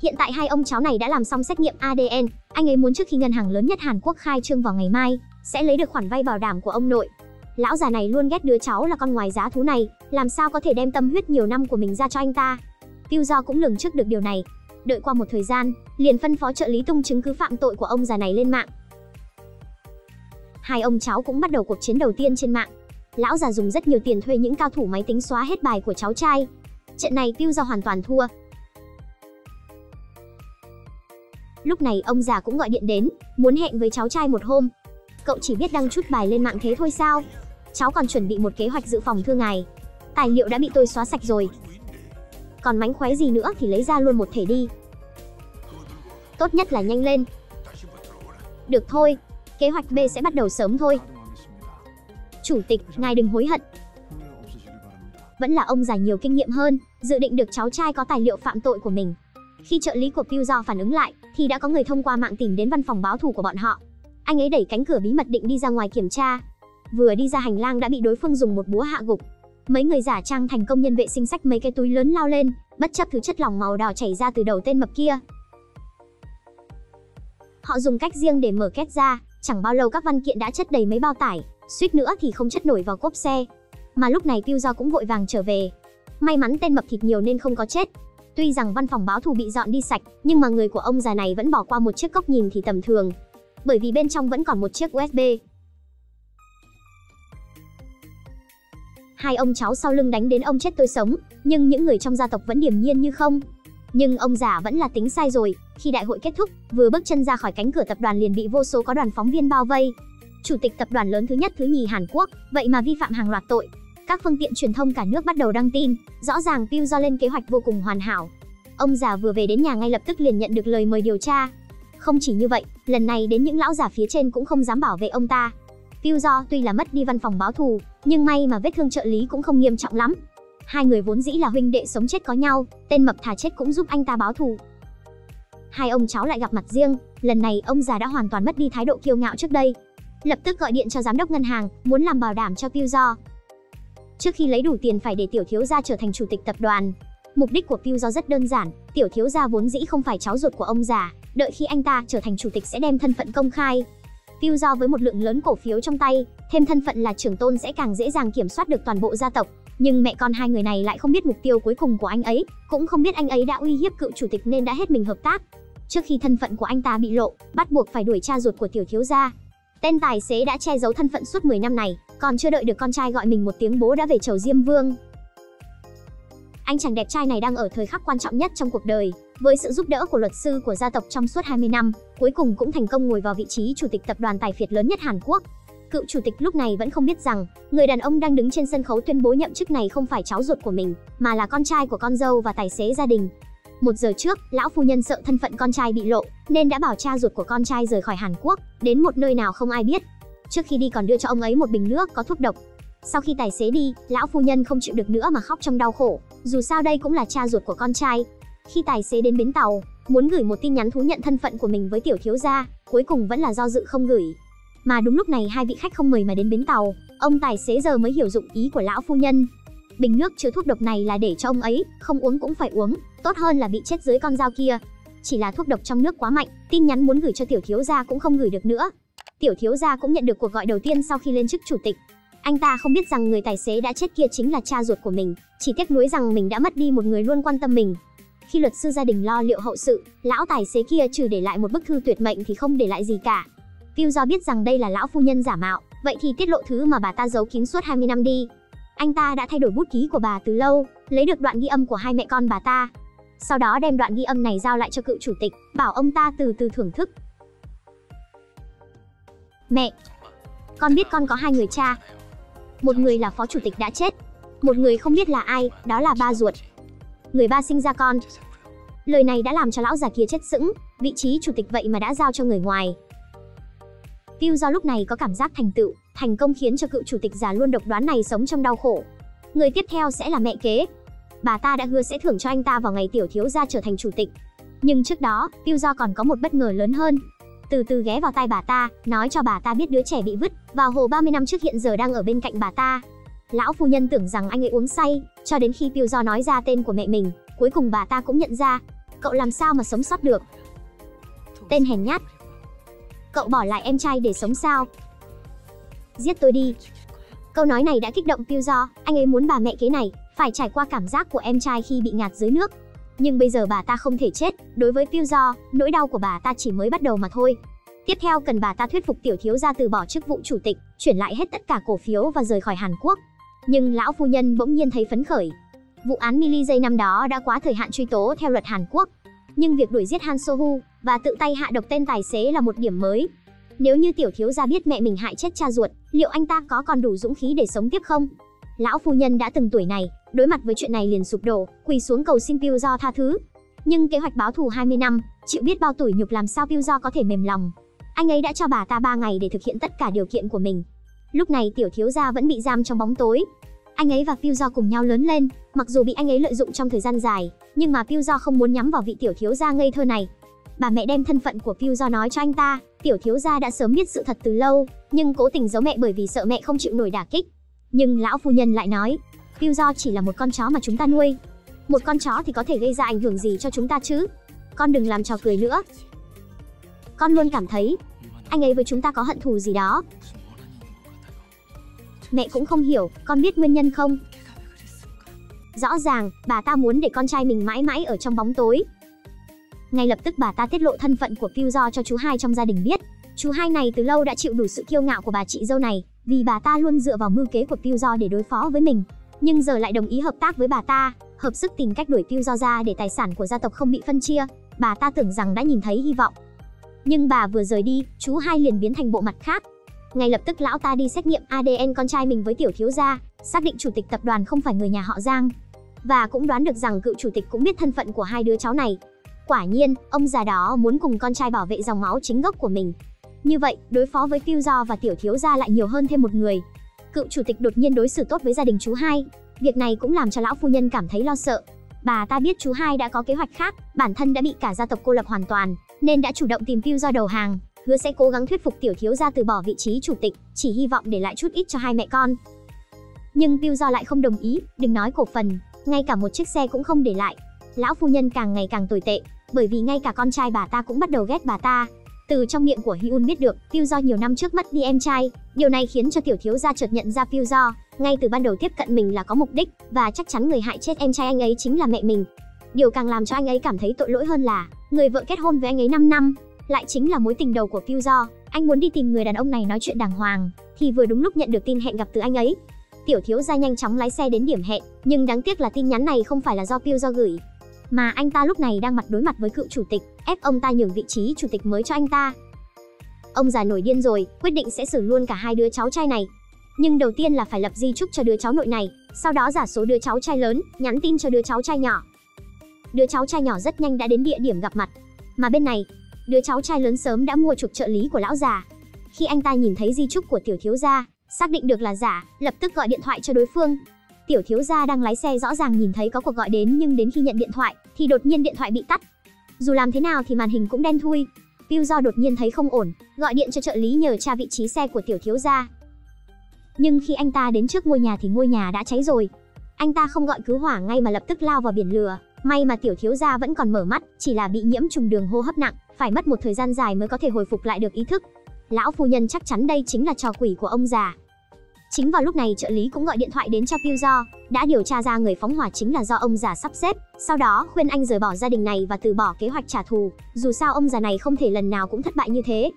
Hiện tại hai ông cháu này đã làm xong xét nghiệm ADN, anh ấy muốn trước khi ngân hàng lớn nhất Hàn Quốc khai trương vào ngày mai, sẽ lấy được khoản vay bảo đảm của ông nội. Lão già này luôn ghét đứa cháu là con ngoài giá thú này, làm sao có thể đem tâm huyết nhiều năm của mình ra cho anh ta. Piu Do cũng lường trước được điều này. Đợi qua một thời gian, liền phân phó trợ lý tung chứng cứ phạm tội của ông già này lên mạng. Hai ông cháu cũng bắt đầu cuộc chiến đầu tiên trên mạng. Lão già dùng rất nhiều tiền thuê những cao thủ máy tính xóa hết bài của cháu trai. Trận này Piu Do hoàn toàn thua. Lúc này ông già cũng gọi điện đến, muốn hẹn với cháu trai một hôm. Cậu chỉ biết đăng chút bài lên mạng thế thôi sao? Cháu còn chuẩn bị một kế hoạch dự phòng thưa ngài. Tài liệu đã bị tôi xóa sạch rồi. Còn mánh khóe gì nữa thì lấy ra luôn một thể đi. Tốt nhất là nhanh lên. Được thôi, kế hoạch B sẽ bắt đầu sớm thôi. Chủ tịch, ngài đừng hối hận. Vẫn là ông già nhiều kinh nghiệm hơn, dự định được cháu trai có tài liệu phạm tội của mình. Khi trợ lý của Piu Do phản ứng lại, thì đã có người thông qua mạng tìm đến văn phòng báo thù của bọn họ. Anh ấy đẩy cánh cửa bí mật định đi ra ngoài kiểm tra. Vừa đi ra hành lang đã bị đối phương dùng một búa hạ gục. Mấy người giả trang thành công nhân vệ sinh xách mấy cái túi lớn lao lên, bất chấp thứ chất lỏng màu đỏ chảy ra từ đầu tên mập kia. Họ dùng cách riêng để mở két ra, chẳng bao lâu các văn kiện đã chất đầy mấy bao tải, suýt nữa thì không chất nổi vào cốp xe. Mà lúc này Piu Do cũng vội vàng trở về. May mắn tên mập thịt nhiều nên không có chết. Tuy rằng văn phòng báo thù bị dọn đi sạch, nhưng mà người của ông già này vẫn bỏ qua một chiếc cốc nhìn thì tầm thường, bởi vì bên trong vẫn còn một chiếc USB. Hai ông cháu sau lưng đánh đến ông chết tôi sống, nhưng những người trong gia tộc vẫn điềm nhiên như không. Nhưng ông già vẫn là tính sai rồi, khi đại hội kết thúc, vừa bước chân ra khỏi cánh cửa tập đoàn liền bị vô số có đoàn phóng viên bao vây. Chủ tịch tập đoàn lớn thứ nhất thứ nhì Hàn Quốc, vậy mà vi phạm hàng loạt tội. Các phương tiện truyền thông cả nước bắt đầu đăng tin, rõ ràng Piu Do lên kế hoạch vô cùng hoàn hảo. Ông già vừa về đến nhà ngay lập tức liền nhận được lời mời điều tra. Không chỉ như vậy, lần này đến những lão già phía trên cũng không dám bảo vệ ông ta. Piu Do tuy là mất đi văn phòng báo thù, nhưng may mà vết thương trợ lý cũng không nghiêm trọng lắm. Hai người vốn dĩ là huynh đệ sống chết có nhau, tên mập thà chết cũng giúp anh ta báo thù. hai ông cháu lại gặp mặt riêng. Lần này ông già đã hoàn toàn mất đi thái độ kiêu ngạo trước đây, lập tức gọi điện cho giám đốc ngân hàng, muốn làm bảo đảm cho Peugeot. Trước khi lấy đủ tiền phải để tiểu thiếu gia trở thành chủ tịch tập đoàn. Mục đích của Peugeot rất đơn giản, tiểu thiếu gia vốn dĩ không phải cháu ruột của ông già, đợi khi anh ta trở thành chủ tịch sẽ đem thân phận công khai. Peugeot với một lượng lớn cổ phiếu trong tay, thêm thân phận là trưởng tôn sẽ càng dễ dàng kiểm soát được toàn bộ gia tộc. Nhưng mẹ con hai người này lại không biết mục tiêu cuối cùng của anh ấy, cũng không biết anh ấy đã uy hiếp cựu chủ tịch nên đã hết mình hợp tác. Trước khi thân phận của anh ta bị lộ, bắt buộc phải đuổi cha ruột của tiểu thiếu gia. Tên tài xế đã che giấu thân phận suốt 10 năm này, còn chưa đợi được con trai gọi mình một tiếng bố đã về chầu Diêm Vương. Anh chàng đẹp trai này đang ở thời khắc quan trọng nhất trong cuộc đời. Với sự giúp đỡ của luật sư của gia tộc trong suốt 20 năm, cuối cùng cũng thành công ngồi vào vị trí chủ tịch tập đoàn tài phiệt lớn nhất Hàn Quốc. Cựu chủ tịch lúc này vẫn không biết rằng, người đàn ông đang đứng trên sân khấu tuyên bố nhậm chức này không phải cháu ruột của mình, mà là con trai của con dâu và tài xế gia đình. 1 giờ trước, lão phu nhân sợ thân phận con trai bị lộ, nên đã bảo cha ruột của con trai rời khỏi Hàn Quốc, đến một nơi nào không ai biết. Trước khi đi còn đưa cho ông ấy một bình nước có thuốc độc. Sau khi tài xế đi, lão phu nhân không chịu được nữa mà khóc trong đau khổ, dù sao đây cũng là cha ruột của con trai. Khi tài xế đến bến tàu, muốn gửi một tin nhắn thú nhận thân phận của mình với tiểu thiếu gia, cuối cùng vẫn là do dự không gửi. Mà đúng lúc này hai vị khách không mời mà đến bến tàu, ông tài xế giờ mới hiểu dụng ý của lão phu nhân. Bình nước chứa thuốc độc này là để cho ông ấy, không uống cũng phải uống, tốt hơn là bị chết dưới con dao kia. Chỉ là thuốc độc trong nước quá mạnh, tin nhắn muốn gửi cho tiểu thiếu gia cũng không gửi được nữa. Tiểu thiếu gia cũng nhận được cuộc gọi đầu tiên sau khi lên chức chủ tịch. Anh ta không biết rằng người tài xế đã chết kia chính là cha ruột của mình, chỉ tiếc nuối rằng mình đã mất đi một người luôn quan tâm mình. Khi luật sư gia đình lo liệu hậu sự, lão tài xế kia trừ để lại một bức thư tuyệt mệnh thì không để lại gì cả. Peugeot biết rằng đây là lão phu nhân giả mạo, vậy thì tiết lộ thứ mà bà ta giấu kín suốt 20 năm đi. Anh ta đã thay đổi bút ký của bà từ lâu, lấy được đoạn ghi âm của hai mẹ con bà ta. Sau đó đem đoạn ghi âm này giao lại cho cựu chủ tịch, bảo ông ta từ từ thưởng thức. Mẹ, con biết con có hai người cha. Một người là phó chủ tịch đã chết, một người không biết là ai, đó là ba ruột. Người ba sinh ra con. Lời này đã làm cho lão già kia chết sững, vị trí chủ tịch vậy mà đã giao cho người ngoài. Peugeot lúc này có cảm giác thành tựu, thành công khiến cho cựu chủ tịch già luôn độc đoán này sống trong đau khổ. Người tiếp theo sẽ là mẹ kế. Bà ta đã hứa sẽ thưởng cho anh ta vào ngày tiểu thiếu gia trở thành chủ tịch. Nhưng trước đó, Peugeot còn có một bất ngờ lớn hơn. Từ từ ghé vào tai bà ta, nói cho bà ta biết đứa trẻ bị vứt vào hồ 30 năm trước hiện giờ đang ở bên cạnh bà ta. Lão phu nhân tưởng rằng anh ấy uống say, cho đến khi Peugeot nói ra tên của mẹ mình, cuối cùng bà ta cũng nhận ra. Cậu làm sao mà sống sót được? Tên hèn nhát. Cậu bỏ lại em trai để sống sao? Giết tôi đi. Câu nói này đã kích động Peugeot, anh ấy muốn bà mẹ kế này phải trải qua cảm giác của em trai khi bị ngạt dưới nước. Nhưng bây giờ bà ta không thể chết, đối với Peugeot, nỗi đau của bà ta chỉ mới bắt đầu mà thôi. Tiếp theo cần bà ta thuyết phục tiểu thiếu gia từ bỏ chức vụ chủ tịch, chuyển lại hết tất cả cổ phiếu và rời khỏi Hàn Quốc. Nhưng lão phu nhân bỗng nhiên thấy phấn khởi. Vụ án Millie J năm đó đã quá thời hạn truy tố theo luật Hàn Quốc. Nhưng việc đuổi giết Han So-hu và tự tay hạ độc tên tài xế là một điểm mới. Nếu như tiểu thiếu gia biết mẹ mình hại chết cha ruột, liệu anh ta có còn đủ dũng khí để sống tiếp không? Lão phu nhân đã từng tuổi này, đối mặt với chuyện này liền sụp đổ, quỳ xuống cầu xin Peugeot tha thứ. Nhưng kế hoạch báo thù 20 năm, chịu biết bao tủi nhục làm sao Peugeot có thể mềm lòng. Anh ấy đã cho bà ta 3 ngày để thực hiện tất cả điều kiện của mình. Lúc này tiểu thiếu gia vẫn bị giam trong bóng tối. Anh ấy và Peugeot cùng nhau lớn lên, mặc dù bị anh ấy lợi dụng trong thời gian dài, nhưng mà Peugeot không muốn nhắm vào vị tiểu thiếu gia ngây thơ này. Bà mẹ đem thân phận của Peugeot nói cho anh ta, tiểu thiếu gia đã sớm biết sự thật từ lâu, nhưng cố tình giấu mẹ bởi vì sợ mẹ không chịu nổi đả kích. Nhưng lão phu nhân lại nói, Peugeot chỉ là một con chó mà chúng ta nuôi. Một con chó thì có thể gây ra ảnh hưởng gì cho chúng ta chứ? Con đừng làm trò cười nữa. Con luôn cảm thấy anh ấy với chúng ta có hận thù gì đó. Mẹ cũng không hiểu, con biết nguyên nhân không? Rõ ràng, bà ta muốn để con trai mình mãi mãi ở trong bóng tối. Ngay lập tức bà ta tiết lộ thân phận của Peugeot cho chú hai trong gia đình biết. Chú hai này từ lâu đã chịu đủ sự kiêu ngạo của bà chị dâu này, vì bà ta luôn dựa vào mưu kế của Peugeot để đối phó với mình. Nhưng giờ lại đồng ý hợp tác với bà ta, hợp sức tìm cách đuổi Peugeot ra để tài sản của gia tộc không bị phân chia. Bà ta tưởng rằng đã nhìn thấy hy vọng. Nhưng bà vừa rời đi, chú hai liền biến thành bộ mặt khác. Ngay lập tức lão ta đi xét nghiệm ADN con trai mình với tiểu thiếu gia, xác định chủ tịch tập đoàn không phải người nhà họ Giang. Và cũng đoán được rằng cựu chủ tịch cũng biết thân phận của hai đứa cháu này. Quả nhiên, ông già đó muốn cùng con trai bảo vệ dòng máu chính gốc của mình. Như vậy, đối phó với Peugeot và tiểu thiếu gia lại nhiều hơn thêm một người. Cựu chủ tịch đột nhiên đối xử tốt với gia đình chú hai. Việc này cũng làm cho lão phu nhân cảm thấy lo sợ. Bà ta biết chú hai đã có kế hoạch khác, bản thân đã bị cả gia tộc cô lập hoàn toàn, nên đã chủ động tìm Pyu Do đầu hàng, hứa sẽ cố gắng thuyết phục tiểu thiếu gia từ bỏ vị trí chủ tịch, chỉ hy vọng để lại chút ít cho hai mẹ con. Nhưng Pyu Do lại không đồng ý, đừng nói cổ phần, ngay cả một chiếc xe cũng không để lại. Lão phu nhân càng ngày càng tồi tệ, bởi vì ngay cả con trai bà ta cũng bắt đầu ghét bà ta. Từ trong miệng của Hyun biết được, Pyu Do nhiều năm trước mất đi em trai, điều này khiến cho tiểu thiếu gia chợt nhận ra Pyu Do ngay từ ban đầu tiếp cận mình là có mục đích, và chắc chắn người hại chết em trai anh ấy chính là mẹ mình. Điều càng làm cho anh ấy cảm thấy tội lỗi hơn là người vợ kết hôn với anh ấy 5 năm lại chính là mối tình đầu của Pyu Do. Anh muốn đi tìm người đàn ông này nói chuyện đàng hoàng, thì vừa đúng lúc nhận được tin hẹn gặp từ anh ấy. Tiểu thiếu gia nhanh chóng lái xe đến điểm hẹn, nhưng đáng tiếc là tin nhắn này không phải là do Pyu Do gửi, mà anh ta lúc này đang đối mặt với cựu chủ tịch, ép ông ta nhường vị trí chủ tịch mới cho anh ta. Ông già nổi điên rồi, quyết định sẽ xử luôn cả hai đứa cháu trai này. Nhưng đầu tiên là phải lập di chúc cho đứa cháu nội này, sau đó giả số đứa cháu trai lớn, nhắn tin cho đứa cháu trai nhỏ. Đứa cháu trai nhỏ rất nhanh đã đến địa điểm gặp mặt, mà bên này, đứa cháu trai lớn sớm đã mua chuộc trợ lý của lão già. Khi anh ta nhìn thấy di chúc của tiểu thiếu gia, xác định được là giả, lập tức gọi điện thoại cho đối phương. Tiểu thiếu gia đang lái xe rõ ràng nhìn thấy có cuộc gọi đến, nhưng đến khi nhận điện thoại thì đột nhiên điện thoại bị tắt. Dù làm thế nào thì màn hình cũng đen thui. Pyu Do đột nhiên thấy không ổn, gọi điện cho trợ lý nhờ tra vị trí xe của tiểu thiếu gia. Nhưng khi anh ta đến trước ngôi nhà thì ngôi nhà đã cháy rồi. Anh ta không gọi cứu hỏa ngay mà lập tức lao vào biển lửa. May mà tiểu thiếu gia vẫn còn mở mắt, chỉ là bị nhiễm trùng đường hô hấp nặng, phải mất một thời gian dài mới có thể hồi phục lại được ý thức. Lão phu nhân chắc chắn đây chính là trò quỷ của ông già. Chính vào lúc này trợ lý cũng gọi điện thoại đến cho Pyu Do, đã điều tra ra người phóng hỏa chính là do ông già sắp xếp, sau đó khuyên anh rời bỏ gia đình này và từ bỏ kế hoạch trả thù, dù sao ông già này không thể lần nào cũng thất bại như thế.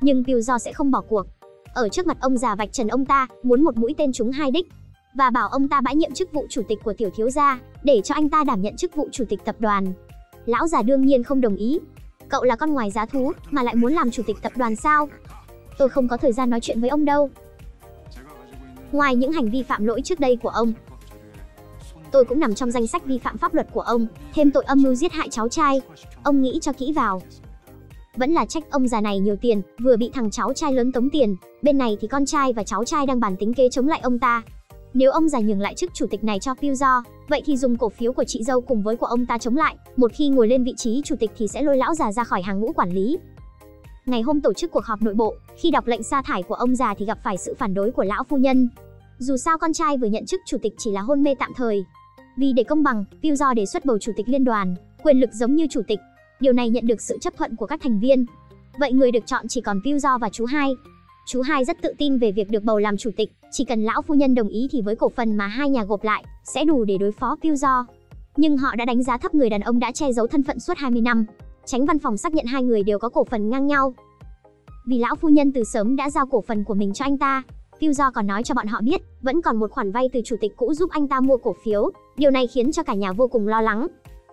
Nhưng Pyu Do sẽ không bỏ cuộc. Ở trước mặt ông già vạch trần ông ta, muốn một mũi tên trúng hai đích, và bảo ông ta bãi nhiệm chức vụ chủ tịch của tiểu thiếu gia, để cho anh ta đảm nhận chức vụ chủ tịch tập đoàn. Lão già đương nhiên không đồng ý. Cậu là con ngoài giá thú mà lại muốn làm chủ tịch tập đoàn sao? Tôi không có thời gian nói chuyện với ông đâu. Ngoài những hành vi phạm lỗi trước đây của ông, tôi cũng nằm trong danh sách vi phạm pháp luật của ông, thêm tội âm mưu giết hại cháu trai. Ông nghĩ cho kỹ vào. Vẫn là trách ông già này nhiều tiền, vừa bị thằng cháu trai lớn tống tiền, bên này thì con trai và cháu trai đang bàn tính kế chống lại ông ta. Nếu ông già nhường lại chức chủ tịch này cho Pyu Do, vậy thì dùng cổ phiếu của chị dâu cùng với của ông ta chống lại, một khi ngồi lên vị trí chủ tịch thì sẽ lôi lão già ra khỏi hàng ngũ quản lý. Ngày hôm tổ chức cuộc họp nội bộ, khi đọc lệnh sa thải của ông già thì gặp phải sự phản đối của lão phu nhân. Dù sao con trai vừa nhận chức chủ tịch chỉ là hôn mê tạm thời. Vì để công bằng, Pyu Do đề xuất bầu chủ tịch liên đoàn, quyền lực giống như chủ tịch. Điều này nhận được sự chấp thuận của các thành viên. Vậy người được chọn chỉ còn Pyu Do và chú hai. Chú hai rất tự tin về việc được bầu làm chủ tịch, chỉ cần lão phu nhân đồng ý thì với cổ phần mà hai nhà gộp lại, sẽ đủ để đối phó Pyu Do. Nhưng họ đã đánh giá thấp người đàn ông đã che giấu thân phận suốt 20 năm. Chánh văn phòng xác nhận hai người đều có cổ phần ngang nhau. Vì lão phu nhân từ sớm đã giao cổ phần của mình cho anh ta, Pyu Do còn nói cho bọn họ biết, vẫn còn một khoản vay từ chủ tịch cũ giúp anh ta mua cổ phiếu. Điều này khiến cho cả nhà vô cùng lo lắng.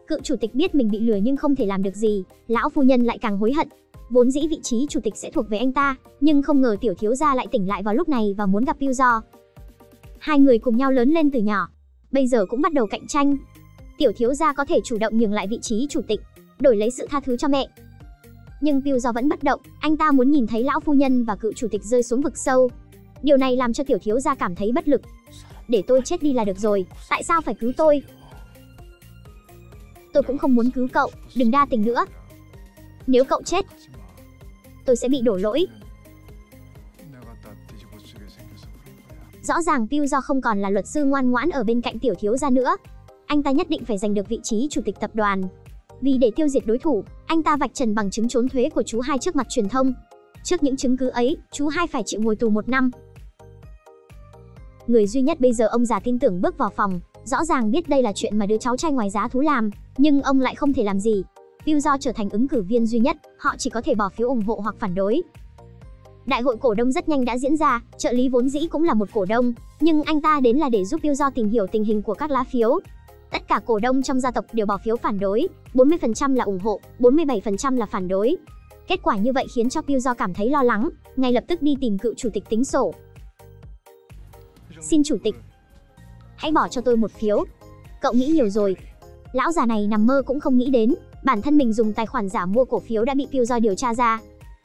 Cựu chủ tịch biết mình bị lừa nhưng không thể làm được gì, lão phu nhân lại càng hối hận. Vốn dĩ vị trí chủ tịch sẽ thuộc về anh ta, nhưng không ngờ tiểu thiếu gia lại tỉnh lại vào lúc này và muốn gặp Pyu Do. Hai người cùng nhau lớn lên từ nhỏ, bây giờ cũng bắt đầu cạnh tranh. Tiểu thiếu gia có thể chủ động nhường lại vị trí chủ tịch, đổi lấy sự tha thứ cho mẹ. Nhưng Pyu Do vẫn bất động, anh ta muốn nhìn thấy lão phu nhân và cựu chủ tịch rơi xuống vực sâu. Điều này làm cho tiểu thiếu gia cảm thấy bất lực. Để tôi chết đi là được rồi, tại sao phải cứu tôi? Tôi cũng không muốn cứu cậu, đừng đa tình nữa. Nếu cậu chết, tôi sẽ bị đổ lỗi. Rõ ràng Pyu Do không còn là luật sư ngoan ngoãn ở bên cạnh tiểu thiếu gia nữa. Anh ta nhất định phải giành được vị trí chủ tịch tập đoàn. Vì để tiêu diệt đối thủ, anh ta vạch trần bằng chứng trốn thuế của chú hai trước mặt truyền thông. Trước những chứng cứ ấy, chú hai phải chịu ngồi tù 1 năm. Người duy nhất bây giờ ông già tin tưởng bước vào phòng, rõ ràng biết đây là chuyện mà đứa cháu trai ngoài giá thú làm, nhưng ông lại không thể làm gì. Pyu Do trở thành ứng cử viên duy nhất, họ chỉ có thể bỏ phiếu ủng hộ hoặc phản đối. Đại hội cổ đông rất nhanh đã diễn ra, trợ lý vốn dĩ cũng là một cổ đông, nhưng anh ta đến là để giúp Pyu Do tìm hiểu tình hình của các lá phiếu. Tất cả cổ đông trong gia tộc đều bỏ phiếu phản đối, 40% là ủng hộ, 47% là phản đối. Kết quả như vậy khiến cho Pyu Do cảm thấy lo lắng, ngay lập tức đi tìm cựu chủ tịch tính sổ. Xin chủ tịch, hãy bỏ cho tôi một phiếu. Cậu nghĩ nhiều rồi. Lão già này nằm mơ cũng không nghĩ đến, bản thân mình dùng tài khoản giả mua cổ phiếu đã bị Pyu Do điều tra ra.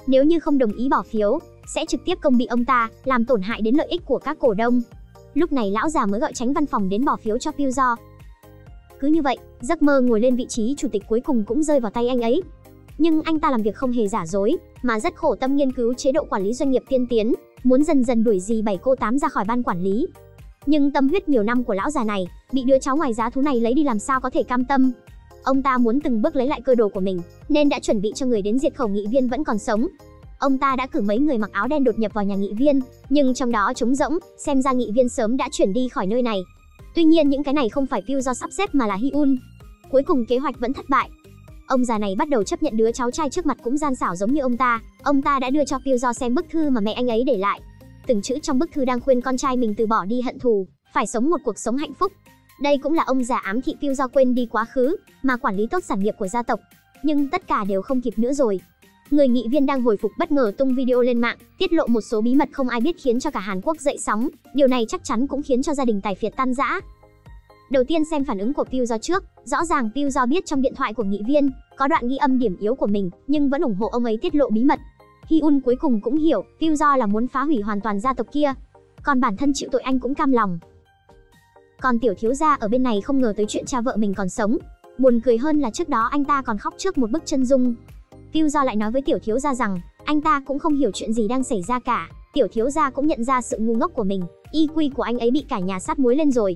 Nếu như không đồng ý bỏ phiếu, sẽ trực tiếp công bị ông ta, làm tổn hại đến lợi ích của các cổ đông. Lúc này lão già mới gọi chánh văn phòng đến bỏ phiếu cho Pyu Do. Cứ như vậy, giấc mơ ngồi lên vị trí chủ tịch cuối cùng cũng rơi vào tay anh ấy. Nhưng anh ta làm việc không hề giả dối, mà rất khổ tâm nghiên cứu chế độ quản lý doanh nghiệp tiên tiến, muốn dần dần đuổi dì bảy cô tám ra khỏi ban quản lý. Nhưng tâm huyết nhiều năm của lão già này, bị đứa cháu ngoài giá thú này lấy đi làm sao có thể cam tâm. Ông ta muốn từng bước lấy lại cơ đồ của mình, nên đã chuẩn bị cho người đến diệt khẩu nghị viên vẫn còn sống. Ông ta đã cử mấy người mặc áo đen đột nhập vào nhà nghị viên, nhưng trong đó trống rỗng, xem ra nghị viên sớm đã chuyển đi khỏi nơi này. Tuy nhiên những cái này không phải Pyu do sắp xếp mà là Hyun. Cuối cùng kế hoạch vẫn thất bại. Ông già này bắt đầu chấp nhận đứa cháu trai trước mặt cũng gian xảo giống như ông ta. Ông ta đã đưa cho Pyu do xem bức thư mà mẹ anh ấy để lại. Từng chữ trong bức thư đang khuyên con trai mình từ bỏ đi hận thù, phải sống một cuộc sống hạnh phúc. Đây cũng là ông già ám thị Pyu do quên đi quá khứ, mà quản lý tốt sản nghiệp của gia tộc. Nhưng tất cả đều không kịp nữa rồi. Người nghị viên đang hồi phục bất ngờ tung video lên mạng, tiết lộ một số bí mật không ai biết khiến cho cả Hàn Quốc dậy sóng. Điều này chắc chắn cũng khiến cho gia đình tài phiệt tan rã. Đầu tiên xem phản ứng của Pyu do trước. Rõ ràng Pyu do biết trong điện thoại của nghị viên có đoạn ghi âm điểm yếu của mình, nhưng vẫn ủng hộ ông ấy tiết lộ bí mật. Hyun cuối cùng cũng hiểu Pyu do là muốn phá hủy hoàn toàn gia tộc kia, còn bản thân chịu tội anh cũng cam lòng. Còn tiểu thiếu gia ở bên này không ngờ tới chuyện cha vợ mình còn sống. Buồn cười hơn là trước đó anh ta còn khóc trước một bức chân dung. Pyu do lại nói với tiểu thiếu gia rằng anh ta cũng không hiểu chuyện gì đang xảy ra cả. Tiểu thiếu gia cũng nhận ra sự ngu ngốc của mình, IQ của anh ấy bị cả nhà sát muối lên rồi.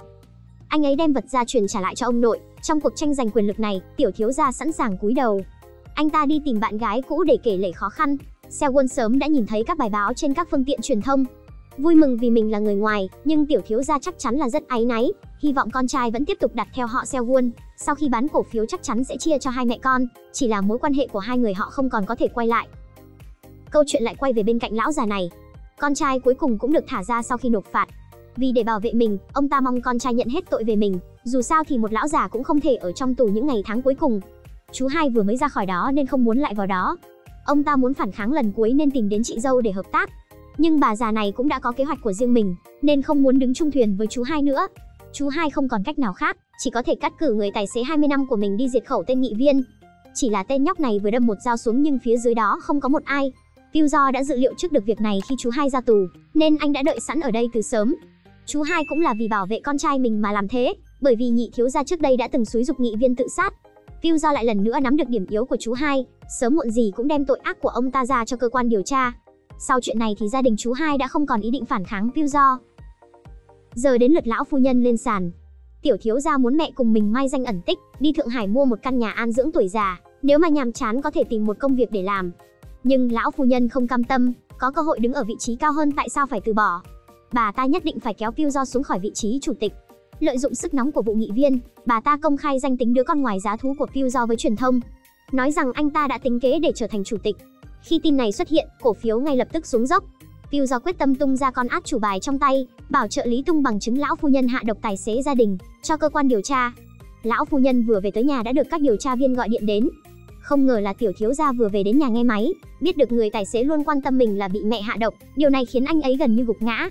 Anh ấy đem vật gia truyền trả lại cho ông nội. Trong cuộc tranh giành quyền lực này, tiểu thiếu gia sẵn sàng cúi đầu. Anh ta đi tìm bạn gái cũ để kể lể khó khăn. Seo-won sớm đã nhìn thấy các bài báo trên các phương tiện truyền thông. Vui mừng vì mình là người ngoài, nhưng tiểu thiếu gia chắc chắn là rất áy náy. Hy vọng con trai vẫn tiếp tục đặt theo họ Seo-won. Sau khi bán cổ phiếu chắc chắn sẽ chia cho hai mẹ con. Chỉ là mối quan hệ của hai người họ không còn có thể quay lại. Câu chuyện lại quay về bên cạnh lão già này. Con trai cuối cùng cũng được thả ra sau khi nộp phạt. Vì để bảo vệ mình, ông ta mong con trai nhận hết tội về mình. Dù sao thì một lão già cũng không thể ở trong tù những ngày tháng cuối cùng. Chú hai vừa mới ra khỏi đó nên không muốn lại vào đó. Ông ta muốn phản kháng lần cuối nên tìm đến chị dâu để hợp tác. Nhưng bà già này cũng đã có kế hoạch của riêng mình, nên không muốn đứng chung thuyền với chú hai nữa. Chú hai không còn cách nào khác, chỉ có thể cắt cử người tài xế 20 năm của mình đi diệt khẩu tên nghị viên. Chỉ là tên nhóc này vừa đâm một dao xuống nhưng phía dưới đó không có một ai. Pyu do đã dự liệu trước được việc này khi chú hai ra tù, nên anh đã đợi sẵn ở đây từ sớm. Chú hai cũng là vì bảo vệ con trai mình mà làm thế, bởi vì nhị thiếu gia trước đây đã từng xúi giục nghị viên tự sát. Pyu do lại lần nữa nắm được điểm yếu của chú hai, sớm muộn gì cũng đem tội ác của ông ta ra cho cơ quan điều tra. Sau chuyện này thì gia đình chú hai đã không còn ý định phản kháng Pyu do. Giờ đến lượt lão phu nhân lên sàn. Tiểu thiếu gia muốn mẹ cùng mình mai danh ẩn tích, đi Thượng Hải mua một căn nhà an dưỡng tuổi già, nếu mà nhàm chán có thể tìm một công việc để làm. Nhưng lão phu nhân không cam tâm, có cơ hội đứng ở vị trí cao hơn tại sao phải từ bỏ. Bà ta nhất định phải kéo Pyu do xuống khỏi vị trí chủ tịch. Lợi dụng sức nóng của vụ nghị viên, bà ta công khai danh tính đứa con ngoài giá thú của Pyu do với truyền thông, nói rằng anh ta đã tính kế để trở thành chủ tịch. Khi tin này xuất hiện, cổ phiếu ngay lập tức xuống dốc. Pyu do quyết tâm tung ra con át chủ bài trong tay, bảo trợ lý tung bằng chứng lão phu nhân hạ độc tài xế gia đình cho cơ quan điều tra. Lão phu nhân vừa về tới nhà đã được các điều tra viên gọi điện đến. Không ngờ là tiểu thiếu gia vừa về đến nhà nghe máy, biết được người tài xế luôn quan tâm mình là bị mẹ hạ độc, điều này khiến anh ấy gần như gục ngã.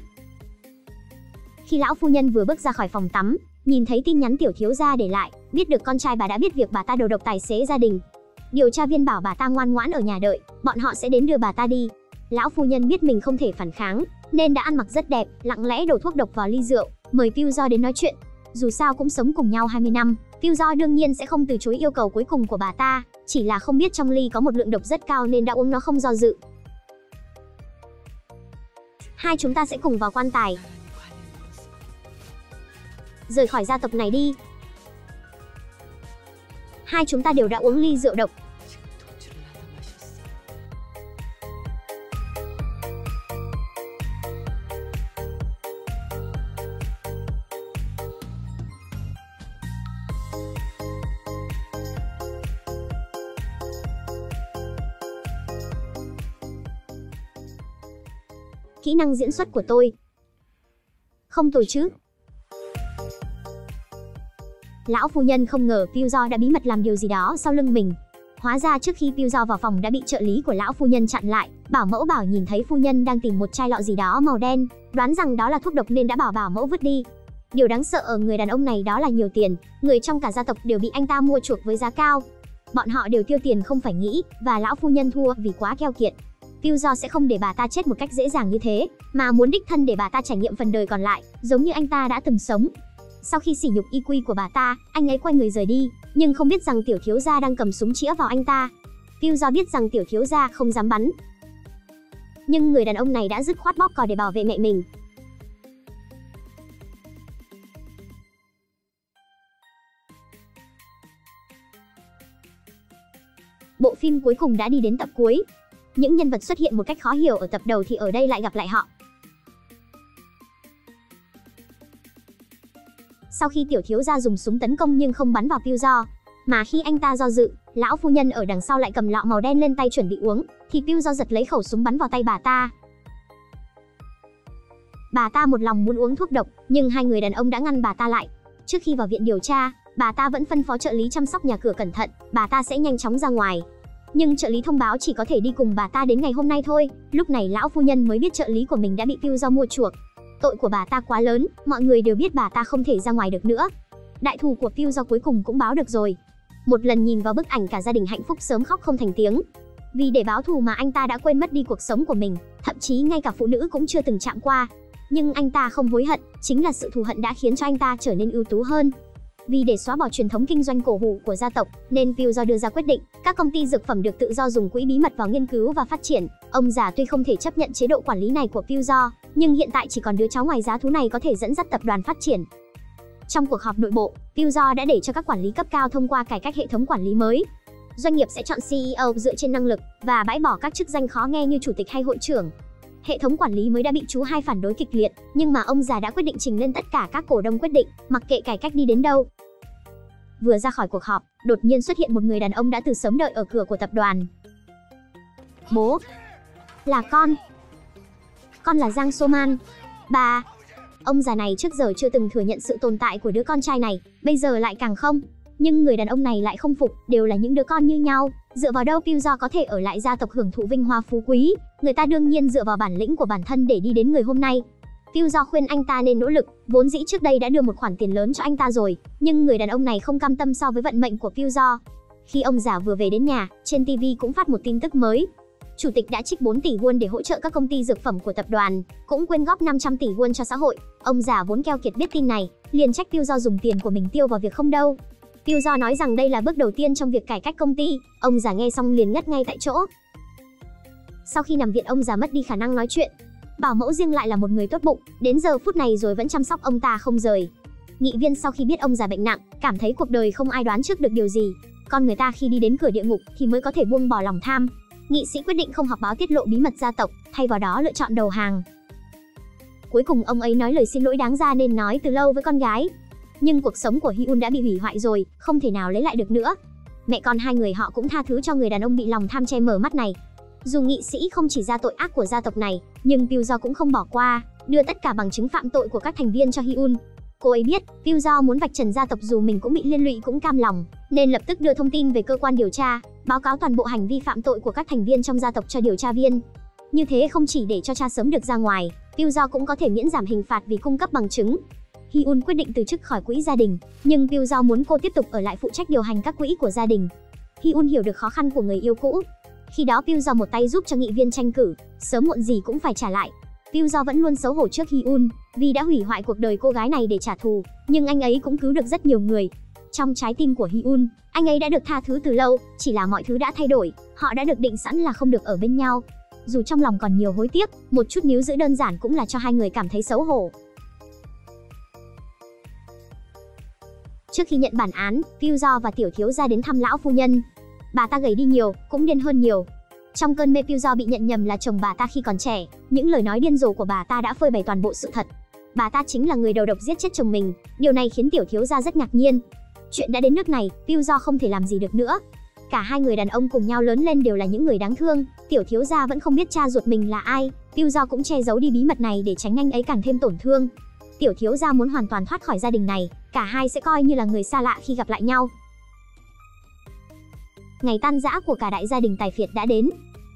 Khi lão phu nhân vừa bước ra khỏi phòng tắm, nhìn thấy tin nhắn tiểu thiếu gia để lại, biết được con trai bà đã biết việc bà ta đầu độc tài xế gia đình. Điều tra viên bảo bà ta ngoan ngoãn ở nhà đợi, bọn họ sẽ đến đưa bà ta đi. Lão phu nhân biết mình không thể phản kháng, nên đã ăn mặc rất đẹp, lặng lẽ đổ thuốc độc vào ly rượu, mời Pyu do đến nói chuyện. Dù sao cũng sống cùng nhau 20 năm, Pyu do đương nhiên sẽ không từ chối yêu cầu cuối cùng của bà ta, chỉ là không biết trong ly có một lượng độc rất cao nên đã uống nó không do dự. Hai chúng ta sẽ cùng vào quan tài. Rời khỏi gia tộc này đi. Hai chúng ta đều đã uống ly rượu độc. Kỹ năng diễn xuất của tôi không tồi chứ. Lão phu nhân không ngờ Pyu do đã bí mật làm điều gì đó sau lưng mình. Hóa ra trước khi Pyu do vào phòng đã bị trợ lý của lão phu nhân chặn lại. Bảo mẫu bảo nhìn thấy phu nhân đang tìm một chai lọ gì đó màu đen, đoán rằng đó là thuốc độc nên đã bảo bảo mẫu vứt đi. Điều đáng sợ ở người đàn ông này đó là nhiều tiền, người trong cả gia tộc đều bị anh ta mua chuộc với giá cao. Bọn họ đều tiêu tiền không phải nghĩ, và lão phu nhân thua vì quá keo kiệt. Pyu do sẽ không để bà ta chết một cách dễ dàng như thế, mà muốn đích thân để bà ta trải nghiệm phần đời còn lại, giống như anh ta đã từng sống. Sau khi sỉ nhục y quy của bà ta, anh ấy quay người rời đi, nhưng không biết rằng tiểu thiếu gia đang cầm súng chĩa vào anh ta. Pyu Do biết rằng tiểu thiếu gia không dám bắn, nhưng người đàn ông này đã dứt khoát bóp cò để bảo vệ mẹ mình. Bộ phim cuối cùng đã đi đến tập cuối. Những nhân vật xuất hiện một cách khó hiểu ở tập đầu thì ở đây lại gặp lại họ. Sau khi tiểu thiếu gia dùng súng tấn công nhưng không bắn vào Pyu Do, mà khi anh ta do dự, lão phu nhân ở đằng sau lại cầm lọ màu đen lên tay chuẩn bị uống, thì Pyu Do giật lấy khẩu súng bắn vào tay bà ta. Bà ta một lòng muốn uống thuốc độc, nhưng hai người đàn ông đã ngăn bà ta lại. Trước khi vào viện điều tra, bà ta vẫn phân phó trợ lý chăm sóc nhà cửa cẩn thận, bà ta sẽ nhanh chóng ra ngoài. Nhưng trợ lý thông báo chỉ có thể đi cùng bà ta đến ngày hôm nay thôi. Lúc này lão phu nhân mới biết trợ lý của mình đã bị Pyu Do mua chuộc. Tội của bà ta quá lớn, mọi người đều biết bà ta không thể ra ngoài được nữa. Đại thù của Pyu Do cuối cùng cũng báo được rồi. Một lần nhìn vào bức ảnh cả gia đình hạnh phúc sớm khóc không thành tiếng. Vì để báo thù mà anh ta đã quên mất đi cuộc sống của mình, thậm chí ngay cả phụ nữ cũng chưa từng chạm qua. Nhưng anh ta không hối hận, chính là sự thù hận đã khiến cho anh ta trở nên ưu tú hơn. Vì để xóa bỏ truyền thống kinh doanh cổ hủ của gia tộc, nên Pyu Do đưa ra quyết định, các công ty dược phẩm được tự do dùng quỹ bí mật vào nghiên cứu và phát triển. Ông già tuy không thể chấp nhận chế độ quản lý này của Pyu Do, nhưng hiện tại chỉ còn đứa cháu ngoài giá thú này có thể dẫn dắt tập đoàn phát triển. Trong cuộc họp nội bộ, Pyu Do đã để cho các quản lý cấp cao thông qua cải cách hệ thống quản lý mới. Doanh nghiệp sẽ chọn CEO dựa trên năng lực và bãi bỏ các chức danh khó nghe như chủ tịch hay hội trưởng. Hệ thống quản lý mới đã bị chú hai phản đối kịch liệt, nhưng mà ông già đã quyết định trình lên tất cả các cổ đông quyết định, mặc kệ cải cách đi đến đâu. Vừa ra khỏi cuộc họp, đột nhiên xuất hiện một người đàn ông đã từ sớm đợi ở cửa của tập đoàn. Bố, là con là Giang So-man. Bà. Ông già này trước giờ chưa từng thừa nhận sự tồn tại của đứa con trai này, bây giờ lại càng không. Nhưng người đàn ông này lại không phục, đều là những đứa con như nhau, dựa vào đâu Pyu Do có thể ở lại gia tộc hưởng thụ vinh hoa phú quý, người ta đương nhiên dựa vào bản lĩnh của bản thân để đi đến người hôm nay. Pyu Do khuyên anh ta nên nỗ lực, vốn dĩ trước đây đã đưa một khoản tiền lớn cho anh ta rồi, nhưng người đàn ông này không cam tâm so với vận mệnh của Pyu Do. Khi ông già vừa về đến nhà, trên TV cũng phát một tin tức mới. Chủ tịch đã trích 4 tỷ won để hỗ trợ các công ty dược phẩm của tập đoàn, cũng quyên góp 500 tỷ won cho xã hội. Ông già vốn keo kiệt biết tin này, liền trách Pyu Do dùng tiền của mình tiêu vào việc không đâu. Pyu Do nói rằng đây là bước đầu tiên trong việc cải cách công ty, ông già nghe xong liền ngất ngay tại chỗ. Sau khi nằm viện, ông già mất đi khả năng nói chuyện. Bảo mẫu riêng lại là một người tốt bụng, đến giờ phút này rồi vẫn chăm sóc ông ta không rời. Nghị viên sau khi biết ông già bệnh nặng, cảm thấy cuộc đời không ai đoán trước được điều gì. Con người ta khi đi đến cửa địa ngục thì mới có thể buông bỏ lòng tham. Nghị sĩ quyết định không họp báo tiết lộ bí mật gia tộc, thay vào đó lựa chọn đầu hàng. Cuối cùng ông ấy nói lời xin lỗi đáng ra nên nói từ lâu với con gái. Nhưng cuộc sống của Hyun đã bị hủy hoại rồi, không thể nào lấy lại được nữa. Mẹ con hai người họ cũng tha thứ cho người đàn ông bị lòng tham che mờ mắt này. Dù nghị sĩ không chỉ ra tội ác của gia tộc này, nhưng Pyu Do cũng không bỏ qua, đưa tất cả bằng chứng phạm tội của các thành viên cho Hyun. Cô ấy biết Pyu Do muốn vạch trần gia tộc dù mình cũng bị liên lụy cũng cam lòng, nên lập tức đưa thông tin về cơ quan điều tra, báo cáo toàn bộ hành vi phạm tội của các thành viên trong gia tộc cho điều tra viên. Như thế không chỉ để cho cha sớm được ra ngoài, Pyu Do cũng có thể miễn giảm hình phạt vì cung cấp bằng chứng. Hyun quyết định từ chức khỏi quỹ gia đình, nhưng Pyu Do muốn cô tiếp tục ở lại phụ trách điều hành các quỹ của gia đình. Hyun hiểu được khó khăn của người yêu cũ. Khi đó Pyu Do một tay giúp cho nghị viên tranh cử, sớm muộn gì cũng phải trả lại. Pyu Do vẫn luôn xấu hổ trước Hyun, vì đã hủy hoại cuộc đời cô gái này để trả thù, nhưng anh ấy cũng cứu được rất nhiều người. Trong trái tim của Hyun, anh ấy đã được tha thứ từ lâu, chỉ là mọi thứ đã thay đổi, họ đã được định sẵn là không được ở bên nhau. Dù trong lòng còn nhiều hối tiếc, một chút níu giữ đơn giản cũng là cho hai người cảm thấy xấu hổ. Trước khi nhận bản án, Pyu Do và tiểu thiếu gia đến thăm lão phu nhân. Bà ta gầy đi nhiều, cũng điên hơn nhiều. Trong cơn mê, Pyu Do bị nhận nhầm là chồng bà ta khi còn trẻ. Những lời nói điên rồ của bà ta đã phơi bày toàn bộ sự thật. Bà ta chính là người đầu độc giết chết chồng mình. Điều này khiến tiểu thiếu gia rất ngạc nhiên. Chuyện đã đến nước này, Pyu Do không thể làm gì được nữa. Cả hai người đàn ông cùng nhau lớn lên đều là những người đáng thương. Tiểu thiếu gia vẫn không biết cha ruột mình là ai. Pyu Do cũng che giấu đi bí mật này để tránh anh ấy càng thêm tổn thương. Tiểu thiếu gia muốn hoàn toàn thoát khỏi gia đình này, cả hai sẽ coi như là người xa lạ khi gặp lại nhau. Ngày tan rã của cả đại gia đình tài phiệt đã đến.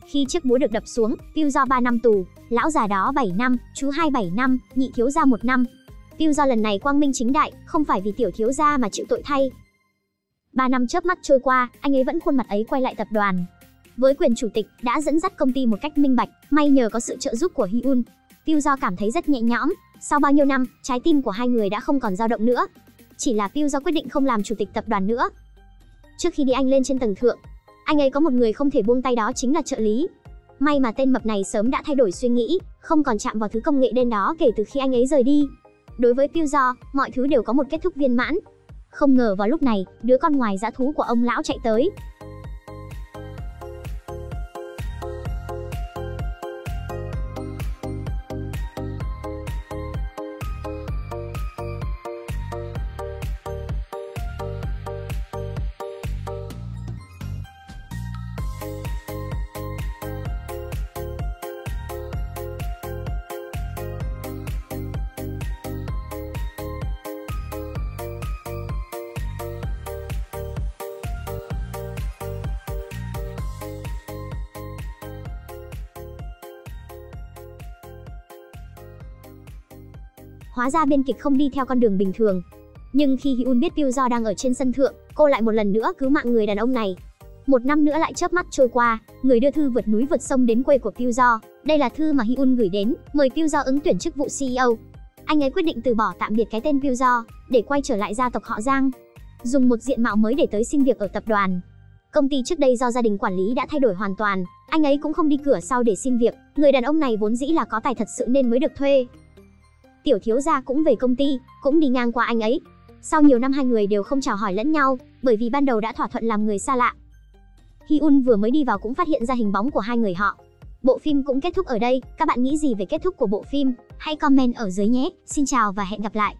Khi chiếc búa được đập xuống, Pyu Do 3 năm tù, lão già đó 7 năm, chú hai 7 năm, nhị thiếu gia 1 năm. Pyu Do lần này quang minh chính đại, không phải vì tiểu thiếu gia mà chịu tội thay. 3 năm chớp mắt trôi qua, anh ấy vẫn khuôn mặt ấy quay lại tập đoàn. Với quyền chủ tịch, đã dẫn dắt công ty một cách minh bạch, may nhờ có sự trợ giúp của Hyun. Pyeongjo cảm thấy rất nhẹ nhõm. Sau bao nhiêu năm, trái tim của hai người đã không còn dao động nữa. Chỉ là Pyeongjo quyết định không làm chủ tịch tập đoàn nữa. Trước khi đi anh lên trên tầng thượng, anh ấy có một người không thể buông tay, đó chính là trợ lý. May mà tên mập này sớm đã thay đổi suy nghĩ, không còn chạm vào thứ công nghệ đen đó kể từ khi anh ấy rời đi. Đối với Pyeongjo, mọi thứ đều có một kết thúc viên mãn. Không ngờ vào lúc này, đứa con ngoài dã thú của ông lão chạy tới. Hóa ra biên kịch không đi theo con đường bình thường. Nhưng khi Hyun biết Pyeongjo đang ở trên sân thượng, cô lại một lần nữa cứu mạng người đàn ông này. Một năm nữa lại chớp mắt trôi qua, người đưa thư vượt núi vượt sông đến quê của Pyeongjo. Đây là thư mà Hyun gửi đến, mời Pyeongjo ứng tuyển chức vụ CEO. Anh ấy quyết định từ bỏ tạm biệt cái tên Pyeongjo để quay trở lại gia tộc họ Giang, dùng một diện mạo mới để tới xin việc ở tập đoàn. Công ty trước đây do gia đình quản lý đã thay đổi hoàn toàn, anh ấy cũng không đi cửa sau để xin việc. Người đàn ông này vốn dĩ là có tài thật sự nên mới được thuê. Tiểu thiếu gia cũng về công ty, cũng đi ngang qua anh ấy. Sau nhiều năm hai người đều không chào hỏi lẫn nhau, bởi vì ban đầu đã thỏa thuận làm người xa lạ. Hyun vừa mới đi vào cũng phát hiện ra hình bóng của hai người họ. Bộ phim cũng kết thúc ở đây, các bạn nghĩ gì về kết thúc của bộ phim? Hãy comment ở dưới nhé. Xin chào và hẹn gặp lại.